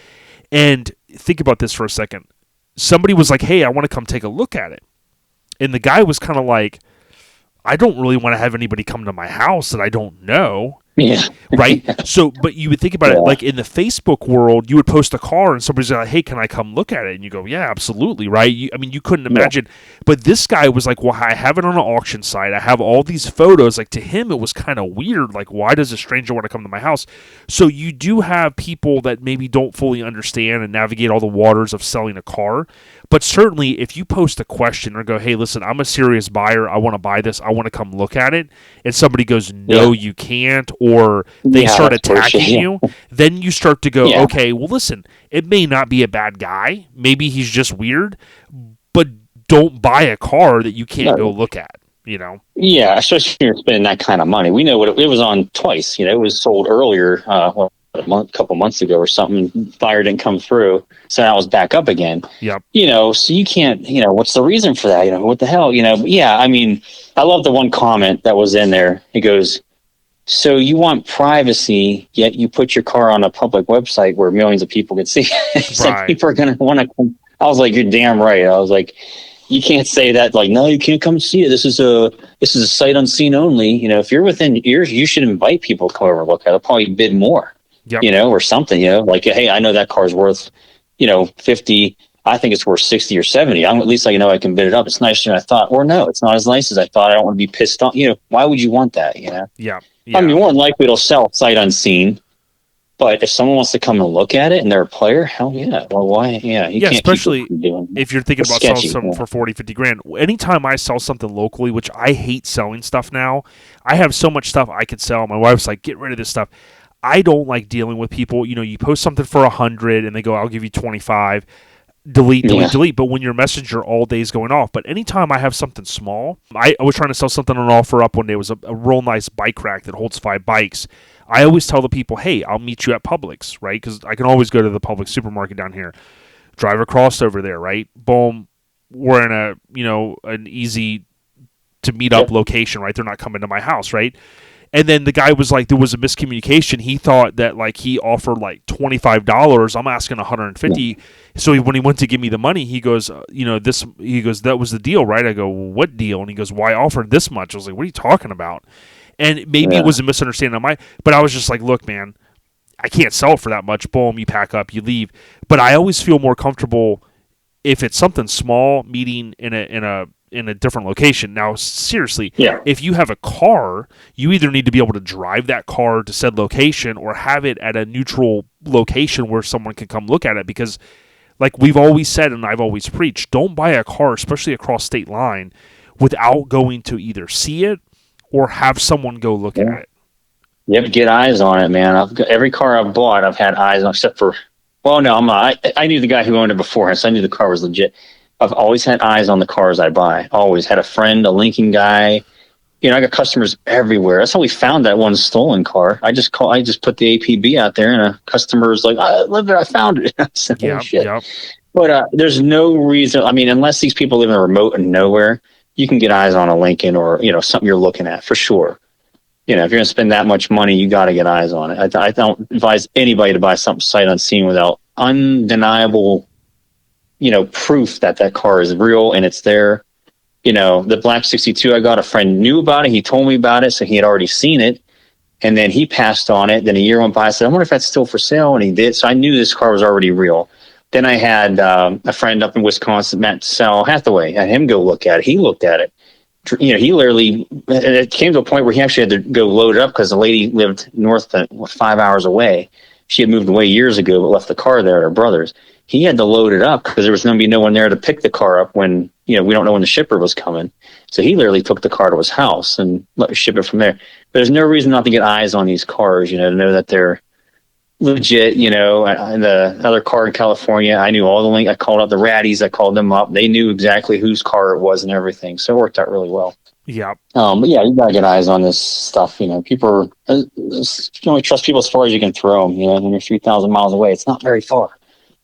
And think about this for a second. Somebody was like, hey, I want to come take a look at it. And the guy was kind of like, I don't really want to have anybody come to my house that I don't know. Yeah. Right? So, but you would think about it, like in the Facebook world, you would post a car and somebody's like, hey, can I come look at it? And you go, yeah, absolutely, right? I mean, you couldn't imagine. But this guy was like, well, I have it on an auction site. I have all these photos. Like, to him, it was kind of weird. Like, why does a stranger want to come to my house? So you do have people that maybe don't fully understand and navigate all the waters of selling a car. But certainly, if you post a question or go, hey, listen, I'm a serious buyer. I want to buy this. I want to come look at it. And somebody goes, no, you can't. Or they start attacking you. Then you start to go, okay, well, listen, it may not be a bad guy. Maybe he's just weird. But don't buy a car that you can't go look at, you know? Yeah, especially if you're spending that kind of money. We know what it was on twice. You know, it was sold earlier, a couple months ago or something. Buyer didn't come through, so now it's back up again. Yep. You know, so you can't. You know, what's the reason for that? You know, what the hell? You know, yeah. I mean, I love the one comment that was in there. It goes, "So you want privacy, yet you put your car on a public website where millions of people can see it. So people are going to want to come." I was like, "You're damn right." I was like, you can't say that, like, no, you can't come see it. This is a sight unseen only. You know, if you're within ears, you should invite people to come over and look at it. Probably bid more, you know, or something, you know, like, hey, I know that car's worth, you know, 50. I think it's worth 60 or 70. At least I know I can bid it up. It's nicer than I thought. Or no, it's not as nice as I thought. I don't want to be pissed off. You know, why would you want that? You know? Yeah. I mean, more than likely it'll sell sight unseen. But if someone wants to come and look at it and they're a player, hell yeah. Well, why? Yeah, you can't especially doing if you're thinking about selling something for 40, 50 grand. Anytime I sell something locally, which I hate selling stuff now, I have so much stuff I could sell. My wife's like, get rid of this stuff. I don't like dealing with people. You know, you post something for 100 and they go, I'll give you 25. Delete. But when your messenger all day is going off. But anytime I have something small, I was trying to sell something on offer up one day. It was a real nice bike rack that holds 5 bikes. I always tell the people, hey, I'll meet you at Publix, right? Because I can always go to the Publix supermarket down here. Drive across over there, right? Boom. We're in a, you know, an easy to meet up location, right? They're not coming to my house, right? And then the guy was like, there was a miscommunication. He thought that like he offered like $25. I'm asking $150. So when he went to give me the money, he goes, you know, this. He goes, that was the deal, right? I go, well, what deal? And he goes, why offer this much? I was like, what are you talking about? And maybe it was a misunderstanding on but I was just like, look, man, I can't sell it for that much. Boom, you pack up, you leave. But I always feel more comfortable if it's something small, meeting in a different location. Now, seriously, if you have a car, you either need to be able to drive that car to said location or have it at a neutral location where someone can come look at it. Because, like we've always said and I've always preached, don't buy a car, especially across state line, without going to either see it or have someone go look at it. Yep, get eyes on it, man. Every car I've bought, I've had eyes on, except for, well, no, I'm not. I knew the guy who owned it beforehand, so I knew the car was legit. I've always had eyes on the cars I buy. Always had a friend, a Lincoln guy. You know, I got customers everywhere. That's how we found that one stolen car. I just put the APB out there, and a customer's like, I live there. I found it. I said, oh, shit. Yep. But there's no reason. I mean, unless these people live in a remote and nowhere, you can get eyes on a Lincoln or, you know, something you're looking at for sure. You know, if you're going to spend that much money, you got to get eyes on it. I don't advise anybody to buy something sight unseen without undeniable, you know, proof that that car is real and it's there. You know, the Black 62 I got, a friend knew about it. He told me about it, so he had already seen it. And then he passed on it. Then a year went by. I said, I wonder if that's still for sale. And he did. So I knew this car was already real. Then I had a friend up in Wisconsin, Matt Sal Hathaway. I had him go look at it. He looked at it. You know, he literally, it came to a point where he actually had to go load it up because the lady lived north, 5 hours away. She had moved away years ago, but left the car there at her brother's. He had to load it up because there was going to be no one there to pick the car up when, you know, we don't know when the shipper was coming. So he literally took the car to his house and let ship it from there. But there's no reason not to get eyes on these cars, you know, to know that they're legit. You know, and the other car in California, I knew all the link. I called up the Raddies. I called them up. They knew exactly whose car it was and everything. So it worked out really well. Yeah. But yeah, you gotta get eyes on this stuff. You know, people you can only trust people as far as you can throw them. You know, when you're 3,000 miles away, it's not very far.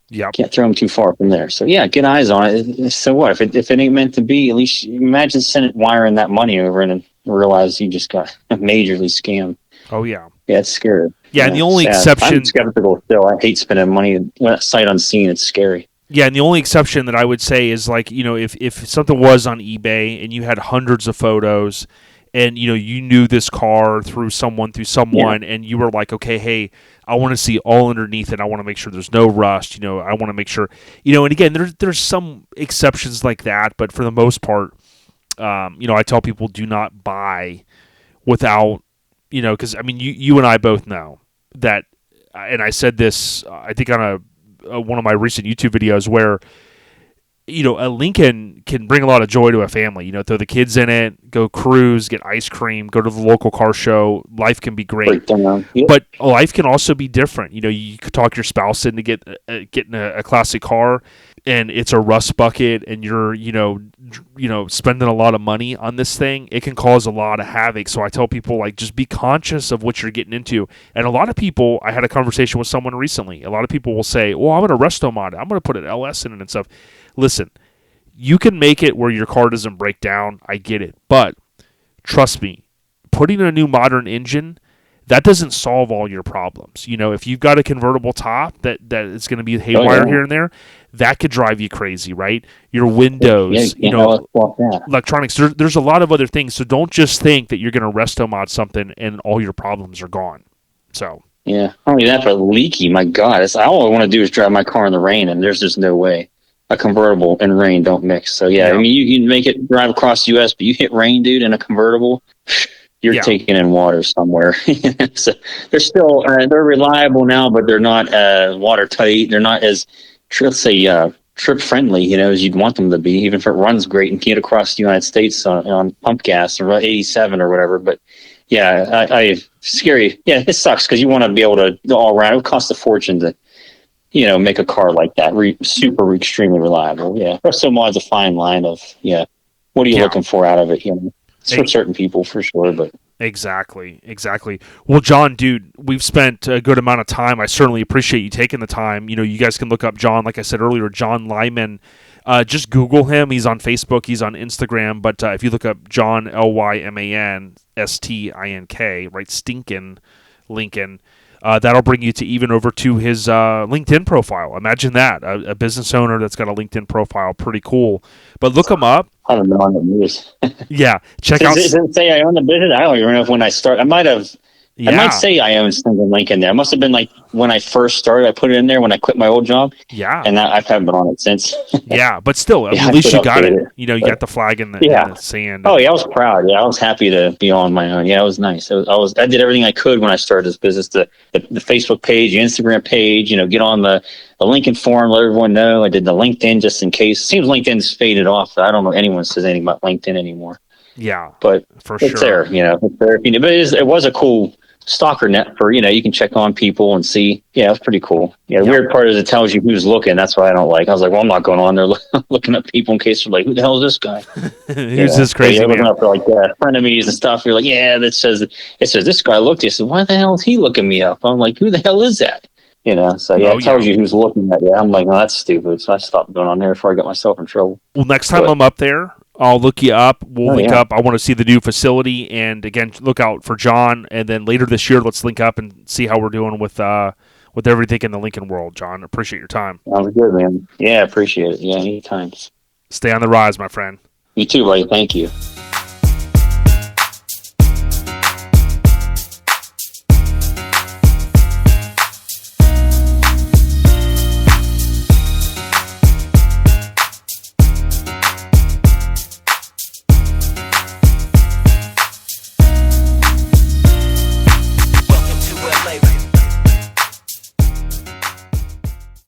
Yeah. Can't throw them too far from there. So yeah, get eyes on it. So what if it ain't meant to be? At least imagine wiring that money over and realize you just got majorly scammed. Oh yeah. Yeah, it's scary. Yeah, and the only exception... I'm skeptical still. I hate spending money sight unseen. It's scary. Yeah, and the only exception that I would say is, like, you know, if something was on eBay and you had hundreds of photos and you knew this car through someone, and you were like, okay, hey, I want to see all underneath it. I want to make sure there's no rust. I want to make sure, and again, there's some exceptions like that, but for the most part, I tell people do not buy without, because I mean, you and I both know that, and I said this, I think on one of my recent YouTube videos where, a Lincoln can bring a lot of joy to a family. Throw the kids in it, go cruise, get ice cream, go to the local car show. Life can be great, but life can also be different. You could talk your spouse into getting a classic car, and it's a rust bucket, and you're spending a lot of money on this thing. It can cause a lot of havoc. So I tell people, like, just be conscious of what you're getting into. And a lot of people, I had a conversation with someone recently. A lot of people will say, "Well, I'm going to resto mod it. I'm going to put an LS in it and stuff." Listen, you can make it where your car doesn't break down. I get it. But trust me, putting in a new modern engine, that doesn't solve all your problems. If you've got a convertible top that is going to be haywire here and there, that could drive you crazy, right? Your windows, electronics. There's a lot of other things. So don't just think that you're going to resto mod something and all your problems are gone. So yeah, not only that, but leaky. My God, all I want to do is drive my car in the rain, and there's just no way. A convertible and rain don't mix. So yeah, I mean, you can make it drive across the U.S., but you hit rain, dude, in a convertible, you're taking in water somewhere. So they're still they're reliable now, but they're not watertight. They're not as trip friendly, as you'd want them to be, even if it runs great and can get across the United States on pump gas or 87 or whatever. But yeah, I scary. Yeah, it sucks because you want to be able to all around. It would cost a fortune to make a car like that super extremely reliable. Yeah, resto mod's a fine line of what are you looking for out of it? It's for certain people for sure, but. Exactly. Well, John, dude, we've spent a good amount of time. I certainly appreciate you taking the time. You guys can look up John, like I said earlier, John Lyman. Just Google him. He's on Facebook. He's on Instagram. But if you look up John Lyman Stink, right, Stinkin Lincoln, that'll bring you to even over to his LinkedIn profile. Imagine that, a business owner that's got a LinkedIn profile. Pretty cool. But look him up. I don't know on the news. Yeah, check out. Does it say I own the business? I don't even know when I start. I might have. Yeah. I might say I own Stinkin Lincoln there. It must have been like when I first started. I put it in there when I quit my old job. Yeah, and I haven't been on it since. Yeah, but still, at least you got it. You got the flag in the sand. Oh yeah, I was proud. Yeah, I was happy to be on my own. Yeah, it was nice. I did everything I could when I started this business. The Facebook page, the Instagram page. Get on the Lincoln forum, let everyone know. I did the LinkedIn just in case. Seems LinkedIn's faded off. I don't know anyone says anything about LinkedIn anymore. Yeah, but for it's sure. There. It's there. But it was a cool stalker net for you can check on people and see. Yeah, it's pretty cool. Yeah, the weird part is it tells you who's looking. That's why I don't like. I was like, well, I'm not going on there looking at people in case they're like, who the hell is this guy? Who's this crazy man? Looking up for like frenemies and stuff. You're like, yeah, it says this guy looked. He said, why the hell is he looking me up? I'm like, who the hell is that? So it tells you who's looking at you. I'm like, no, that's stupid. So I stopped going on there before I got myself in trouble. Well, next time I'm up there, I'll look you up. We'll link up. I want to see the new facility, and again, look out for John. And then later this year, let's link up and see how we're doing with everything in the Lincoln world. John, appreciate your time. Sounds good, man. Yeah, appreciate it. Yeah, anytime. Stay on the rise, my friend. You too, buddy. Thank you.